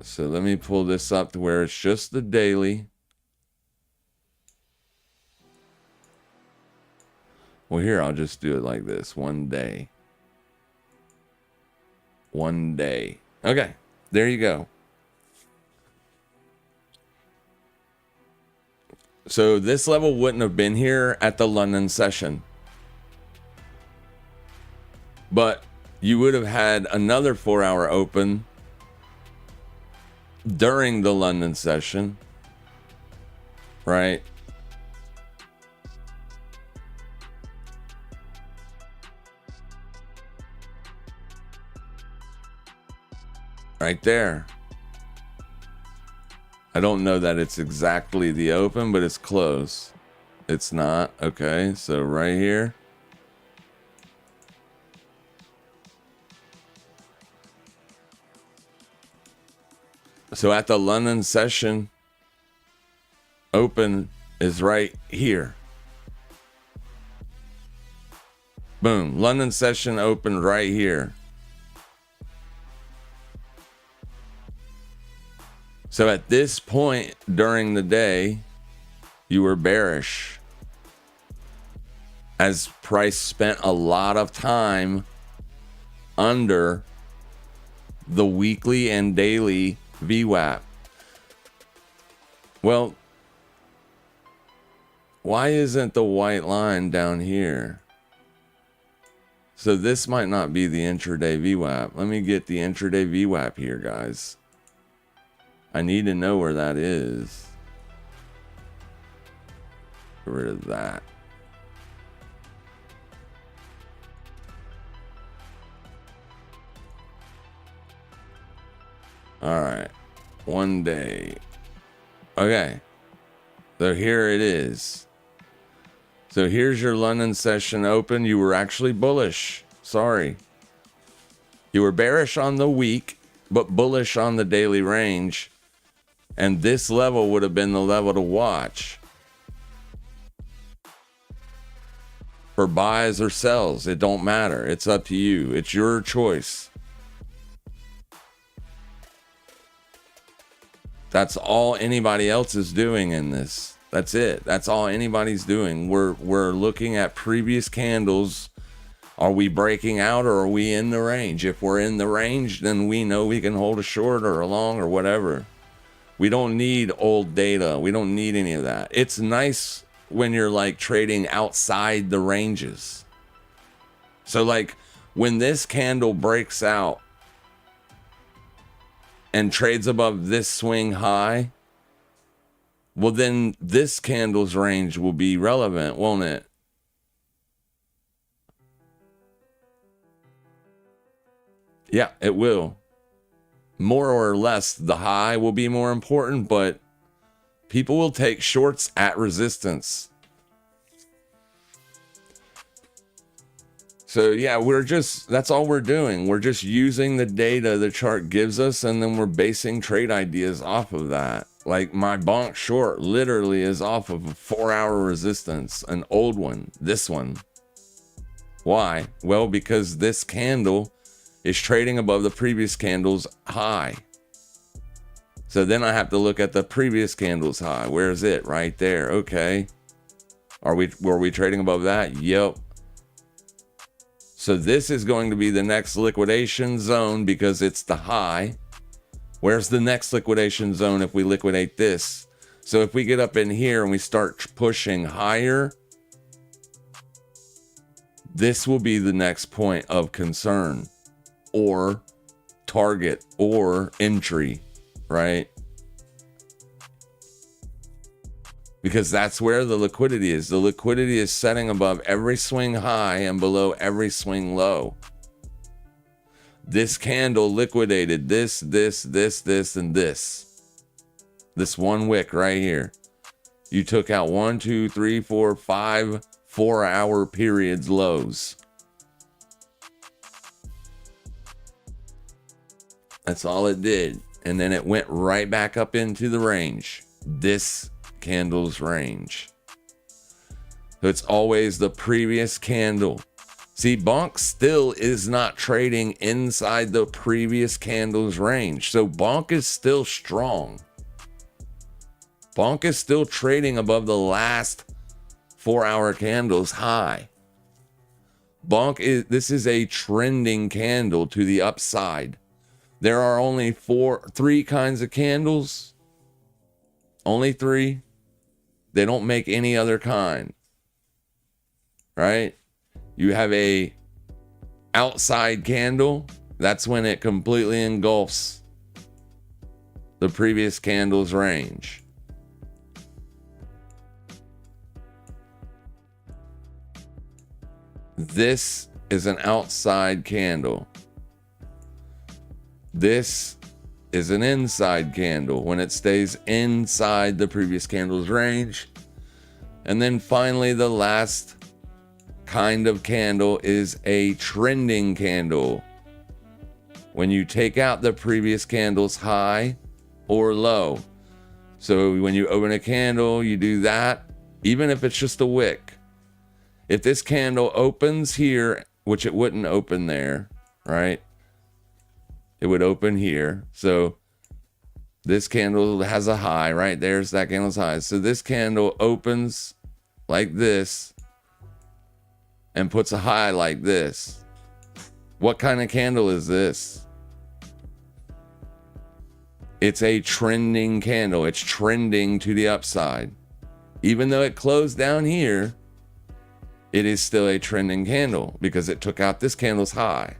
So let me pull this up to where it's just the daily. Well, here, I'll just do it like this. 1 day. 1 day. Okay, there you go. So this level wouldn't have been here at the London session. But you would have had another 4-hour open during the London session. Right? Right there. I don't know that it's exactly the open, but it's close. It's not. Okay, so right here. So at the London session, open is right here. Boom. London session opened right here. So at this point during the day, you were bearish as price spent a lot of time under the weekly and daily VWAP. Well, why isn't the white line down here? So this might not be the intraday VWAP. Let me get the intraday VWAP here, guys. I need to know where that is. Get rid of that. All right. 1 day. Okay. So here it is. So here's your London session open. You were actually bullish. Sorry. You were bearish on the week, but bullish on the daily range. And this level would have been the level to watch for buys or sells. It don't matter. It's up to you. It's your choice. That's all anybody else is doing in this. That's it. That's all anybody's doing. We're looking at previous candles. Are we breaking out or are we in the range? If we're in the range, then we know we can hold a short or a long or whatever. We don't need old data. We don't need any of that. It's nice when you're like trading outside the ranges. So like when this candle breaks out and trades above this swing high, well, then this candle's range will be relevant, won't it? Yeah, it will. More or less, the high will be more important, but people will take shorts at resistance. So yeah, that's all we're doing. We're just using the data the chart gives us, and then we're basing trade ideas off of that. Like my bonk short literally is off of a 4-hour resistance, an old one, this one. Why? Well, because this candle is trading above the previous candle's high. So then I have to look at the previous candle's high. Where is it? Right there. Okay. Were we trading above that? Yep. So this is going to be the next liquidation zone because it's the high. Where's the next liquidation zone if we liquidate this? So if we get up in here and we start pushing higher, this will be the next point of concern or target or entry, right? Because that's where the liquidity is. The liquidity is setting above every swing high and below every swing low. This candle liquidated this, and this. This one wick right here. You took out 1, 2, 3, 4, 5 4-hour periods lows. That's all it did. And then it went right back up into the range. This candle's range. So it's always the previous candle. See, bonk still is not trading inside the previous candle's range. So bonk is still strong. Bonk is still trading above the last 4-hour candle's high. This is a trending candle to the upside. There are only three kinds of candles. Only 3. They don't make any other kind. Right? You have a outside candle. That's when it completely engulfs the previous candle's range. This is an outside candle. This is an inside candle when it stays inside the previous candle's range. And then finally, the last kind of candle is a trending candle. When you take out the previous candle's high or low. So when you open a candle, you do that, even if it's just a wick. If this candle opens here, which it wouldn't open there, right? It would open here. So this candle has a high, right? There's that candle's high. So this candle opens like this and puts a high like this. What kind of candle is this? It's a trending candle. It's trending to the upside. Even though it closed down here, it is still a trending candle because it took out this candle's high.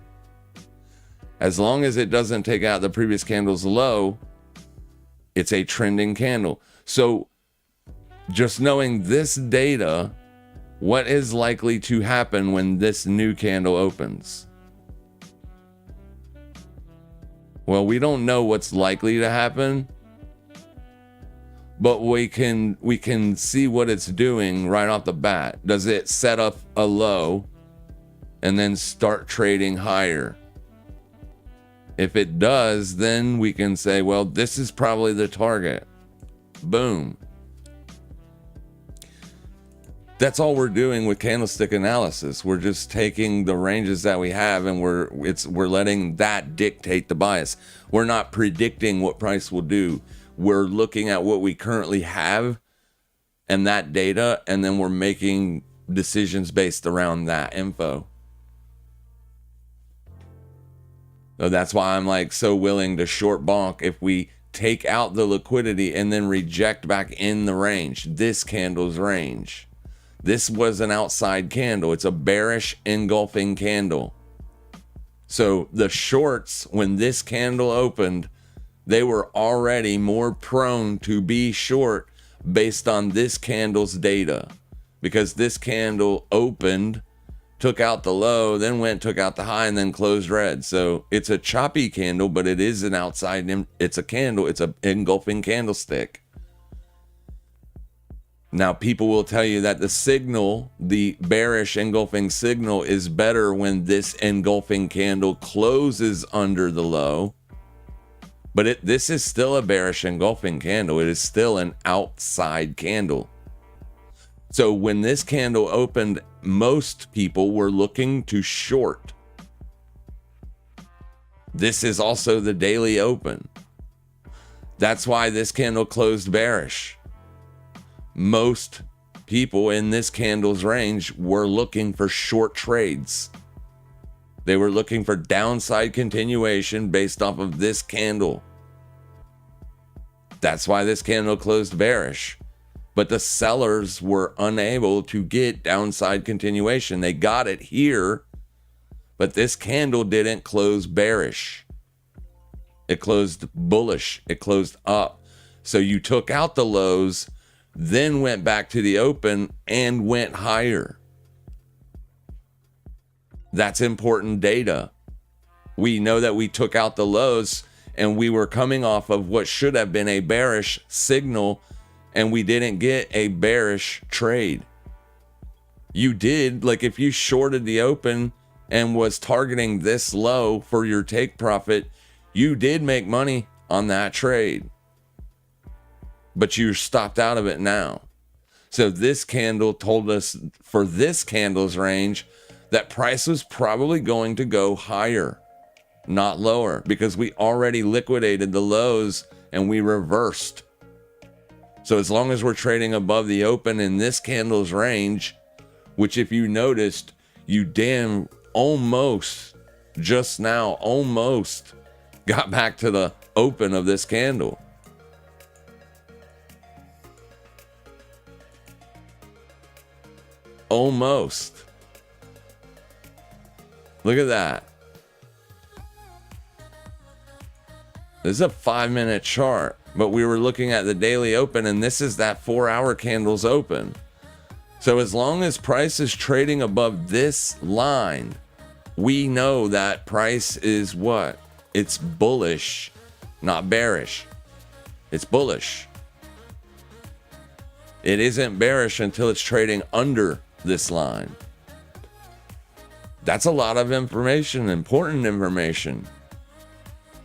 As long as it doesn't take out the previous candle's low, it's a trending candle. So just knowing this data, what is likely to happen when this new candle opens? Well, we don't know what's likely to happen, but we can see what it's doing right off the bat. Does it set up a low and then start trading higher? If it does, then we can say, well, this is probably the target. Boom. That's all we're doing with candlestick analysis. We're just taking the ranges that we have and we're letting that dictate the bias. We're not predicting what price will do. We're looking at what we currently have and that data, and then we're making decisions based around that info. So that's why I'm like so willing to short bonk if we take out the liquidity and then reject back in the range, this candle's range. This was an outside candle. It's a bearish engulfing candle. So the shorts, when this candle opened, They were already more prone to be short based on this candle's data, because this candle opened, took out the low, then went, took out the high, and then closed red. So it's a choppy candle, but it is an outside, it's a candle, it's an engulfing candlestick. Now, people will tell you that the signal, the bearish engulfing signal, is better when this engulfing candle closes under the low. But this is still a bearish engulfing candle. It is still an outside candle. So when this candle opened, most people were looking to short. This is also the daily open. That's why this candle closed bearish. Most people in this candle's range were looking for short trades. They were looking for downside continuation based off of this candle. That's why this candle closed bearish. But the sellers were unable to get downside continuation. They got it here, but this candle didn't close bearish. It closed bullish. It closed up. So you took out the lows, then went back to the open and went higher. That's important data. We know that we took out the lows and we were coming off of what should have been a bearish signal, and we didn't get a bearish trade. You did, like if you shorted the open and was targeting this low for your take profit, you did make money on that trade, but you stopped out of it now. So this candle told us for this candle's range that price was probably going to go higher, not lower, because we already liquidated the lows and we reversed. So as long as we're trading above the open in this candle's range, which if you noticed, you damn almost just now almost got back to the open of this candle. Almost. Look at that. This is a 5-minute chart, but we were looking at the daily open, and this is that 4-hour candle's open. So as long as price is trading above this line, we know that price is what? It's bullish, not bearish. It's bullish. It isn't bearish until it's trading under this line. That's a lot of information, important information,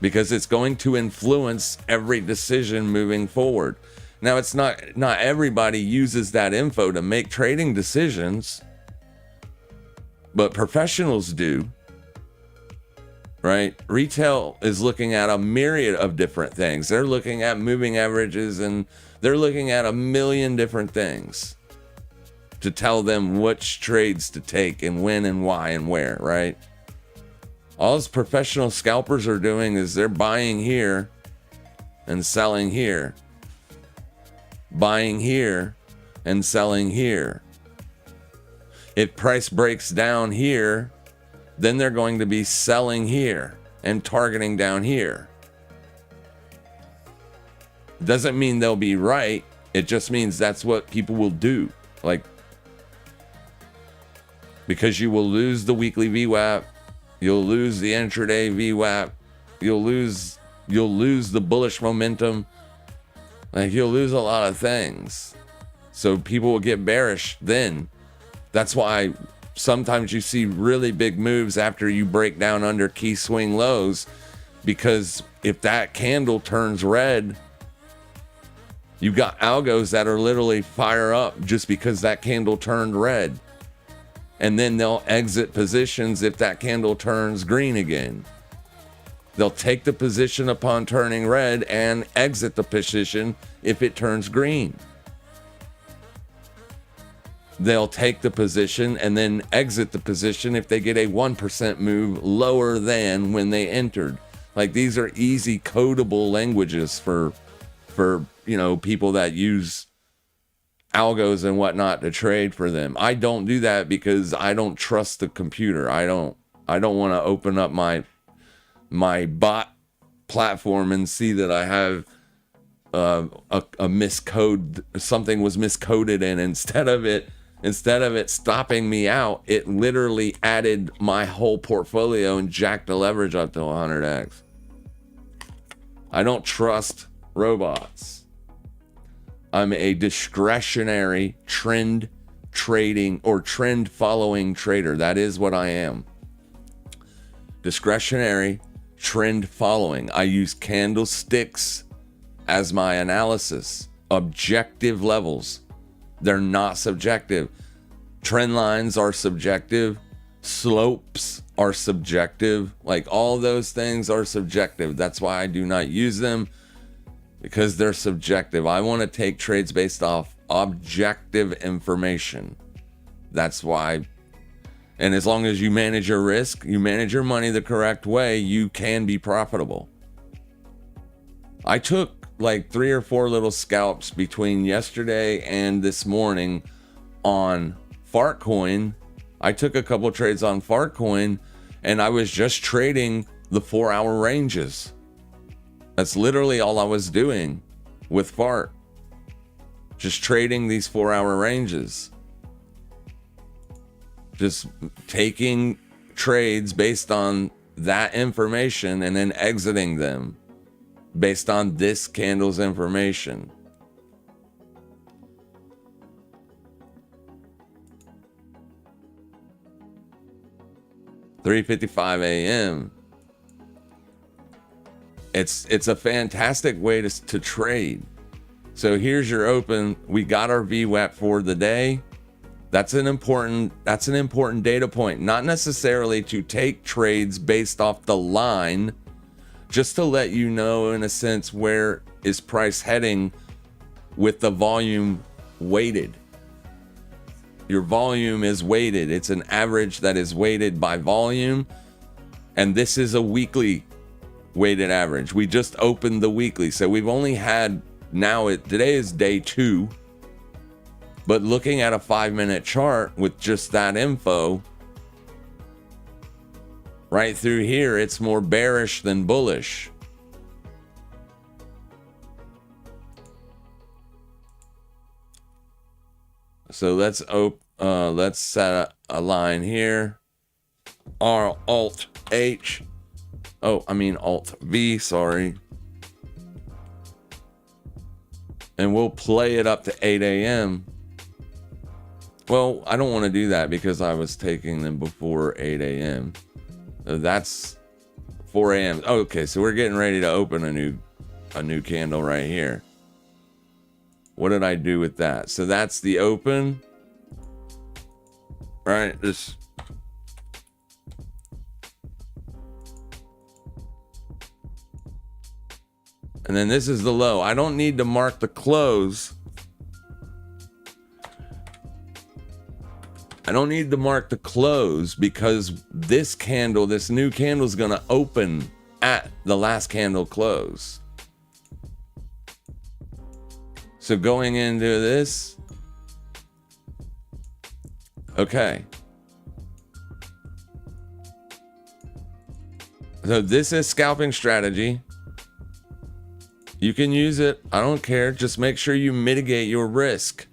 because it's going to influence every decision moving forward. Now, it's not everybody uses that info to make trading decisions, but professionals do, right? Retail is looking at a myriad of different things. They're looking at moving averages, and they're looking at a million different things to tell them which trades to take and when and why and where, right? All those professional scalpers are doing is they're buying here and selling here. Buying here and selling here. If price breaks down here, then they're going to be selling here and targeting down here. Doesn't mean they'll be right. It just means that's what people will do. Like, because you will lose the weekly VWAP, you'll lose the intraday VWAP, you'll lose the bullish momentum. Like, you'll lose a lot of things. So people will get bearish then. That's why sometimes you see really big moves after you break down under key swing lows, because if that candle turns red, you've got algos that are literally fire up just because that candle turned red. And then they'll exit positions if that candle turns green again. They'll take the position upon turning red and exit the position if it turns green. They'll take the position and then exit the position if they get a 1% move lower than when they entered. Like, these are easy codable languages for people that use algos and whatnot to trade for them. I don't do that because I don't trust the computer. I don't want to open up my bot platform and see that I have a miscode, something was miscoded, and instead of it stopping me out, it literally added my whole portfolio and jacked the leverage up to 100x. I don't trust robots. I'm a discretionary trend trading or trend following trader. That is what I am. Discretionary trend following. I use candlesticks as my analysis. Objective levels. They're not subjective. Trend lines are subjective. Slopes are subjective. Like, all those things are subjective. That's why I do not use them, because they're subjective. I want to take trades based off objective information. That's why. And as long as you manage your risk, you manage your money the correct way, you can be profitable. I took like 3 or 4 little scalps between yesterday and this morning on Fartcoin. I took a couple trades on Fartcoin, and I was just trading the 4-hour ranges. That's literally all I was doing with Fart. Just trading these 4-hour ranges. Just taking trades based on that information and then exiting them based on this candle's information. $3:55 a.m. It's a fantastic way to trade. So here's your open. We got our VWAP for the day. That's an important data point. Not necessarily to take trades based off the line, just to let you know, in a sense, where is price heading with the volume weighted. Your volume is weighted. It's an average that is weighted by volume. And this is a weekly weighted average. We just opened the weekly. So we've only had, today is day 2. But looking at a 5-minute chart with just that info, right through here, it's more bearish than bullish. So let's set a line here. Alt H. Oh, I mean Alt V, sorry. And we'll play it up to 8 a.m. Well, I don't want to do that because I was taking them before 8 a.m. That's 4 a.m. Okay, so we're getting ready to open a new candle right here. What did I do with that? So that's the open. Right, this. And then this is the low. I don't need to mark the close. I don't need to mark the close because this candle, this new candle, is going to open at the last candle close. So going into this, okay. So this is scalping strategy. You can use it. I don't care. Just make sure you mitigate your risk.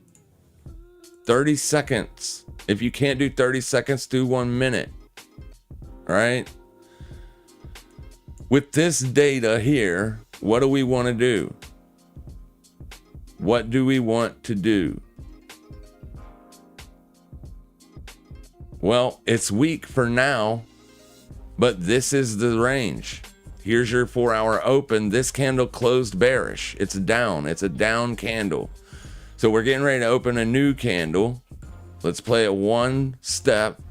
30 seconds. If you can't do 30 seconds, do 1 minute. All right. With this data here, what do we want to do? What do we want to do? Well, it's weak for now, but this is the range. Here's your 4-hour open. This candle closed bearish. It's down. It's a down candle. So we're getting ready to open a new candle. Let's play it one step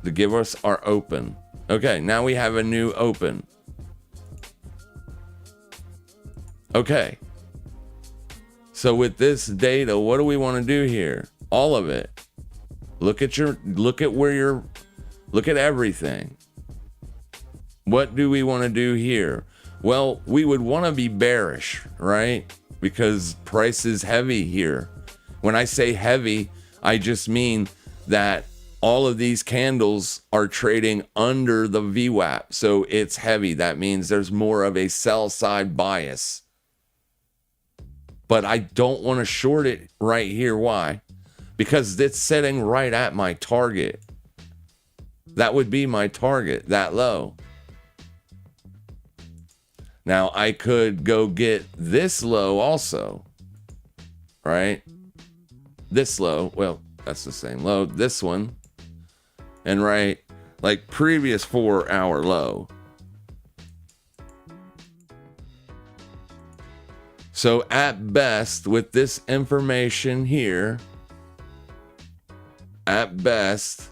to give us our open. Okay, now we have a new open. Okay. So with this data, what do we want to do here? All of it. Look at everything. What do we want to do here? Well, we would want to be bearish, right? Because price is heavy here. When I say heavy, I just mean that All of these candles are trading under the VWAP, so it's heavy. That means there's more of a sell side bias. But I don't want to short it right here. Why? Because it's sitting right at my target. That would be my target, that low. Now, I could go get this low also, right? This low, well, that's the same low. This one, and right, like previous 4-hour low. So at best, with this information here, at best,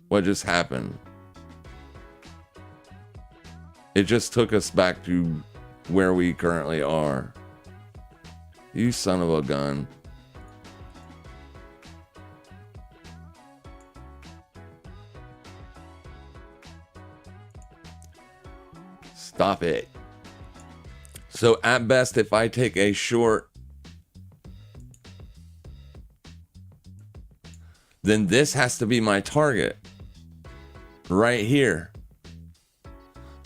what just happened? It just took us back to where we currently are. You son of a gun. Stop it. So at best, if I take a short, then this has to be my target right here.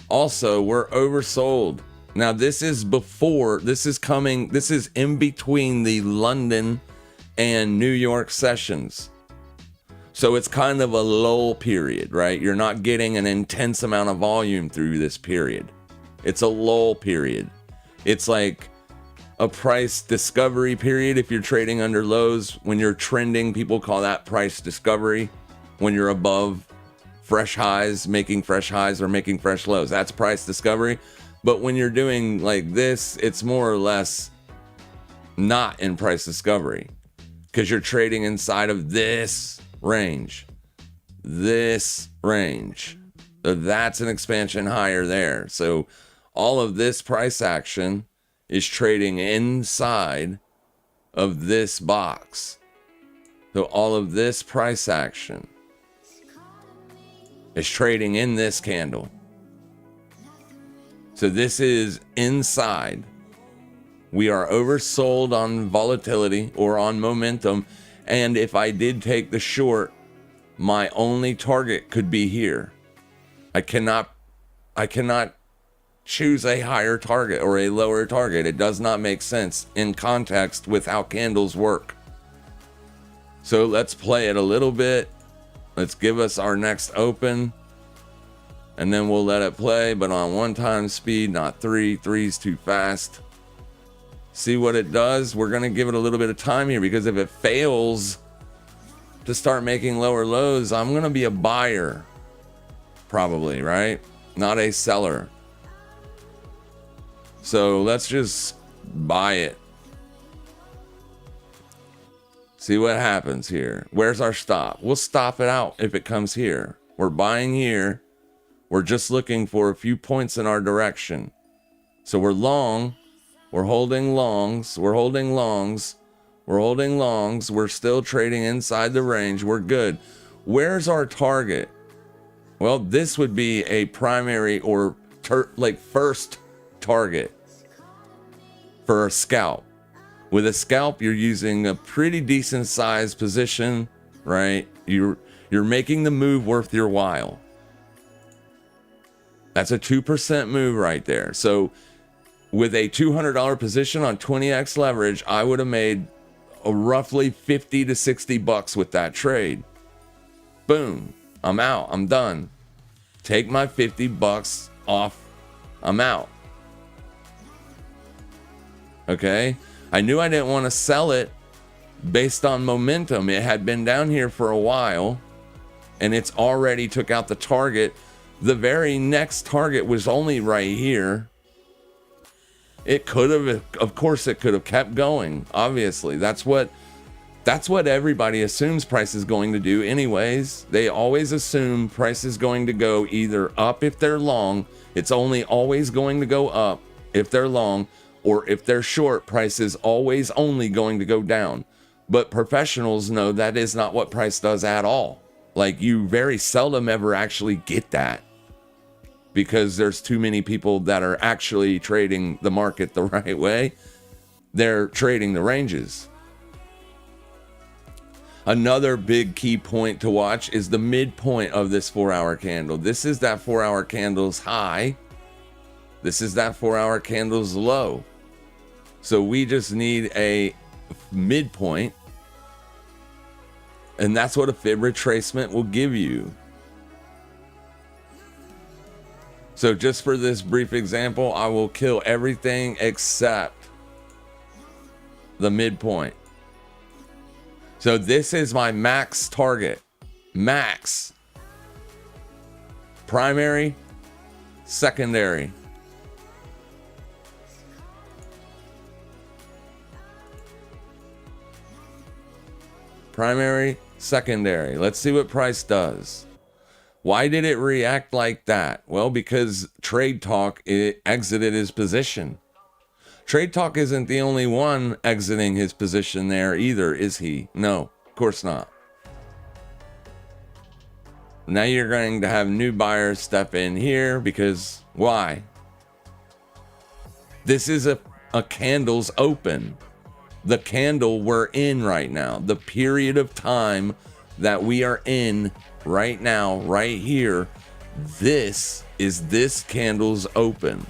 Also, we're oversold. Now, this is before, this is in between the London and New York sessions. So it's kind of a lull period, right? You're not getting an intense amount of volume through this period. It's a lull period. It's like a price discovery period. If you're trading under lows, when you're trending, people call that price discovery. When you're above fresh highs, making fresh highs or making fresh lows, that's price discovery. But when you're doing like this, it's more or less not in price discovery because you're trading inside of this range. So that's an expansion higher there. So all of this price action is trading inside of this box. So all of this price action is trading in this candle. So this is inside. We are oversold on volatility or on momentum. And if I did take the short, my only target could be here. I cannot choose a higher target or a lower target. It does not make sense in context with how candles work. So let's play it a little bit. Let's give us our next open. And then we'll let it play, but on 1 speed, not 3. 3's too fast. See what it does. We're going to give it a little bit of time here because if it fails to start making lower lows, I'm going to be a buyer. Probably, right? Not a seller. So let's just buy it. See what happens here. Where's our stop? We'll stop it out if it comes here. We're buying here. We're just looking for a few points in our direction. So we're long. We're holding longs. We're holding longs. We're holding longs. We're still trading inside the range. We're good. Where's our target? Well, this would be a primary or first target for a scalp. With a scalp, you're using a pretty decent sized position, right? You're making the move worth your while. That's a 2% move right there. So with a $200 position on 20x leverage, I would have made a roughly 50 to 60 bucks with that trade. Boom. I'm out. I'm done. Take my 50 bucks off. I'm out. Okay. I knew I didn't want to sell it based on momentum. It had been down here for a while and it's already took out the target. The very next target was only right here. It could have, of course, it could have kept going. Obviously, that's what everybody assumes price is going to do anyways. They always assume price is going to go either up if they're long. It's only always going to go up if they're long, or if they're short, price is always only going to go down. But professionals know that is not what price does at all. Like, you very seldom ever actually get that, because there's too many people that are actually trading the market the right way. They're trading the ranges. Another big key point to watch is the midpoint of this 4-hour candle. This is that 4-hour candle's high. This is that 4-hour candle's low. So we just need a midpoint. And that's what a fib retracement will give you. So just for this brief example, I will kill everything except the midpoint. So this is my max target. Max. Primary, secondary. Primary, secondary. Let's see what price does. Why did it react like that? Well, because Trade Talk exited his position. Trade Talk isn't the only one exiting his position there either, is he? No, of course not. Now you're going to have new buyers step in here because why? This is a candle's open. The candle we're in right now, the period of time that we are in right now, right here, this is this candle's open.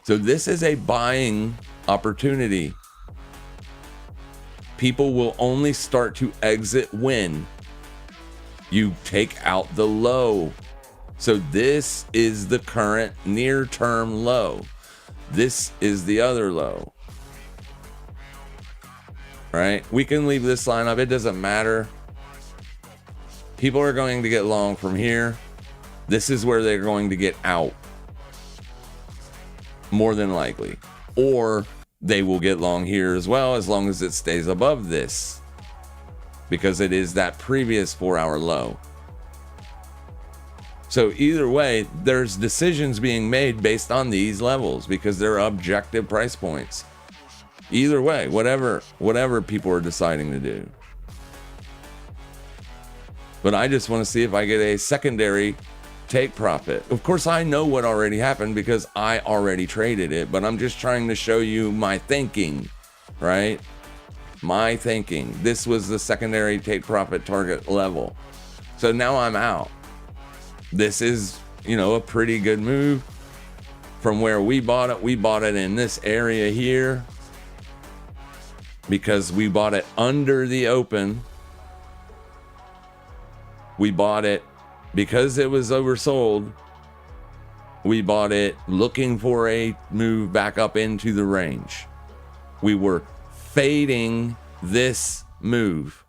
So this is a buying opportunity. People will only start to exit when you take out the low. So this is the current near-term low. This is the other low. Right? We can leave this line up. It doesn't matter. People are going to get long from here. This is where they're going to get out. More than likely. Or they will get long here as well, as long as it stays above this. Because it is that previous 4-hour low. So either way, there's decisions being made based on these levels because they're objective price points. Either way, whatever people are deciding to do. But I just want to see if I get a secondary take profit. Of course, I know what already happened because I already traded it, but I'm just trying to show you my thinking, right? My thinking. This was the secondary take profit target level. So now I'm out. This is, a pretty good move from where we bought it. We bought it in this area here because we bought it under the open. We bought it because it was oversold. We bought it looking for a move back up into the range. We were fading this move.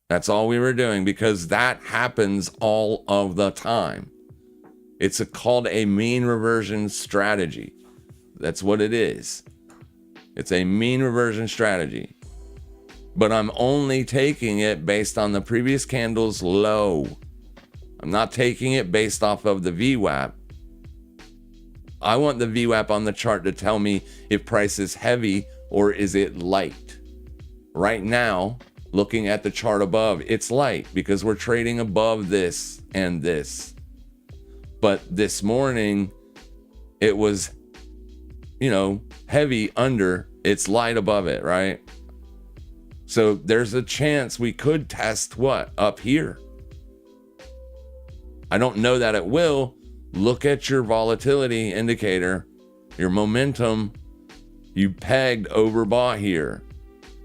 That's all we were doing because that happens all of the time. It's called a mean reversion strategy. That's what it is. It's a mean reversion strategy. But I'm only taking it based on the previous candle's low. I'm not taking it based off of the VWAP. I want the VWAP on the chart to tell me if price is heavy or is it light. Right now, looking at the chart above, it's light because we're trading above this and this. But this morning, it was, heavy under, it's light above it, right? So there's a chance we could test what? Up here. I don't know that it will. Look at your volatility indicator, your momentum. You pegged overbought here.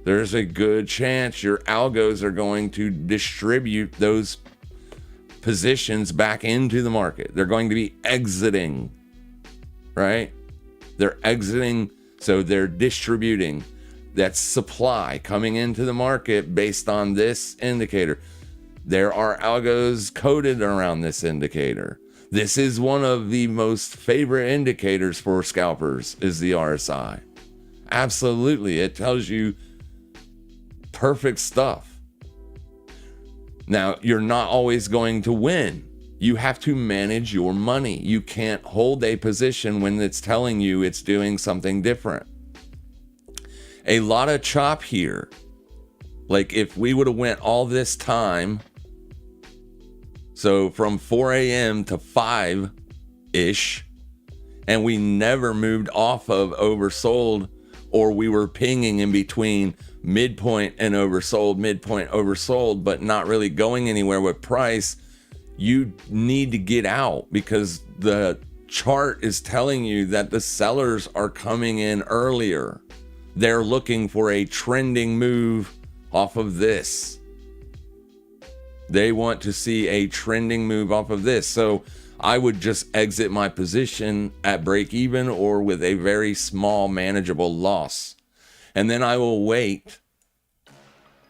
There's a good chance your algos are going to distribute those positions back into the market. They're going to be exiting, right? They're exiting, so they're distributing. That's supply coming into the market based on this indicator. There are algos coded around this indicator. This is one of the most favorite indicators for scalpers is the RSI. Absolutely, it tells you perfect stuff. Now, you're not always going to win. You have to manage your money. You can't hold a position when it's telling you it's doing something different. A lot of chop here. Like if we would have went all this time, so from 4 a.m. to 5-ish, and we never moved off of oversold or we were pinging in between midpoint and oversold, but not really going anywhere with price, you need to get out, because the chart is telling you that the sellers are coming in earlier. They're looking for a trending move off of this. They want to see a trending move off of this. So I would just exit my position at break even or with a very small manageable loss. And then I will wait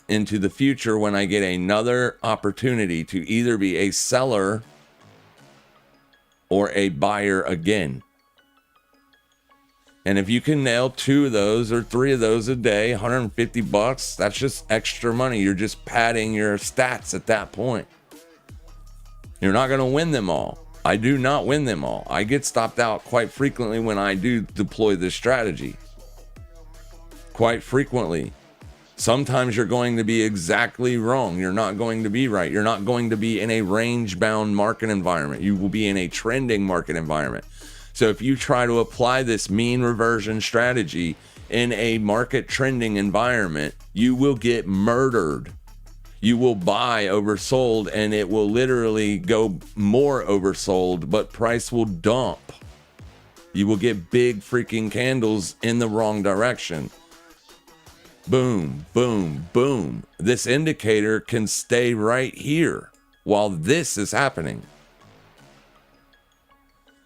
into the future when I get another opportunity to either be a seller or a buyer again. And if you can nail 2 of those or 3 of those a day, $150, that's just extra money. You're just padding your stats at that point. You're not going to win them all. I do not win them all. I get stopped out quite frequently when I do deploy this strategy. Quite frequently. Sometimes you're going to be exactly wrong. You're not going to be right. You're not going to be in a range-bound market environment. You will be in a trending market environment. So if you try to apply this mean reversion strategy in a market trending environment, you will get murdered. You will buy oversold and it will literally go more oversold, but price will dump. You will get big freaking candles in the wrong direction. Boom, boom, boom. This indicator can stay right here while this is happening.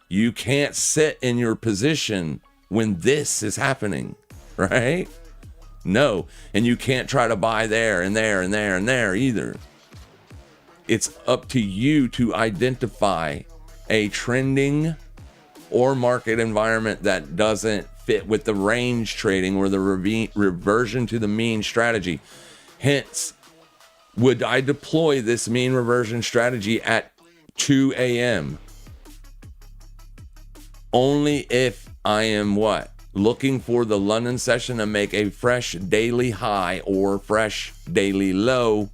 You can't sit in your position when this is happening, right? No. And you can't try to buy there and there and there and there either. It's up to you to identify a trending or market environment that doesn't fit with the range trading or the reversion to the mean strategy. Hence, would I deploy this mean reversion strategy at 2 a.m.? Only if I am what? Looking for the London session to make a fresh daily high or fresh daily low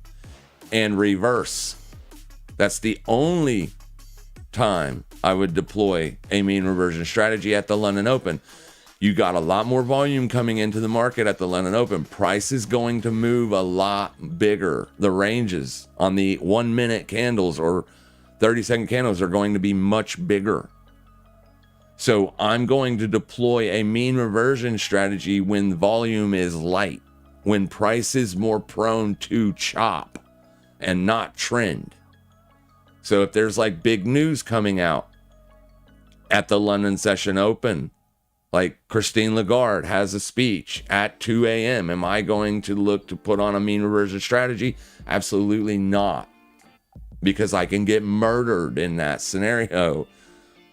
and reverse. That's the only time I would deploy a mean reversion strategy at the London Open. You got a lot more volume coming into the market at the London Open. Price is going to move a lot bigger. The ranges on the 1 minute candles or 30-second candles are going to be much bigger. So I'm going to deploy a mean reversion strategy when volume is light, when price is more prone to chop and not trend. So if there's like big news coming out at the London session open, like Christine Lagarde has a speech at 2 a.m., am I going to look to put on a mean reversion strategy? Absolutely not, because I can get murdered in that scenario.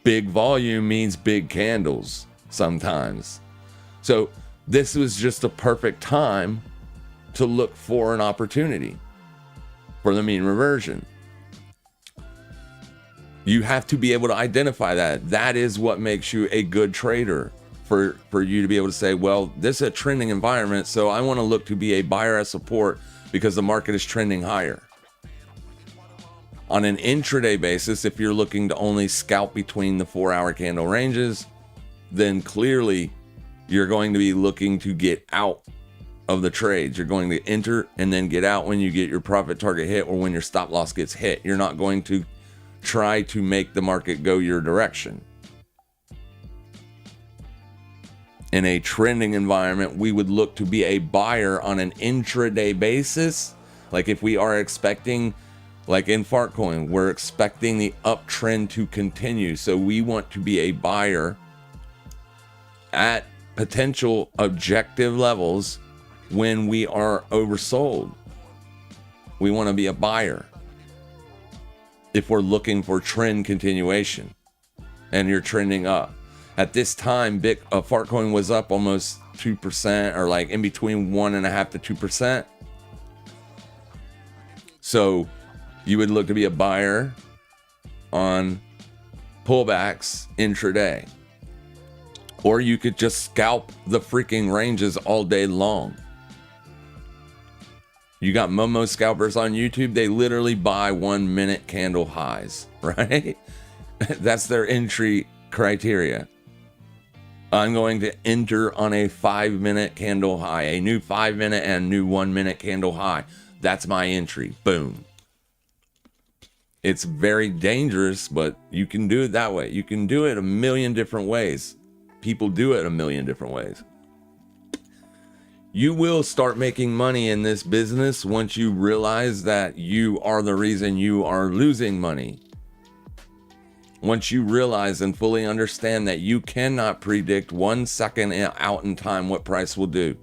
Big volume means big candles sometimes. So this was just a perfect time to look for an opportunity for the mean reversion. You have to be able to identify that. That is what makes you a good trader, for you to be able to say, well, this is a trending environment, so I want to look to be a buyer at support because the market is trending higher. On an intraday basis, if you're looking to only scalp between the 4-hour candle ranges, then clearly you're going to be looking to get out of the trades. You're going to enter and then get out when you get your profit target hit or when your stop loss gets hit. You're not going to try to make the market go your direction. In a trending environment, we would look to be a buyer on an intraday basis. Like if we are expecting, like in Fartcoin, we're expecting the uptrend to continue. So we want to be a buyer at potential objective levels when we are oversold. We want to be a buyer if we're looking for trend continuation and you're trending up. At this time, Fartcoin was up almost 2%, or like in between 1.5% to 2%. So you would look to be a buyer on pullbacks intraday. Or you could just scalp the freaking ranges all day long. You got Momo scalpers on YouTube. They literally buy 1 minute candle highs, right? That's their entry criteria. I'm going to enter on a 5-minute candle high, a new 5-minute and new 1-minute candle high. That's my entry. Boom. It's very dangerous, but you can do it that way. You can do it a million different ways. People do it a million different ways. You will start making money in this business once you realize that you are the reason you are losing money. Once you realize and fully understand that you cannot predict 1 second out in time what price will do.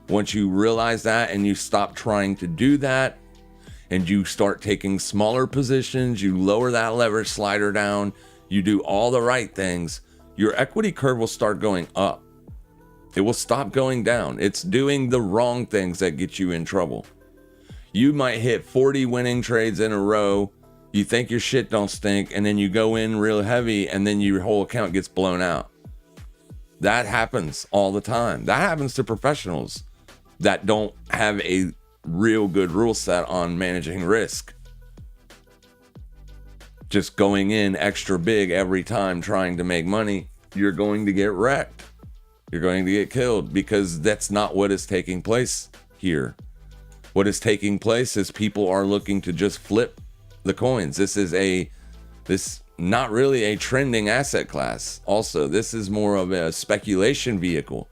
Once you realize that and you stop trying to do that, and you start taking smaller positions, you lower that leverage slider down, you do all the right things, your equity curve will start going up. It will stop going down. It's doing the wrong things that get you in trouble. You might hit 40 winning trades in a row, you think your shit don't stink, and then you go in real heavy, and then your whole account gets blown out. That happens all the time. That happens to professionals that don't have a real good rule set on managing risk. Just going in extra big every time trying to make money, you're going to get wrecked. You're going to get killed, because that's not what is taking place here. What is taking place is people are looking to just flip the coins. This not really a trending asset class. Also, this is more of a speculation vehicle.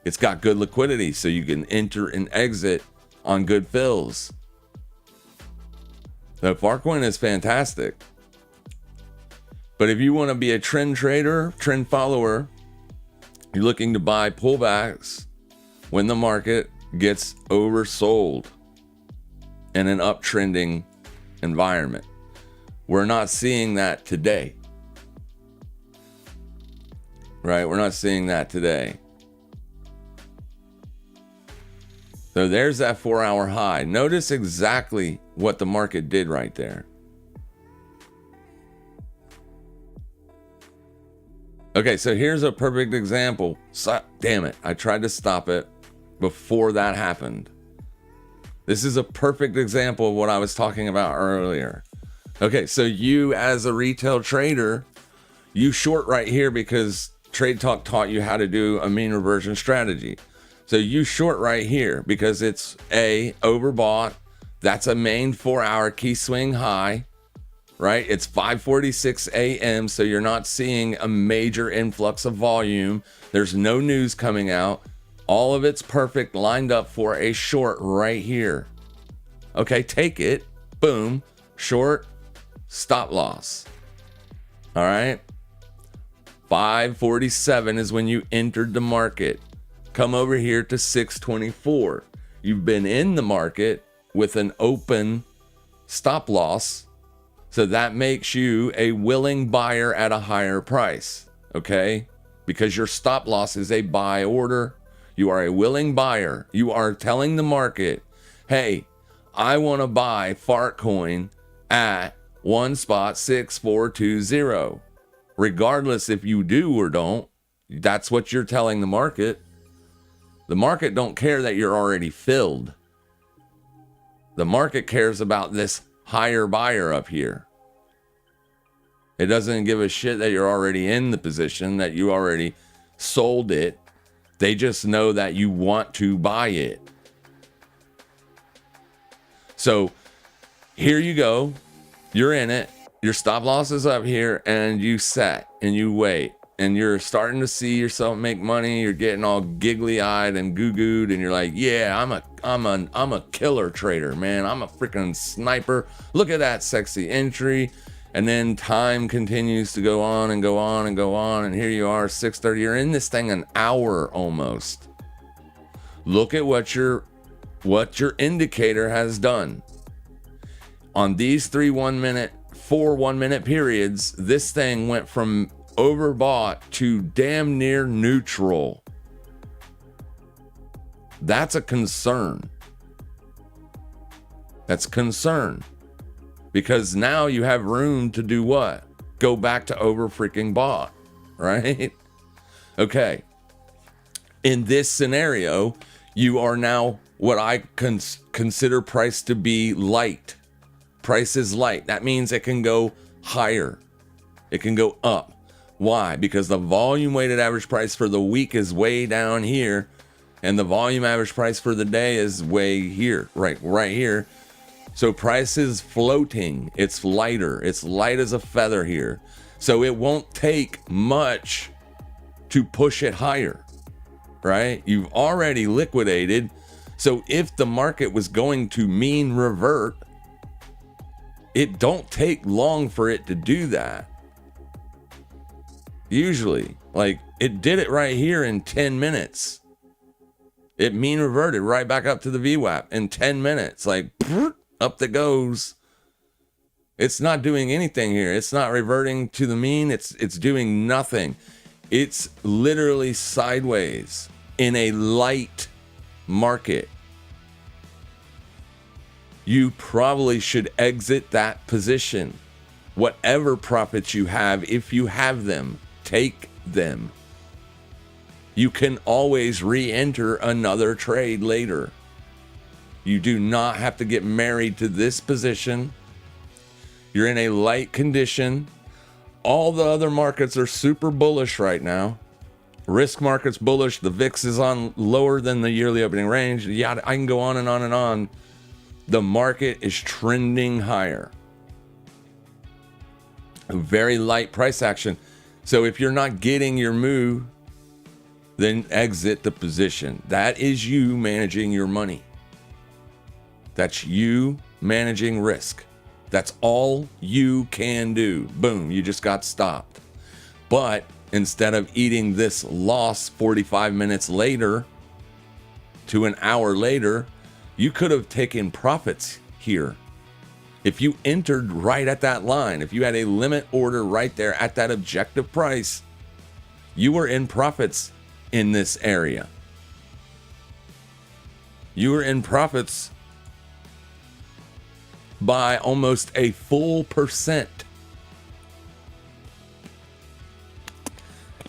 It's got good liquidity, so you can enter and exit on good fills. The Farcoin is fantastic. But if you want to be a trend trader, trend follower, you're looking to buy pullbacks when the market gets oversold in an uptrending environment. We're not seeing that today. Right? We're not seeing that today. So there's that 4-hour high. Notice exactly what the market did right there. Okay, so here's a perfect example. Damn it, I tried to stop it before that happened. This is a perfect example of what I was talking about earlier. Okay, so you as a retail trader, you short right here because Trade Talk taught you how to do a mean reversion strategy. So you short right here because it's overbought. That's a main 4-hour key swing high, right? It's 5:46 a.m. So you're not seeing a major influx of volume. There's no news coming out. All of it's perfect, lined up for a short right here. Okay, take it. Boom. Short. Stop loss. All right. 5:47 is when you entered the market. Come over here to 6:24. You've been in the market with an open stop loss. So that makes you a willing buyer at a higher price. Okay? Because your stop loss is a buy order. You are a willing buyer. You are telling the market, hey, I want to buy Fartcoin at 1.6420. Regardless if you do or don't, that's what you're telling the market. The market don't care that you're already filled. The market cares about this higher buyer up here. It doesn't give a shit that you're already in the position, that you already sold it. They just know that you want to buy it. So here you go. You're in it. Your stop loss is up here, and you set and you wait. And you're starting to see yourself make money. You're getting all giggly-eyed and goo-gooed, and you're like, "Yeah, I'm a killer trader, man. I'm a freaking sniper. Look at that sexy entry." And then time continues to go on and go on and go on, and here you are, 6:30. You're in this thing an hour almost. Look at what your indicator has done. On these 4 1-minute periods, this thing went from overbought to damn near neutral. That's a concern. That's concern. Because now you have room to do what? Go back to over freaking bought, right? Okay. In this scenario, you are now what I consider price to be light. Price is light. That means it can go higher. It can go up. Why? Because the volume weighted average price for the week is way down here, and the volume average price for the day is way here, right here. So price is floating. It's lighter. It's light as a feather here. So it won't take much to push it higher, right? You've already liquidated. So if the market was going to mean revert, it don't take long for it to do that. Usually, like it did it right here in 10 minutes. It mean reverted right back up to the VWAP in 10 minutes. Like up it goes. It's not doing anything here. It's not reverting to the mean. It's doing nothing. It's literally sideways in a light market. You probably should exit that position. Whatever profits you have, if you have them, take them. You can always re-enter another trade later. You do not have to get married to this position. You're in a light condition. All the other markets are super bullish right now. Risk market's bullish. The VIX is on lower than the yearly opening range. Yeah, I can go on and on and on. The market is trending higher. A very light price action. So if you're not getting your move, then exit the position. That is you managing your money. That's you managing risk. That's all you can do. Boom, you just got stopped. But instead of eating this loss 45 minutes later to an hour later, you could have taken profits here. If you entered right at that line, if you had a limit order right there at that objective price, you were in profits in this area. You were in profits by almost a full %.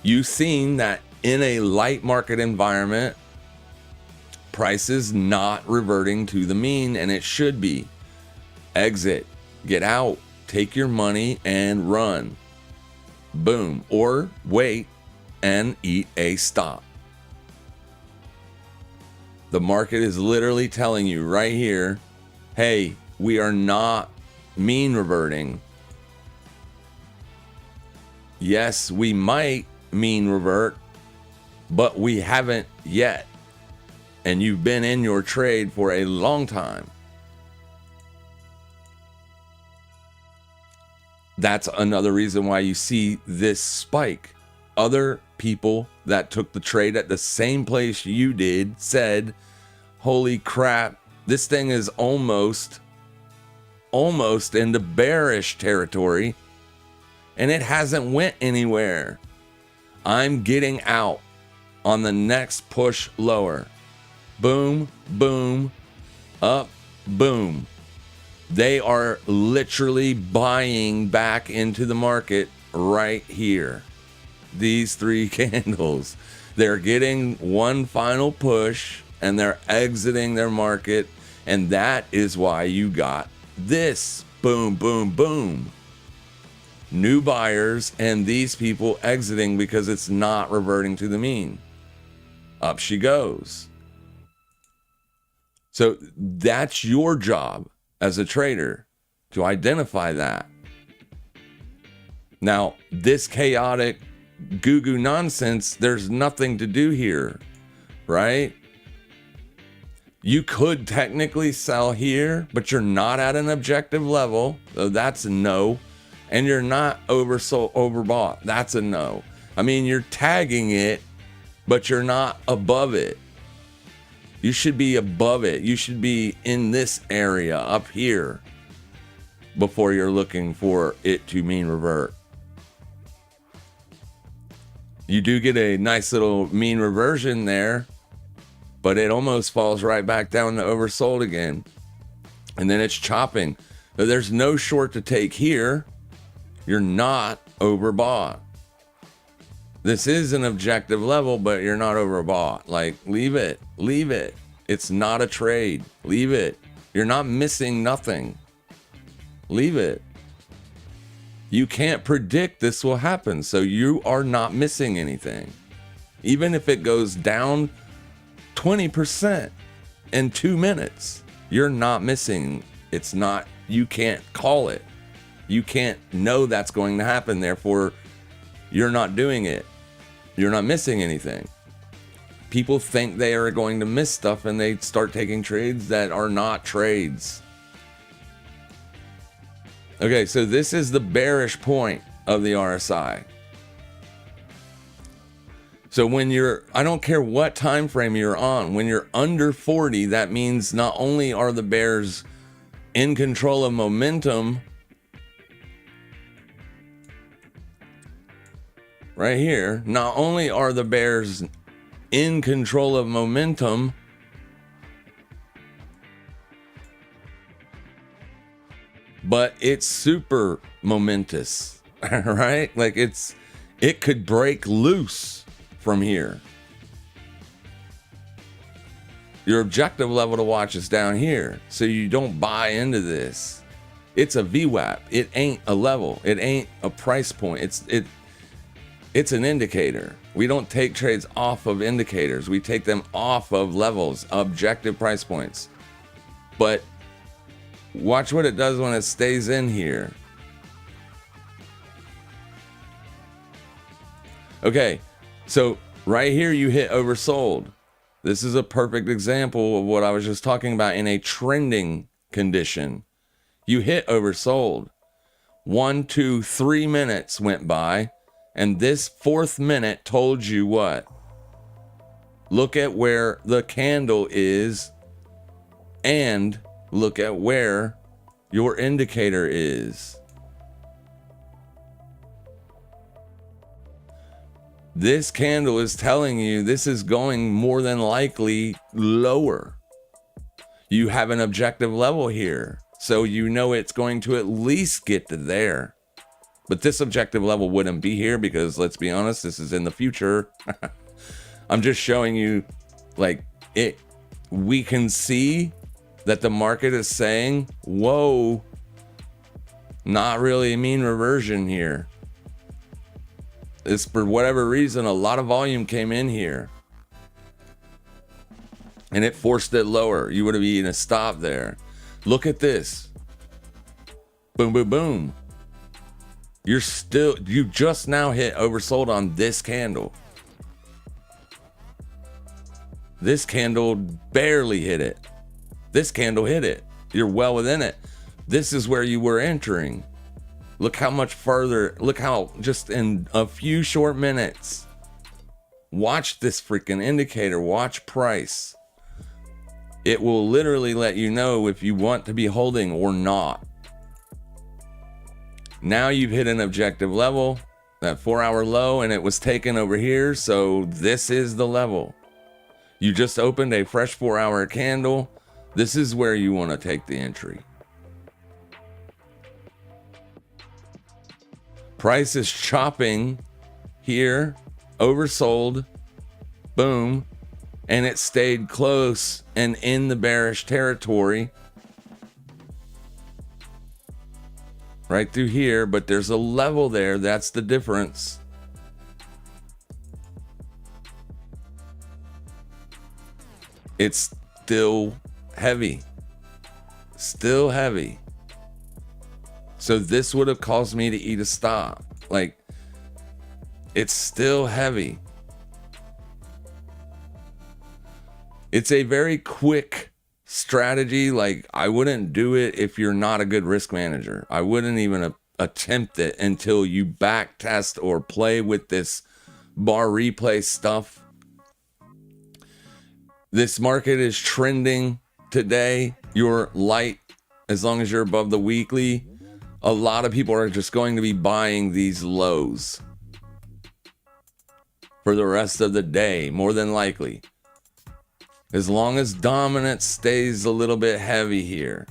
You've seen that in a light market environment, prices not reverting to the mean, and it should be. Exit, get out, take your money and run. Boom. Or wait and eat a stop. The market is literally telling you right here, hey, we are not mean reverting. Yes, we might mean revert, but we haven't yet. And you've been in your trade for a long time. That's another reason why you see this spike. Other people that took the trade at the same place you did said, holy crap, this thing is almost into bearish territory, and it hasn't went anywhere. I'm getting out on the next push lower. Boom, boom, up, boom. They are literally buying back into the market right here. These three candles. They're getting one final push and they're exiting their market. And that is why you got this. Boom, boom, boom. New buyers and these people exiting because it's not reverting to the mean. Up she goes. So that's your job as a trader, to identify that. Now, this chaotic goo-goo nonsense, there's nothing to do here, right? You could technically sell here, but you're not at an objective level, so that's a no. And you're not overbought, that's a no. I mean, you're tagging it, but you're not above it. You should be above it. You should be in this area up here before you're looking for it to mean revert. You do get a nice little mean reversion there, but it almost falls right back down to oversold again. And then it's chopping. But there's no short to take here. You're not overbought. This is an objective level, but you're not overbought. Like, leave it. Leave it. It's not a trade. Leave it. You're not missing nothing. Leave it. You can't predict this will happen, so you are not missing anything. Even if it goes down 20% in 2 minutes, you're not missing. It's not, you can't call it. You can't know that's going to happen. Therefore, you're not doing it. You're not missing anything. People think they are going to miss stuff and they start taking trades that are not trades. Okay, so this is the bearish point of the RSI. So when you're, I don't care what time frame you're on, when you're under 40, that means not only are the bears in control of momentum, right here, not only are the bears in control of momentum, but it's super momentous, right? Like it could break loose from here. Your objective level to watch is down here, so you don't buy into this. It's a VWAP. It ain't a level. It ain't a price point. It's an indicator. We don't take trades off of indicators. We take them off of levels, objective price points. But watch what it does when it stays in here. Okay, so right here you hit oversold. This is a perfect example of what I was just talking about in a trending condition. You hit oversold. 1, 2, 3 minutes went by, and this 4th minute told you what? Look at where the candle is, and look at where your indicator is. This candle is telling you this is going more than likely lower. You have an objective level here, so you know it's going to at least get to there. But this objective level wouldn't be here because, let's be honest, this is in the future. I'm just showing you, like, it. We can see that the market is saying, whoa, not really a mean reversion here. It's for whatever reason, a lot of volume came in here and it forced it lower. You would have eaten a stop there. Look at this. Boom, boom, boom. You just now hit oversold on this candle. This candle barely hit it. This candle hit it. You're well within it. This is where you were entering. Look how much further, look how just in a few short minutes. Watch this freaking indicator, watch price. It will literally let you know if you want to be holding or not. Now you've hit an objective level, that 4-hour low, and it was taken over here, so this is the level. You just opened a fresh 4-hour candle. This is where you want to take the entry. Price is chopping here, oversold, boom, and it stayed close and in the bearish territory right through here, but there's a level there. That's the difference. It's still heavy, still heavy. So this would have caused me to eat a stop. Like, it's still heavy. It's a very quick strategy. Like, I wouldn't do it if you're not a good risk manager. I wouldn't even attempt it until you back test or play with this bar replay stuff. This market is trending today. You're light as long as you're above the weekly. A lot of people are just going to be buying these lows for the rest of the day, more than likely. As long as dominance stays a little bit heavy here.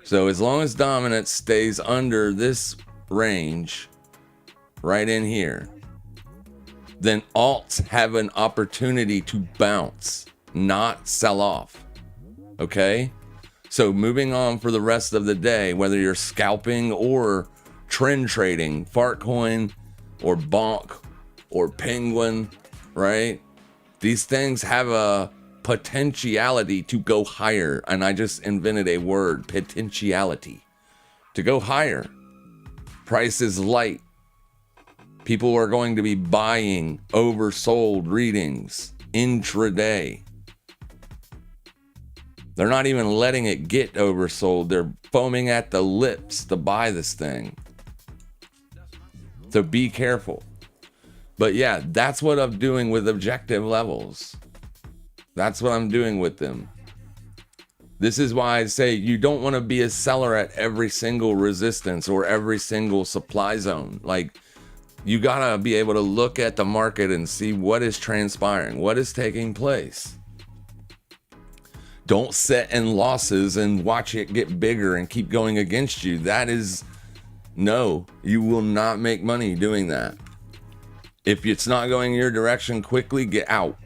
So as long as dominance stays under this range, right in here, then alts have an opportunity to bounce, not sell off. Okay? So moving on for the rest of the day, whether you're scalping or trend trading, Fartcoin or Bonk or Penguin, right? These things have a potentiality to go higher. And I just invented a word, potentiality, to go higher. Price is light. People are going to be buying oversold readings intraday. They're not even letting it get oversold. They're foaming at the lips to buy this thing. So be careful. But yeah, that's what I'm doing with objective levels. That's what I'm doing with them. This is why I say you don't want to be a seller at every single resistance or every single supply zone. Like, you gotta be able to look at the market and see what is transpiring, what is taking place. Don't sit in losses and watch it get bigger and keep going against you. No, you will not make money doing that. If it's not going your direction quickly, get out.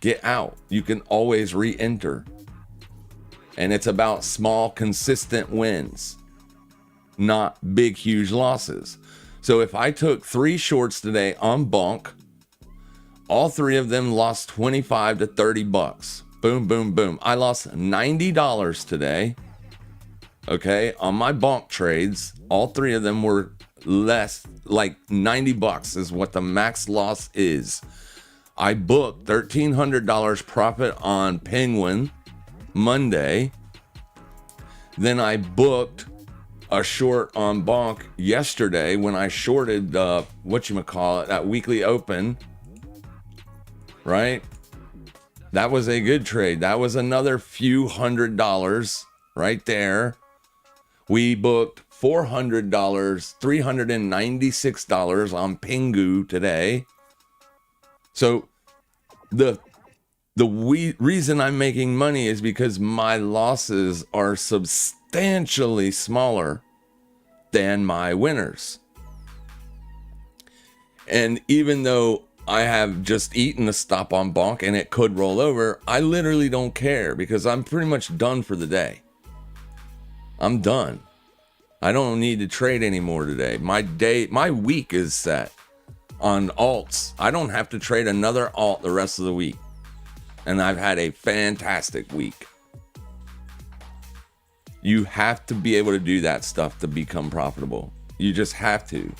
Get out. You can always re-enter. And it's about small, consistent wins, not big, huge losses. So if I took 3 shorts today on Bonk, all 3 of them lost 25 to 30 bucks. Boom, boom, boom. I lost $90 today. Okay, on my Bonk trades, all 3 of them were less, like 90 bucks is what the max loss is. I booked $1,300 profit on Penguin Monday. Then I booked a short on Bonk yesterday when I shorted that weekly open, right? That was a good trade. That was another few $100 right there. We booked $400, $396 on Pingu today. So the reason I'm making money is because my losses are substantially smaller than my winners. And even though I have just eaten a stop on Bonk and it could roll over, I literally don't care because I'm pretty much done for the day. I'm done. I don't need to trade anymore today. My week is set on alts. I don't have to trade another alt the rest of the week. And I've had a fantastic week. You have to be able to do that stuff to become profitable. You just have to.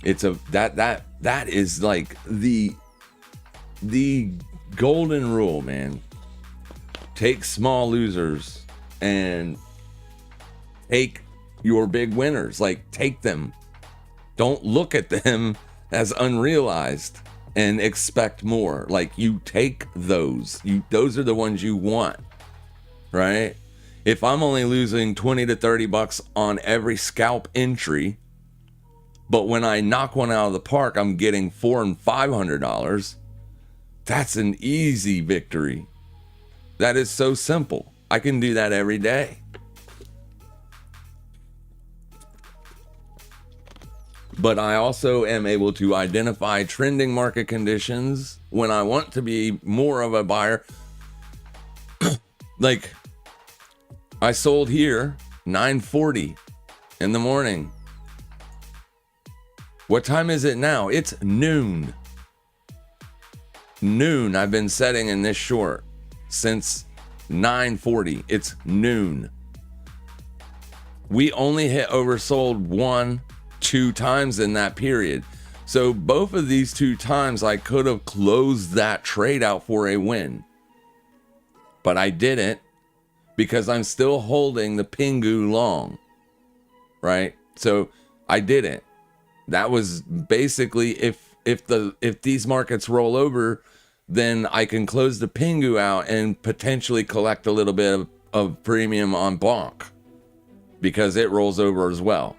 It's that is like the golden rule, man. Take small losers and take your big winners. Like, take them. Don't look at them as unrealized and expect more. Like, you take those. Those are the ones you want, right? If I'm only losing 20 to 30 bucks on every scalp entry, but when I knock one out of the park, I'm getting $400 and $500, that's an easy victory. That is so simple. I can do that every day. But I also am able to identify trending market conditions when I want to be more of a buyer. Like, I sold here 9:40 in the morning. What time is it now? It's noon. Noon. I've been setting in this short since 9:40. It's noon. We only hit oversold 1-2 times in that period. So both of these 2 times I could have closed that trade out for a win. But I didn't because I'm still holding the Pingu long. Right? So I didn't. That was basically if these markets roll over, then I can close the Pingu out and potentially collect a little bit of premium on Bonk because it rolls over as well.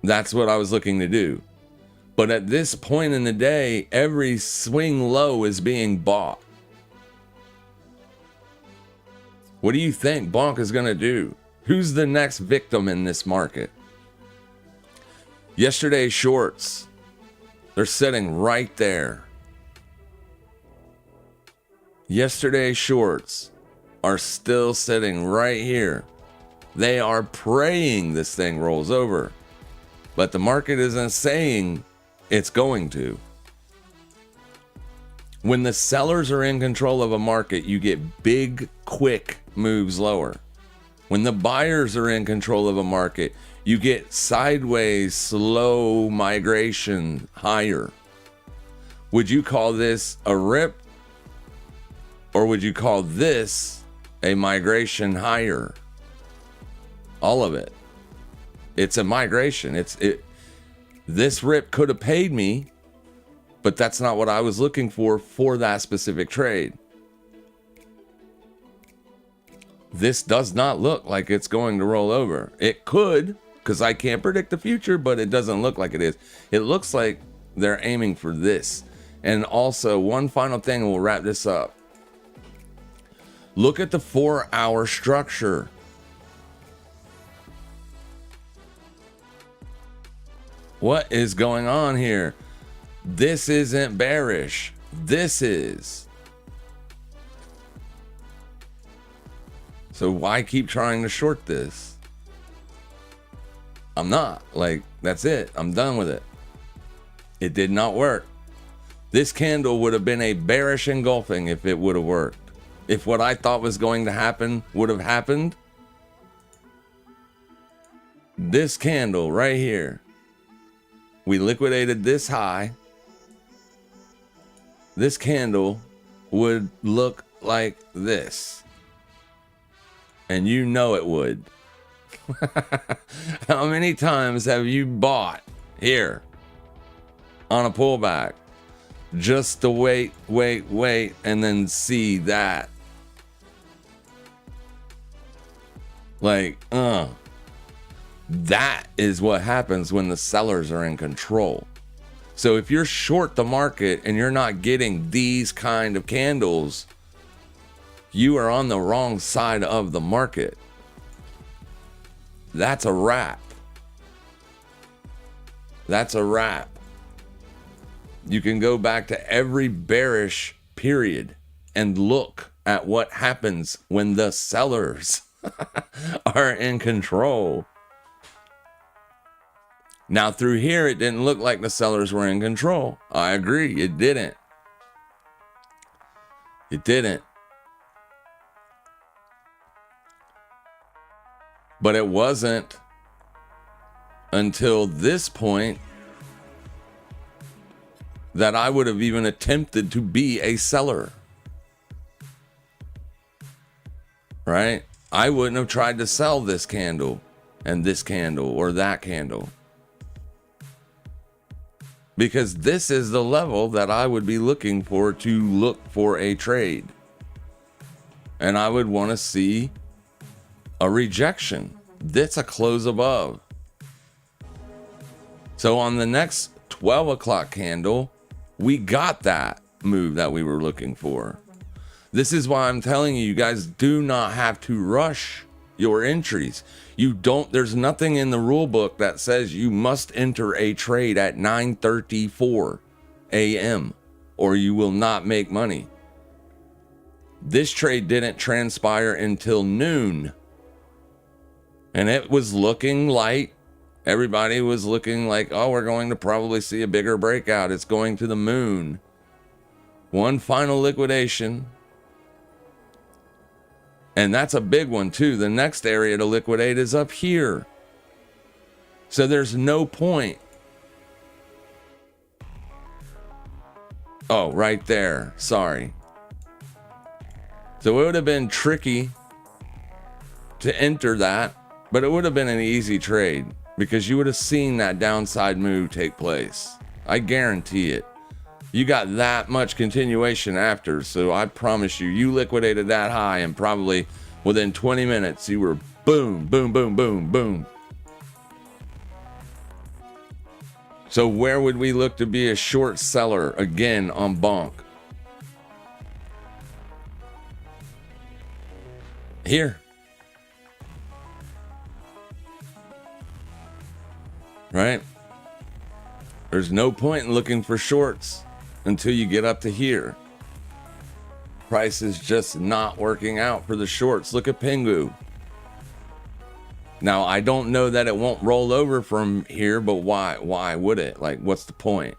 That's what I was looking to do. But at this point in the day, every swing low is being bought. What do you think Bonk is going to do? Who's the next victim in this market? Yesterday's shorts, they're sitting right there. Yesterday's shorts are still sitting right here. They are praying this thing rolls over, but the market isn't saying it's going to. When the sellers are in control of a market, you get big, quick moves lower. When the buyers are in control of a market, you get sideways, slow migration higher. Would you call this a rip? Or would you call this a migration higher? All of it. It's a migration. This rip could have paid me, but that's not what I was looking for that specific trade. This does not look like it's going to roll over. It could, because I can't predict the future, but it doesn't look like it is. It looks like they're aiming for this. And also, one final thing, and we'll wrap this up. Look at the 4-hour structure. What is going on here? This isn't bearish. This is. So why keep trying to short this? I'm not. That's it. I'm done with it. It did not work. This candle would have been a bearish engulfing if it would have worked. If what I thought was going to happen would have happened, this candle right here, we liquidated this high. This candle would look like this. And you know it would. How many times have you bought here on a pullback just to wait, and then see that? That is what happens when the sellers are in control. So if you're short the market and you're not getting these kind of candles, you are on the wrong side of the market. That's a wrap. That's a wrap. You can go back to every bearish period and look at what happens when the sellers are in control. Now through here, it didn't look like the sellers were in control. I agree, it didn't. It didn't. But it wasn't until this point that I would have even attempted to be a seller. Right? I wouldn't have tried to sell this candle and this candle or that candle. Because this is the level that I would be looking for to look for a trade. And I would want to see a rejection. That's a close above. So on the next 12 o'clock candle, we got that move that we were looking for. This is why I'm telling you, you guys do not have to rush your entries. There's nothing in the rule book that says you must enter a trade at 9:34 a.m. or you will not make money. This trade didn't transpire until noon. And it was looking like, everybody was looking like, oh, we're going to probably see a bigger breakout. It's going to the moon. One final liquidation. And that's a big one too. The next area to liquidate is up here. So there's no point. Oh, right there. Sorry. So it would have been tricky to enter that, but it would have been an easy trade because you would have seen that downside move take place. I guarantee it. You got that much continuation after, so I promise you, you liquidated that high and probably within 20 minutes, you were boom, boom, boom, boom, boom. So where would we look to be a short seller again on Bonk? Here. Right? There's no point in looking for shorts until you get up to here. price is just not working out for the shorts. Look at Pingu. Now, I don't know that it won't roll over from here, but why? Why would it? Like, what's the point?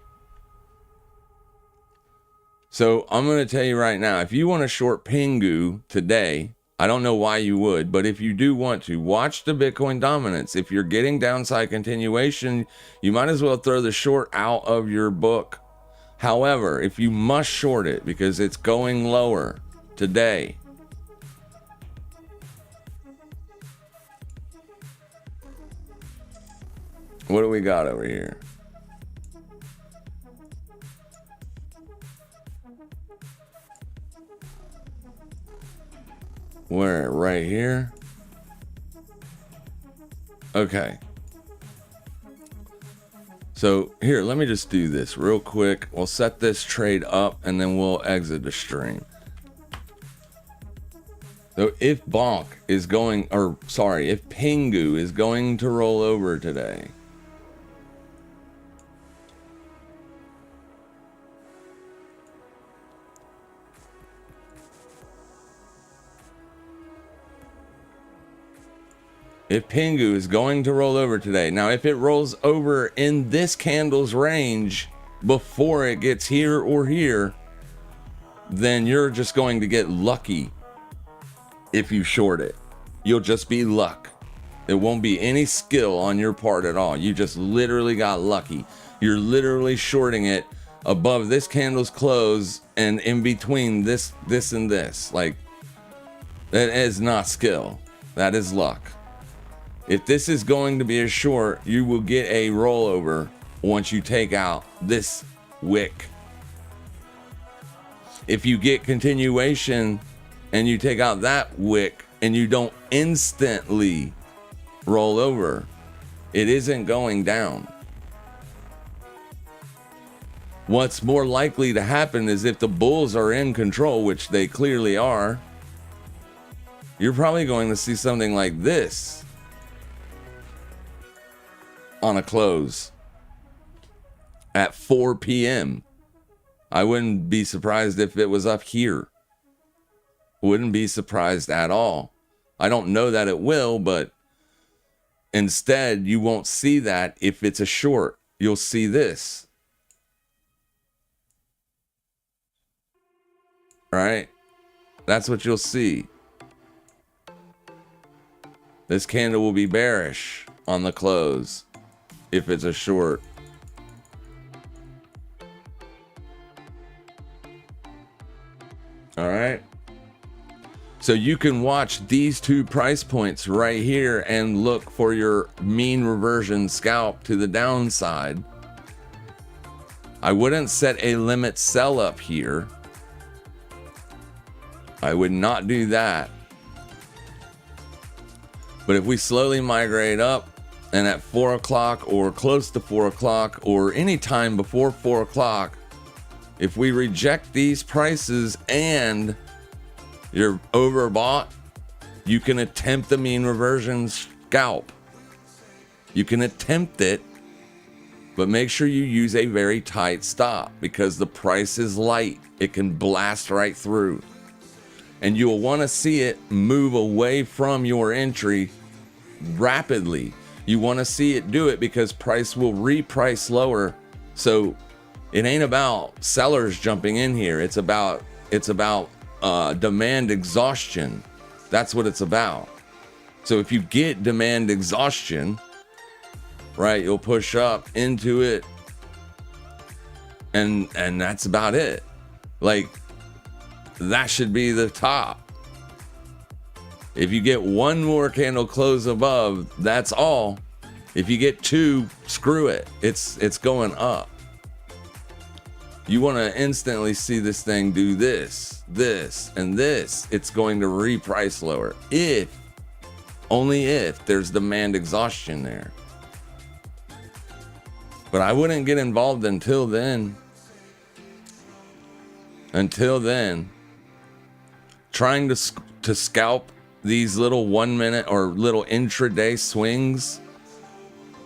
So I'm going to tell you right now, if you want to short Pingu today, I don't know why you would, but if you do want to, watch the Bitcoin dominance. If you're getting downside continuation, you might as well throw the short out of your book. However, if you must short it because it's going lower today, what do we got over here? Where? Right here? Okay. So here, let me just do this real quick. We'll set this trade up and then we'll exit the stream. So if Bonk is going, or sorry, if Pingu is going to roll over today, if Pingu is going to roll over today. Now, if it rolls over in this candle's range before it gets here or here, then you're just going to get lucky if you short it. You'll just be luck. It won't be any skill on your part at all. You just literally got lucky. You're literally shorting it above this candle's close and in between this, and this. Like, that is not skill. That is luck. If this is going to be a short, you will get a rollover once you take out this wick. If you get continuation and you take out that wick and you don't instantly roll over, it isn't going down. What's more likely to happen is if the bulls are in control, which they clearly are, you're probably going to see something like this on a close at 4 p.m. I wouldn't be surprised if it was up here. Wouldn't be surprised at all. I don't know that it will, but instead you won't see that if it's a short. You'll see this. Right? That's what you'll see. This candle will be bearish on the close if it's a short. All right. So you can watch these two price points right here and look for your mean reversion scalp to the downside. I wouldn't set a limit sell up here. I would not do that. But if we slowly migrate up and at 4 o'clock or close to 4 o'clock or any time before 4 o'clock, if we reject these prices and you're overbought, you can attempt the mean reversion scalp. You can attempt it, but make sure you use a very tight stop because the price is light. It can blast right through. And you'll want to see it move away from your entry rapidly. You want to see it do it because price will reprice lower. So it ain't about sellers jumping in here. It's about demand exhaustion. That's what it's about. So if you get demand exhaustion, right, you'll push up into it, and that's about it. Like, that should be the top. If you get one more candle close above, that's all. If you get two, screw it. It's going up. You want to instantly see this thing do this, and this. It's going to reprice lower. Only if there's demand exhaustion there. But I wouldn't get involved until then. Trying to scalp these little 1 minute or little intraday swings,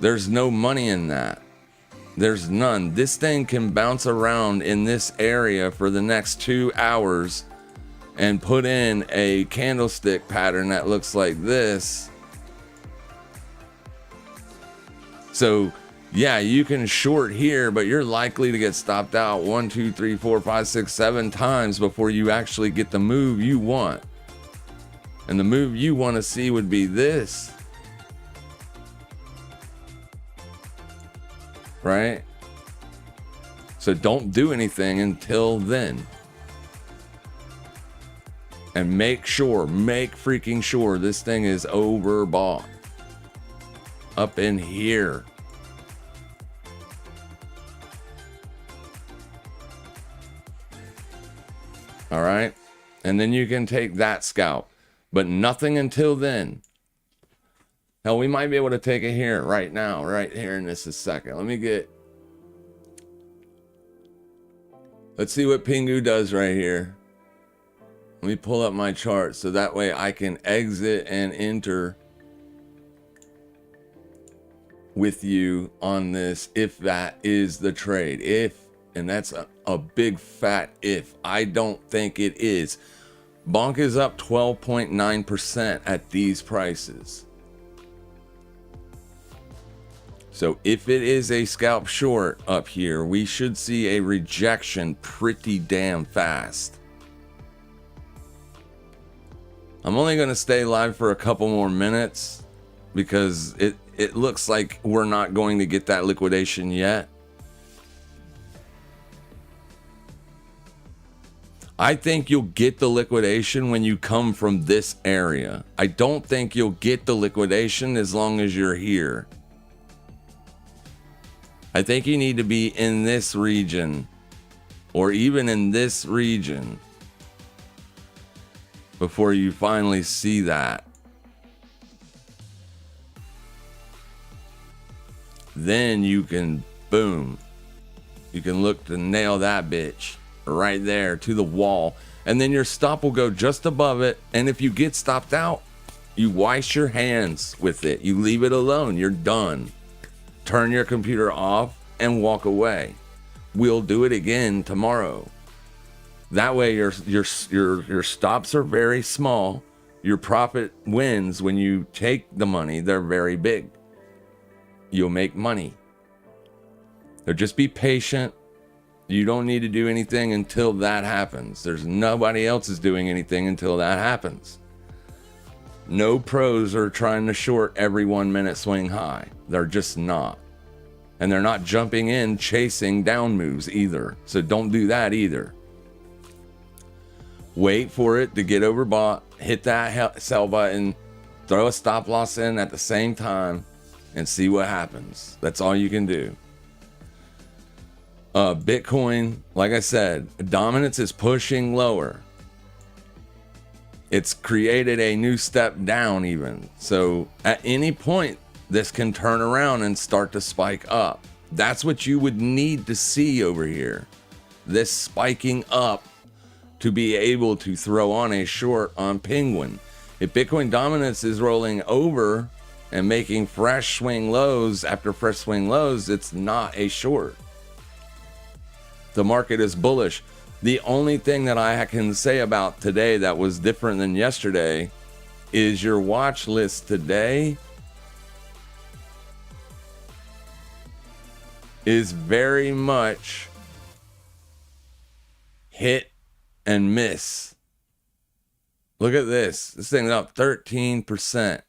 there's no money in that. There's none. This thing can bounce around in this area for the next 2 hours and put in a candlestick pattern that looks like this. So yeah, you can short here, but you're likely to get stopped out 1, 2, 3, 4, 5, 6, 7 times before you actually get the move you want. And the move you want to see would be this. Right? So don't do anything until then. And make freaking sure this thing is overbought. Up in here. All right. And then you can take that scalp, but nothing until then. Hell, we might be able to take it here right now, right here in this a second. Let's see what Pingu does right here. Let me pull up my chart so that way I can exit and enter with you on this if that is the trade. If, and that's a big fat if. I don't think it is. Bonk is up 12.9% at these prices. So if it is a scalp short up here, we should see a rejection pretty damn fast. I'm only going to stay live for a couple more minutes because it looks like we're not going to get that liquidation yet. I think you'll get the liquidation when you come from this area. I don't think you'll get the liquidation as long as you're here. I think you need to be in this region or even in this region before you finally see that. Then you can, boom, you can look to nail that bitch right there to the wall. And then your stop will go just above it. And if you get stopped out, you wash your hands with it. You leave it alone. You're done. Turn your computer off and walk away. We'll do it again tomorrow. That way your stops are very small. Your profit wins when you take the money. They're very big. You'll make money. So just be patient. You don't need to do anything until that happens. There's nobody else is doing anything until that happens. No pros are trying to short every 1 minute swing high. They're just not. And they're not jumping in chasing down moves either. So don't do that either. Wait for it to get overbought, hit that sell button, throw a stop loss in at the same time, and see what happens. That's all you can do. Bitcoin, like I said, dominance is pushing lower. It's created a new step down even. So at any point, this can turn around and start to spike up. That's what you would need to see over here. This spiking up to be able to throw on a short on Penguin. If Bitcoin dominance is rolling over and making fresh swing lows after fresh swing lows, it's not a short. The market is bullish. The only thing that I can say about today that was different than yesterday is your watch list today is very much hit and miss. Look at this. This thing's up 13%.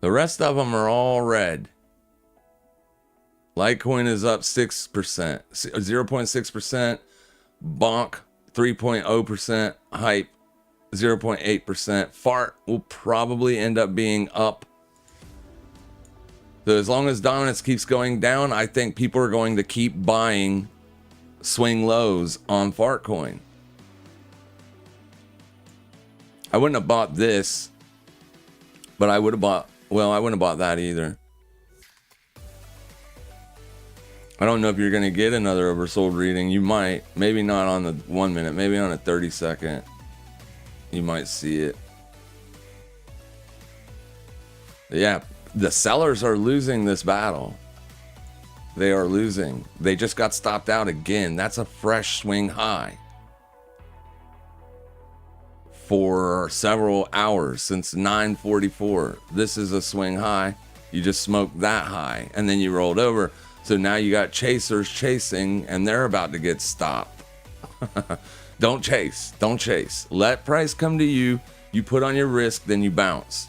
The rest of them are all red. Litecoin is up 6%, 0.6%. Bonk, 3.0%. Hype, 0.8%. Fart will probably end up being up. So as long as dominance keeps going down, I think people are going to keep buying swing lows on Fartcoin. I wouldn't have bought this, but I would have bought, well, I wouldn't have bought that either. I don't know if you're going to get another oversold reading. You might. Maybe not on the 1 minute. Maybe on a 30-second. You might see it. Yeah, the sellers are losing this battle. They are losing. They just got stopped out again. That's a fresh swing high. for several hours since 9:44. This is a swing high. You just smoked that high and then you rolled over. So now you got chasers chasing and they're about to get stopped. Don't chase. Don't chase. Let price come to you. You put on your risk, then you bounce.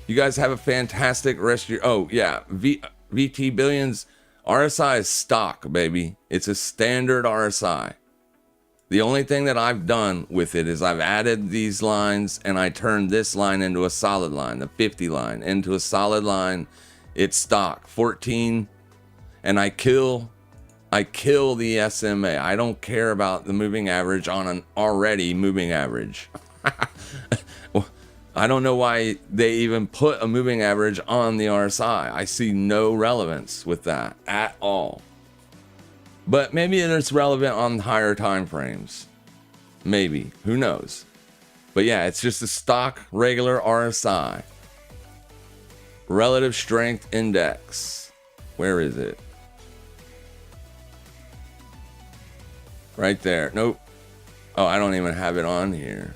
You guys have a fantastic rest of your... Oh, yeah. VT Billions. RSI is stock, baby. It's a standard RSI. The only thing that I've done with it is I've added these lines and I turned this line into a solid line, the 50 line, into a solid line. It's stock, 14, and I kill the SMA. I don't care about the moving average on an already moving average. I don't know why they even put a moving average on the RSI. I see no relevance with that at all. But maybe it's relevant on higher time frames. Maybe. Who knows? But yeah, it's just a stock regular RSI. Relative Strength Index. Where is it? Right there. Nope. Oh, I don't even have it on here.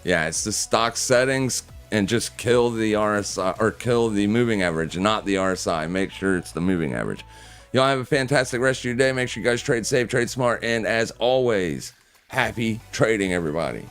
Yeah, it's the stock settings and just kill the RSI or kill the moving average, not the RSI. Make sure it's the moving average. Y'all have a fantastic rest of your day. Make sure you guys trade safe, trade smart, and as always, happy trading, everybody.